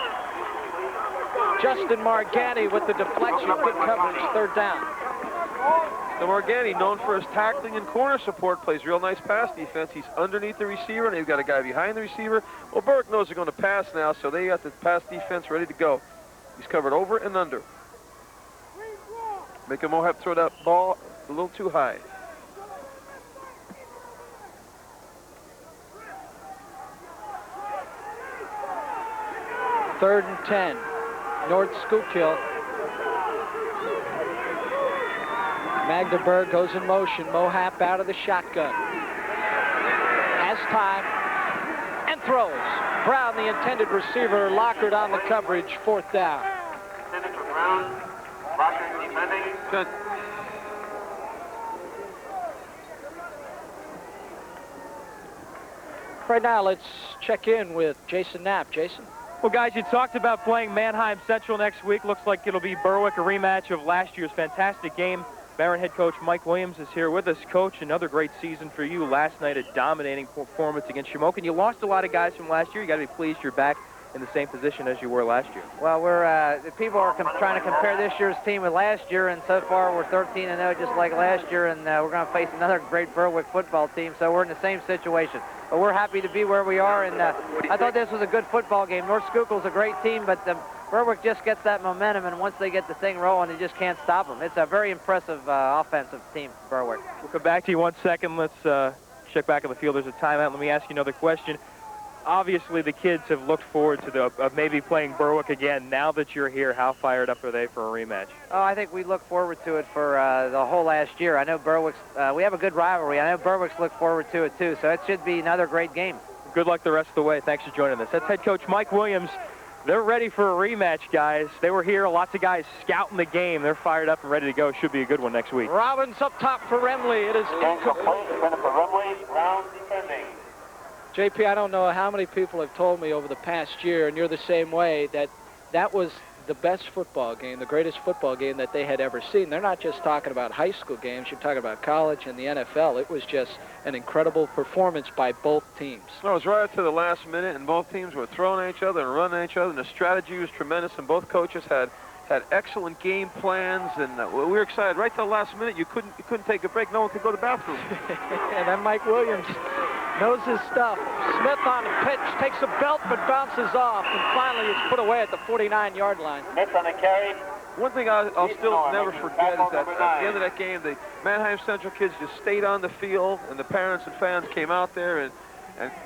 Justin Margani with the deflection. Good coverage. 3rd down. So Margani, known for his tackling and corner support, plays real nice pass defense. He's underneath the receiver, and they've got a guy behind the receiver. Well, Berwick knows they're going to pass now, so they got the pass defense ready to go. He's covered over and under. Making Mohap throw that ball a little too high. Third and 10. North Schuylkill. Magdeburg goes in motion. Mohap out of the shotgun. Has time and throws. Brown, the intended receiver, Lockhart on the coverage. 4th down. Good. Right now, let's check in with Jason Knapp. Jason? Well, guys, you talked about playing Mannheim Central next week. Looks like it'll be Berwick, a rematch of last year's fantastic game. Barron head coach Mike Williams is here with us. Coach, another great season for you. Last night, a dominating performance against Shamokin. You lost a lot of guys from last year. You got to be pleased you're back in the same position as you were last year. Well, people are trying to compare this year's team with last year, and so far we're 13-0 just like last year, and we're going to face another great Berwick football team, so we're in the same situation. But we're happy to be where we are, and I thought this was a good football game. North Schuylkill's a great team, but Berwick just gets that momentum, and once they get the thing rolling, you just can't stop them. It's a very impressive offensive team, Berwick. We'll come back to you 1 second. Let's check back on the field. There's a timeout. Let me ask you another question. Obviously, the kids have looked forward to maybe playing Berwick again. Now that you're here, how fired up are they for a rematch? Oh, I think we look forward to it for the whole last year. I know Berwick's, we have a good rivalry. I know Berwick's look forward to it, too, so it should be another great game. Good luck the rest of the way. Thanks for joining us. That's head coach Mike Williams. They're ready for a rematch, guys. They were here. Lots of guys scouting the game. They're fired up and ready to go. Should be a good one next week. Robbins up top for Remley. It is incomplete. JP, I don't know how many people have told me over the past year, and you're the same way, that was the best football game, the greatest football game that they had ever seen. They're not just talking about high school games. You're talking about college and the NFL. It was just an incredible performance by both teams. No, it was right up to the last minute, and both teams were throwing at each other and running at each other, and the strategy was tremendous, and both coaches had excellent game plans, and we were excited. Right to the last minute, you couldn't take a break. No one could go to the bathroom. And then Mike Williams knows his stuff. Smith on the pitch, takes a belt, but bounces off, and finally it's put away at the 49-yard line. Smith on the carry. One thing I'll still never forget is that at the end of that game, the Mannheim Central kids just stayed on the field, and the parents and fans came out there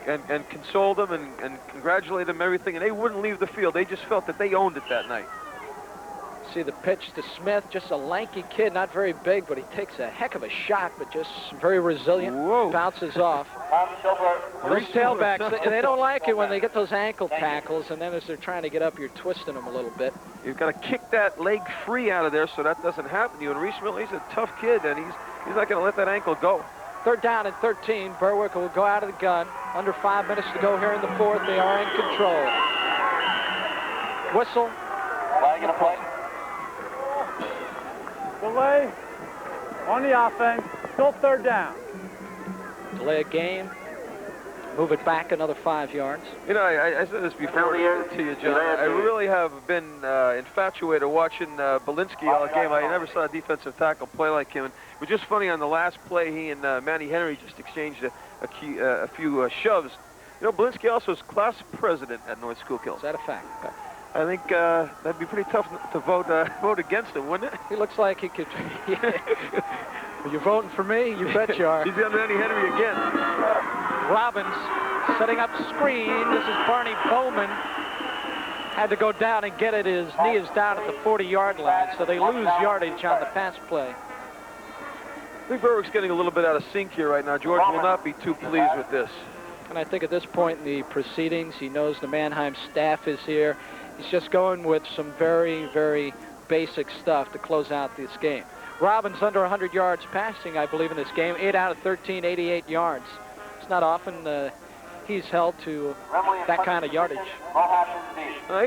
and consoled them and congratulated them, everything, and they wouldn't leave the field. They just felt that they owned it that night. See the pitch to Smith, just a lanky kid, not very big, but he takes a heck of a shot, but just very resilient. Whoa. Bounces off. Those tailbacks, they don't like it when they get those ankle tackles, and then as they're trying to get up, you're twisting them a little bit. You've got to kick that leg free out of there so that doesn't happen to you. And Reese Milley's a tough kid, and he's not going to let that ankle go. 3rd down and 13. Berwick will go out of the gun. Under 5 minutes to go here in the 4th. They are in control. Whistle. Flag and a play. Delay on the offense. Still 3rd down. Delay a game. Move it back another 5 yards. You know, I said this before to you, John. I really have been infatuated watching Belinsky all game. I never saw a defensive tackle play like him. It was just funny on the last play, he and Manny Henry just exchanged a few shoves. You know, Belinsky also is class president at North Schuylkill. Is that a fact? I think that'd be pretty tough to vote against him, wouldn't it? He looks like he could. You're voting for me? You bet you are. He's under Eddie Henry again. Robbins setting up screen. This is Barney Bowman. Had to go down and get it. His knee is down at the 40-yard line, so they lose yardage on the pass play. I think Berwick's getting a little bit out of sync here right now. George will not be too pleased with this. And I think at this point in the proceedings, he knows the Mannheim staff is here. He's just going with some very, very basic stuff to close out this game. Robbins under 100 yards passing, I believe, in this game. 8 out of 13, 88 yards. It's not often he's held to that kind of yardage.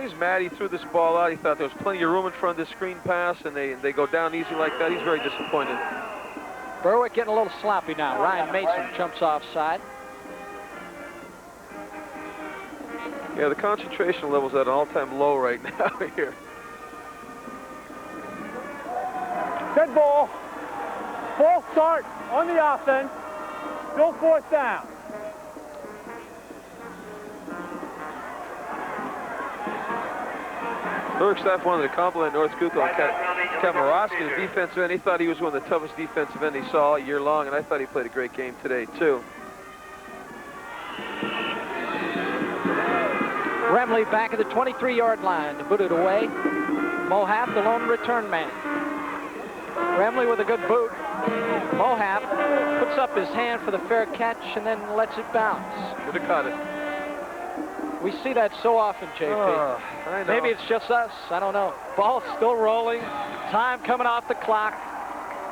He's mad. He threw this ball out. He thought there was plenty of room in front of this screen pass, and they go down easy like that. He's very disappointed. Berwick getting a little sloppy now. Ryan Mason jumps offside. Yeah, the concentration level's at an all-time low right now here. Good ball. False start on the offense. Still 4th down. Berwick staff wanted to compliment North Schuylkill and Kamarowski, the defensive end. He thought he was one of the toughest defensive ends he saw all year long, and I thought he played a great game today, too. Remley back at the 23-yard line to boot it away. Mohap, the lone return man. Remley with a good boot. Mohap puts up his hand for the fair catch and then lets it bounce. Would have caught it. We see that so often, JP. I know. Maybe it's just us. I don't know. Ball still rolling. Time coming off the clock.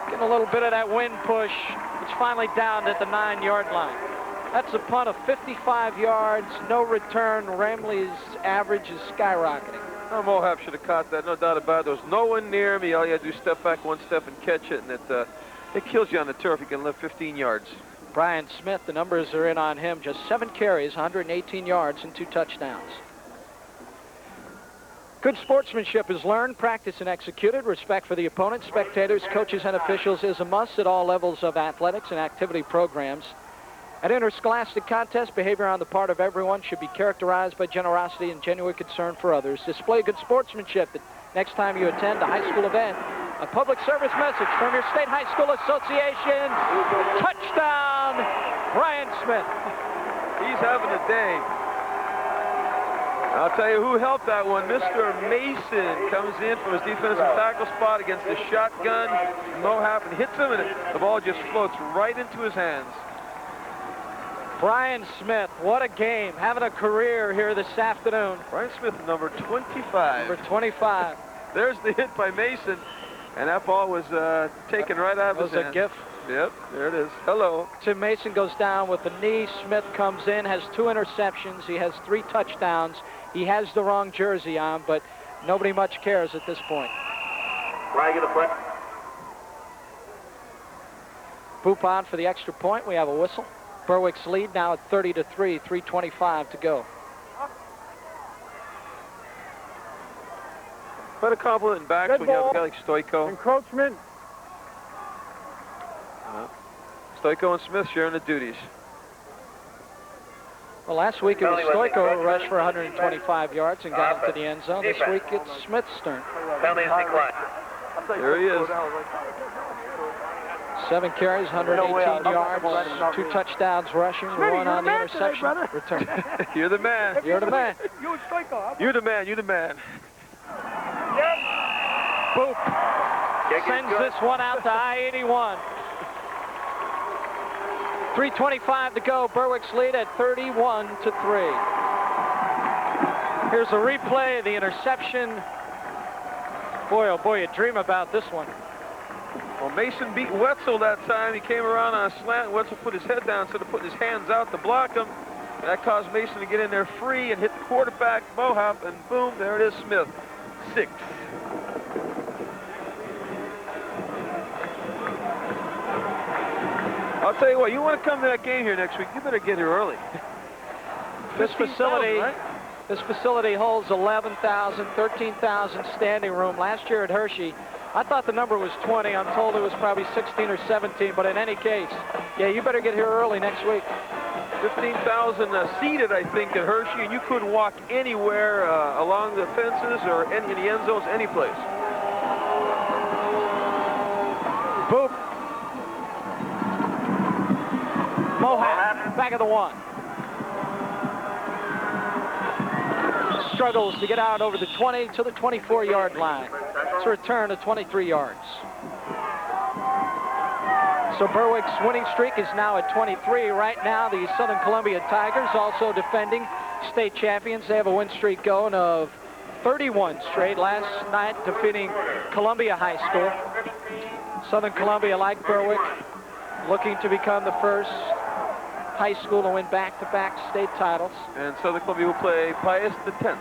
Getting a little bit of that wind push. It's finally down at the 9-yard line. That's a punt of 55 yards, no return. Remley's average is skyrocketing. Oh, Mohap should have caught that, no doubt about it. There was no one near me. All you had to do is step back 1 step and catch it, and it kills you on the turf. You can live 15 yards. Brian Smith, the numbers are in on him. Just 7 carries, 118 yards, and 2 touchdowns. Good sportsmanship is learned, practiced, and executed. Respect for the opponent, spectators, coaches, and officials is a must at all levels of athletics and activity programs. At interscholastic contests, behavior on the part of everyone should be characterized by generosity and genuine concern for others. Display good sportsmanship the next time you attend a high school event. A public service message from your State High School Association. Touchdown, Brian Smith. He's having a day. I'll tell you who helped that one. Mr. Mason comes in from his defensive tackle spot against the shotgun. Mohap and hits him, and the ball just floats right into his hands. Brian Smith, what a game. Having a career here this afternoon. Brian Smith, number 25. Number 25. There's the hit by Mason, and that ball was taken right out of his hand. It was a gift. Yep, there it is. Hello. Tim Mason goes down with the knee. Smith comes in, has 2 interceptions. He has 3 touchdowns. He has the wrong jersey on, but nobody much cares at this point. Boop on for the extra point. We have a whistle. Berwick's lead now at 30-3, 3:25 to go. Put a compliment back when you have a guy like Stoyko. Encroachment. Stoyko and Smith sharing the duties. Well, last week it was Stoyko who rushed for 125 yards and got into the end zone. This week it's Smith's turn. There he is. 7 carries, 118 yards, 2 touchdowns rushing, 1 on the interception return. You're the man. You're the man. You're the man. You're the man. Boop. Sends this one out to I-81. 3:25 to go. Berwick's lead at 31-3. Here's a replay of the interception. Boy, oh boy, you dream about this one. Well, Mason beat Wetzel that time. He came around on a slant. Wetzel put his head down instead of putting his hands out to block him. And that caused Mason to get in there free and hit the quarterback, Mohap, and boom, there it is, Smith. 6. I'll tell you what, you want to come to that game here next week, you better get here early. This facility holds 11,000, 13,000 standing room. Last year at Hershey, I thought the number was 20. I'm told it was probably 16 or 17, but in any case, yeah, you better get here early next week. 15,000 seated, I think, at Hershey, and you couldn't walk anywhere along the fences or in the end zones, any place. Boop. Mohap, back of the 1. Struggles to get out over the 20 to the 24-yard line. It's a return of 23 yards. So Berwick's winning streak is now at 23. Right now, the Southern Columbia Tigers, also defending state champions, they have a win streak going of 31 straight. Last night, defeating Columbia High School. Southern Columbia, like Berwick, looking to become the first high school to win back-to-back state titles. And Southern Columbia will play Pius X.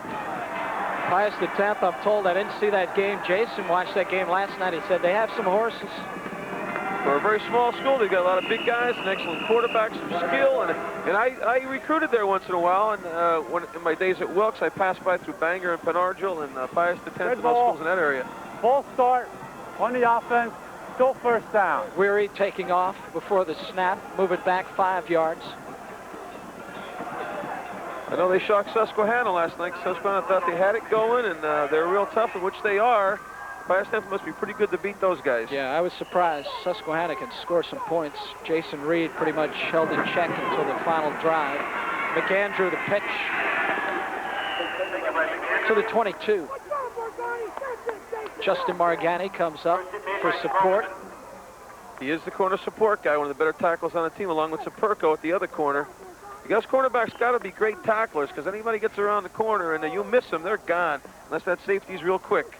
Pius X, I'm told. I didn't see that game. Jason watched that game last night. He said they have some horses. For a very small school, they've got a lot of big guys, an excellent quarterback, some skill, and I recruited there once in a while, and in my days at Wilkes, I passed by through Bangor and Penargil and Pius X and those schools in that area. Full start on the offense, still first down. Weary taking off before the snap, move it back 5 yards. I know they shocked Susquehanna last night. Susquehanna thought they had it going, and they're real tough, in which they are. Pius X must be pretty good to beat those guys. Yeah, I was surprised. Susquehanna can score some points. Jason Reed pretty much held in check until the final drive. McAndrew, the pitch to the 22. Justin Margani comes up for support. He is the corner support guy, one of the better tackles on the team, along with Saperko at the other corner. Because cornerbacks got to be great tacklers, because anybody gets around the corner and you miss them, they're gone, unless that safety's real quick.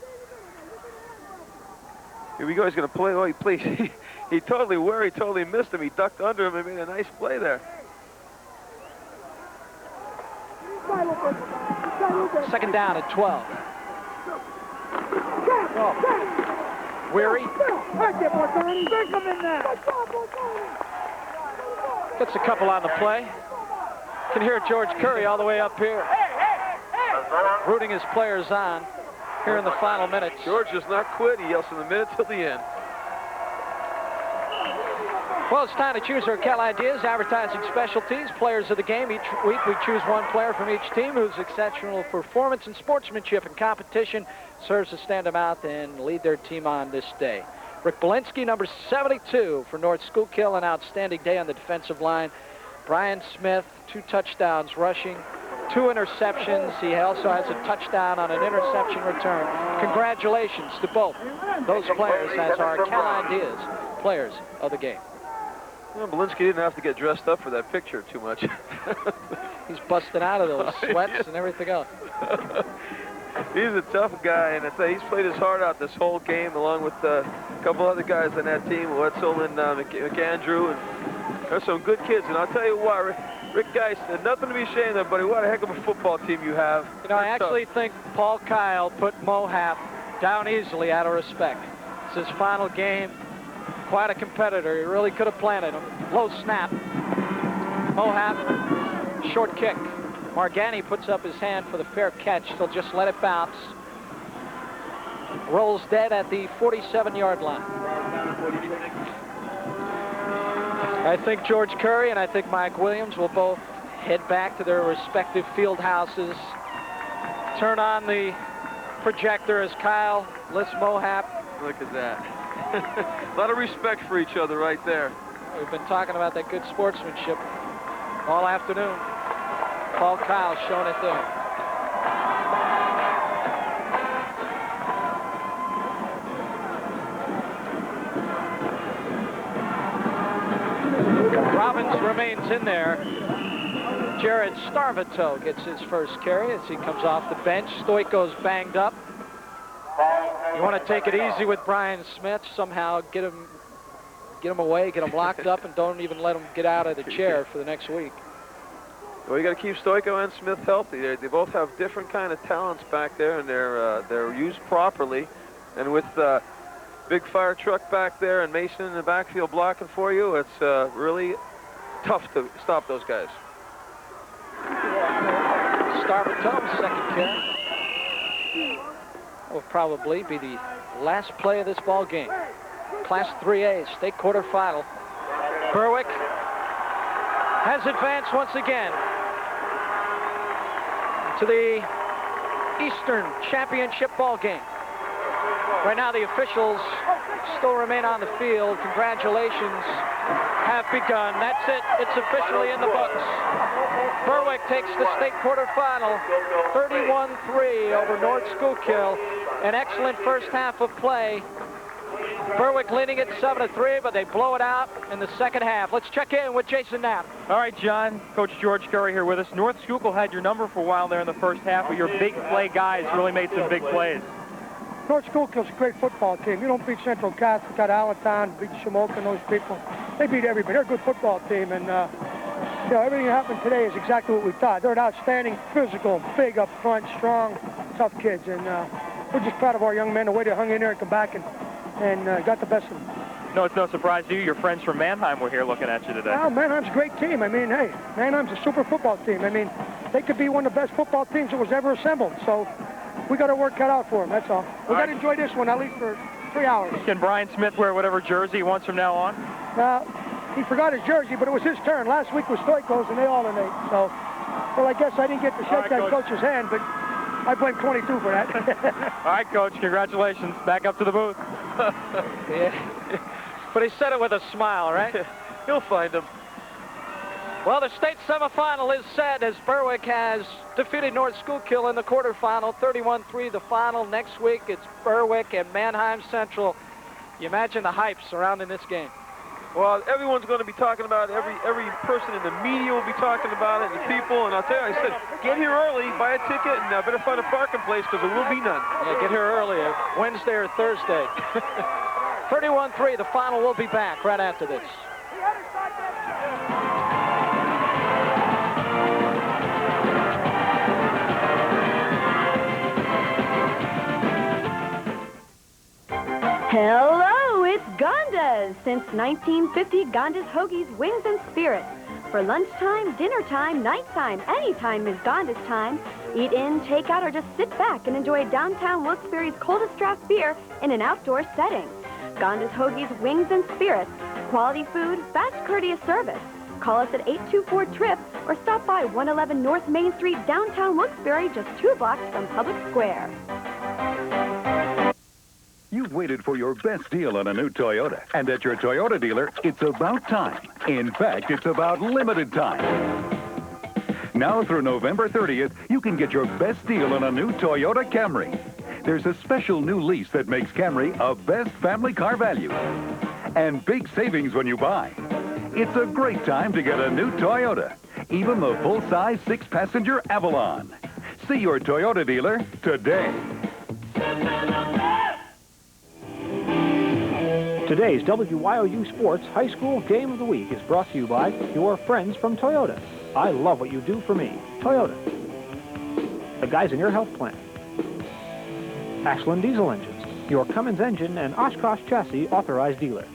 Here we go, he's going to play. Oh, he plays. He totally worried, totally missed him. He ducked under him and made a nice play there. Second down at 12. Oh. Weary. Gets a couple on the play. Can hear George Curry all the way up here, rooting his players on here in the final minutes. George does not quit. He yells from the minute till the end. Well, it's time to choose our Cal Ideas Advertising Specialties Players of the Game. Each week we choose one player from each team whose exceptional performance and sportsmanship and competition serves to stand them out and lead their team on this day. Rick Belinsky, number 72 for North Schuylkill, an outstanding day on the defensive line. Brian Smith, 2 touchdowns rushing, 2 interceptions. He also has a touchdown on an interception return. Congratulations to both those players as our Cal Ideas Players of the Game. Well, Belinsky didn't have to get dressed up for that picture too much. He's busting out of those sweats and everything else. He's a tough guy, and he's played his heart out this whole game, along with a couple other guys on that team, Wetzel and McAndrew, and there's some good kids. And I'll tell you what, Rick Geist, nothing to be ashamed of, buddy. What a heck of a football team you have. You know, I actually think Paul Kyle put Mohap down easily out of respect. It's his final game. Quite a competitor. He really could have planted him. Low snap. Mohap, short kick. Margani puts up his hand for the fair catch. He'll just let it bounce. Rolls dead at the 47-yard line. I think George Curry and I think Mike Williams will both head back to their respective field houses. Turn on the projector as Kyle lifts Mohap. Look at that. A lot of respect for each other right there. We've been talking about that good sportsmanship all afternoon. Paul Kyle showing it there. Robbins remains in there. Jared Starvato gets his first carry as he comes off the bench. Stoico's banged up. You want to take it easy with Brian Smith, somehow get him away, get him locked up, and don't even let him get out of the chair for the next week. Well, you got to keep Stoico and Smith healthy. They both have different kind of talents back there, and they're used properly. And with big fire truck back there and Mason in the backfield blocking for you, it's really tough to stop those guys. Starvato, second carry. Will probably be the last play of this ball game. Class 3A state quarterfinal. Berwick has advanced once again to the Eastern Championship ball game. Right now, the officials still remain on the field. Congratulations have begun. That's it. It's officially in the books. Berwick takes the state quarterfinal, 31-3 over North Schuylkill. An excellent first half of play. Berwick leading it 7-3, but they blow it out in the second half. Let's check in with Jason Knapp. All right, John. Coach George Curry here with us. North Schuylkill had your number for a while there in the first half, but your big play guys really made some big plays. North Schuylkill's a great football team. You don't beat Central Catholic, got Allentown, beat Shamokin, and those people. They beat everybody. They're a good football team, and you know, everything that happened today is exactly what we thought. They're an outstanding, physical, big up front, strong, tough kids, and we're just proud of our young men, the way they hung in there and come back and got the best of them. No, it's no surprise to you. Your friends from Mannheim were here looking at you today. Well, Mannheim's a great team. I mean, hey, Mannheim's a super football team. I mean, they could be one of the best football teams that was ever assembled. So we got to work cut out for them, that's all. We got to enjoy this one at least for 3 hours. Can Brian Smith wear whatever jersey he wants from now on? He forgot his jersey, but it was his turn. Last week was Stoichkos, and they alternate. So, well, I guess I didn't get to shake that coach's hand, but I blame 22 for that. All right, Coach, congratulations. Back up to the booth. Yeah. But he said it with a smile, right? He'll find him. Well, the state semifinal is set as Berwick has defeated North Schuylkill in the quarterfinal, 31-3 the final. Next week, it's Berwick and Mannheim Central. You imagine the hype surrounding this game. Well, everyone's going to be talking about it. Every person in the media will be talking about it, the people. And I'll tell you, I said, get here early, buy a ticket, and better find a parking place because there will be none. Yeah, get here early, Wednesday or Thursday. 31-3, the final will be back right after this. Hello, it's Gonda's. Since 1950, Gonda's Hoagies, Wings, and Spirits. For lunchtime, dinner time, nighttime, anytime is Gonda's time. Eat in, take out, or just sit back and enjoy downtown Wilkes-Barre's coldest draft beer in an outdoor setting. Gonda's Hoagies, Wings, and Spirits. Quality food, fast, courteous service. Call us at 824-TRIP or stop by 111 North Main Street, downtown Wilkes-Barre, just 2 blocks from Public Square. You've waited for your best deal on a new Toyota. And at your Toyota dealer, it's about time. In fact, it's about limited time. Now through November 30th, you can get your best deal on a new Toyota Camry. There's a special new lease that makes Camry a best family car value. And big savings when you buy. It's a great time to get a new Toyota. Even the full-size 6-passenger Avalon. See your Toyota dealer today. Today's WYOU Sports High School Game of the Week is brought to you by your friends from Toyota. I love what you do for me. Toyota. The guys in your health plan. Ashland Diesel Engines, your Cummins engine and Oshkosh chassis authorized dealer.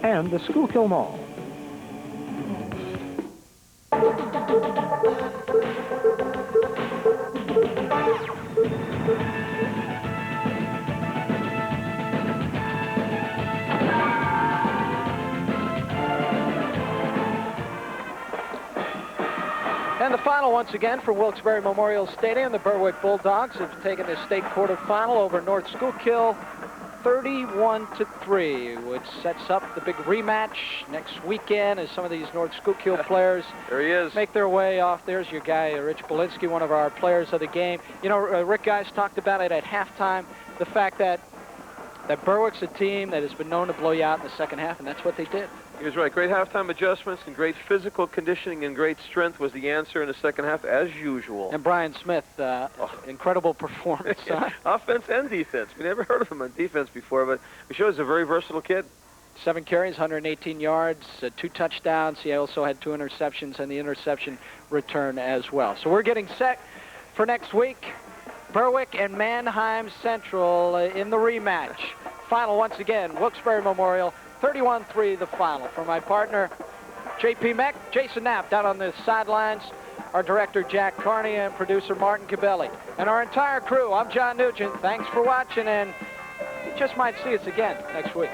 And the Schuylkill Mall. And the final once again for Wilkes-Barre Memorial Stadium. The Berwick Bulldogs have taken the state quarterfinal over North Schuylkill 31-3, which sets up the big rematch next weekend as some of these North Schuylkill players there he is. Make their way off. There's your guy, Rich Belinsky, one of our players of the game. You know, Rick Guys talked about it at halftime, the fact that Berwick's a team that has been known to blow you out in the second half, and that's what they did. He was right. Great halftime adjustments and great physical conditioning and great strength was the answer in the second half, as usual. And Brian Smith, incredible performance. Yeah. Offense and defense. We never heard of him on defense before, but we show he's a very versatile kid. 7 carries, 118 yards, 2 touchdowns. He also had 2 interceptions and the interception return as well. So we're getting set for next week. Berwick and Mannheim Central in the rematch. Final once again, Wilkes-Barre Memorial, 31-3 the final. For my partner, J.P. Meck, Jason Knapp down on the sidelines, our director, Jack Carney, and producer, Martin Cabelli. And our entire crew, I'm John Nugent. Thanks for watching, and you just might see us again next week.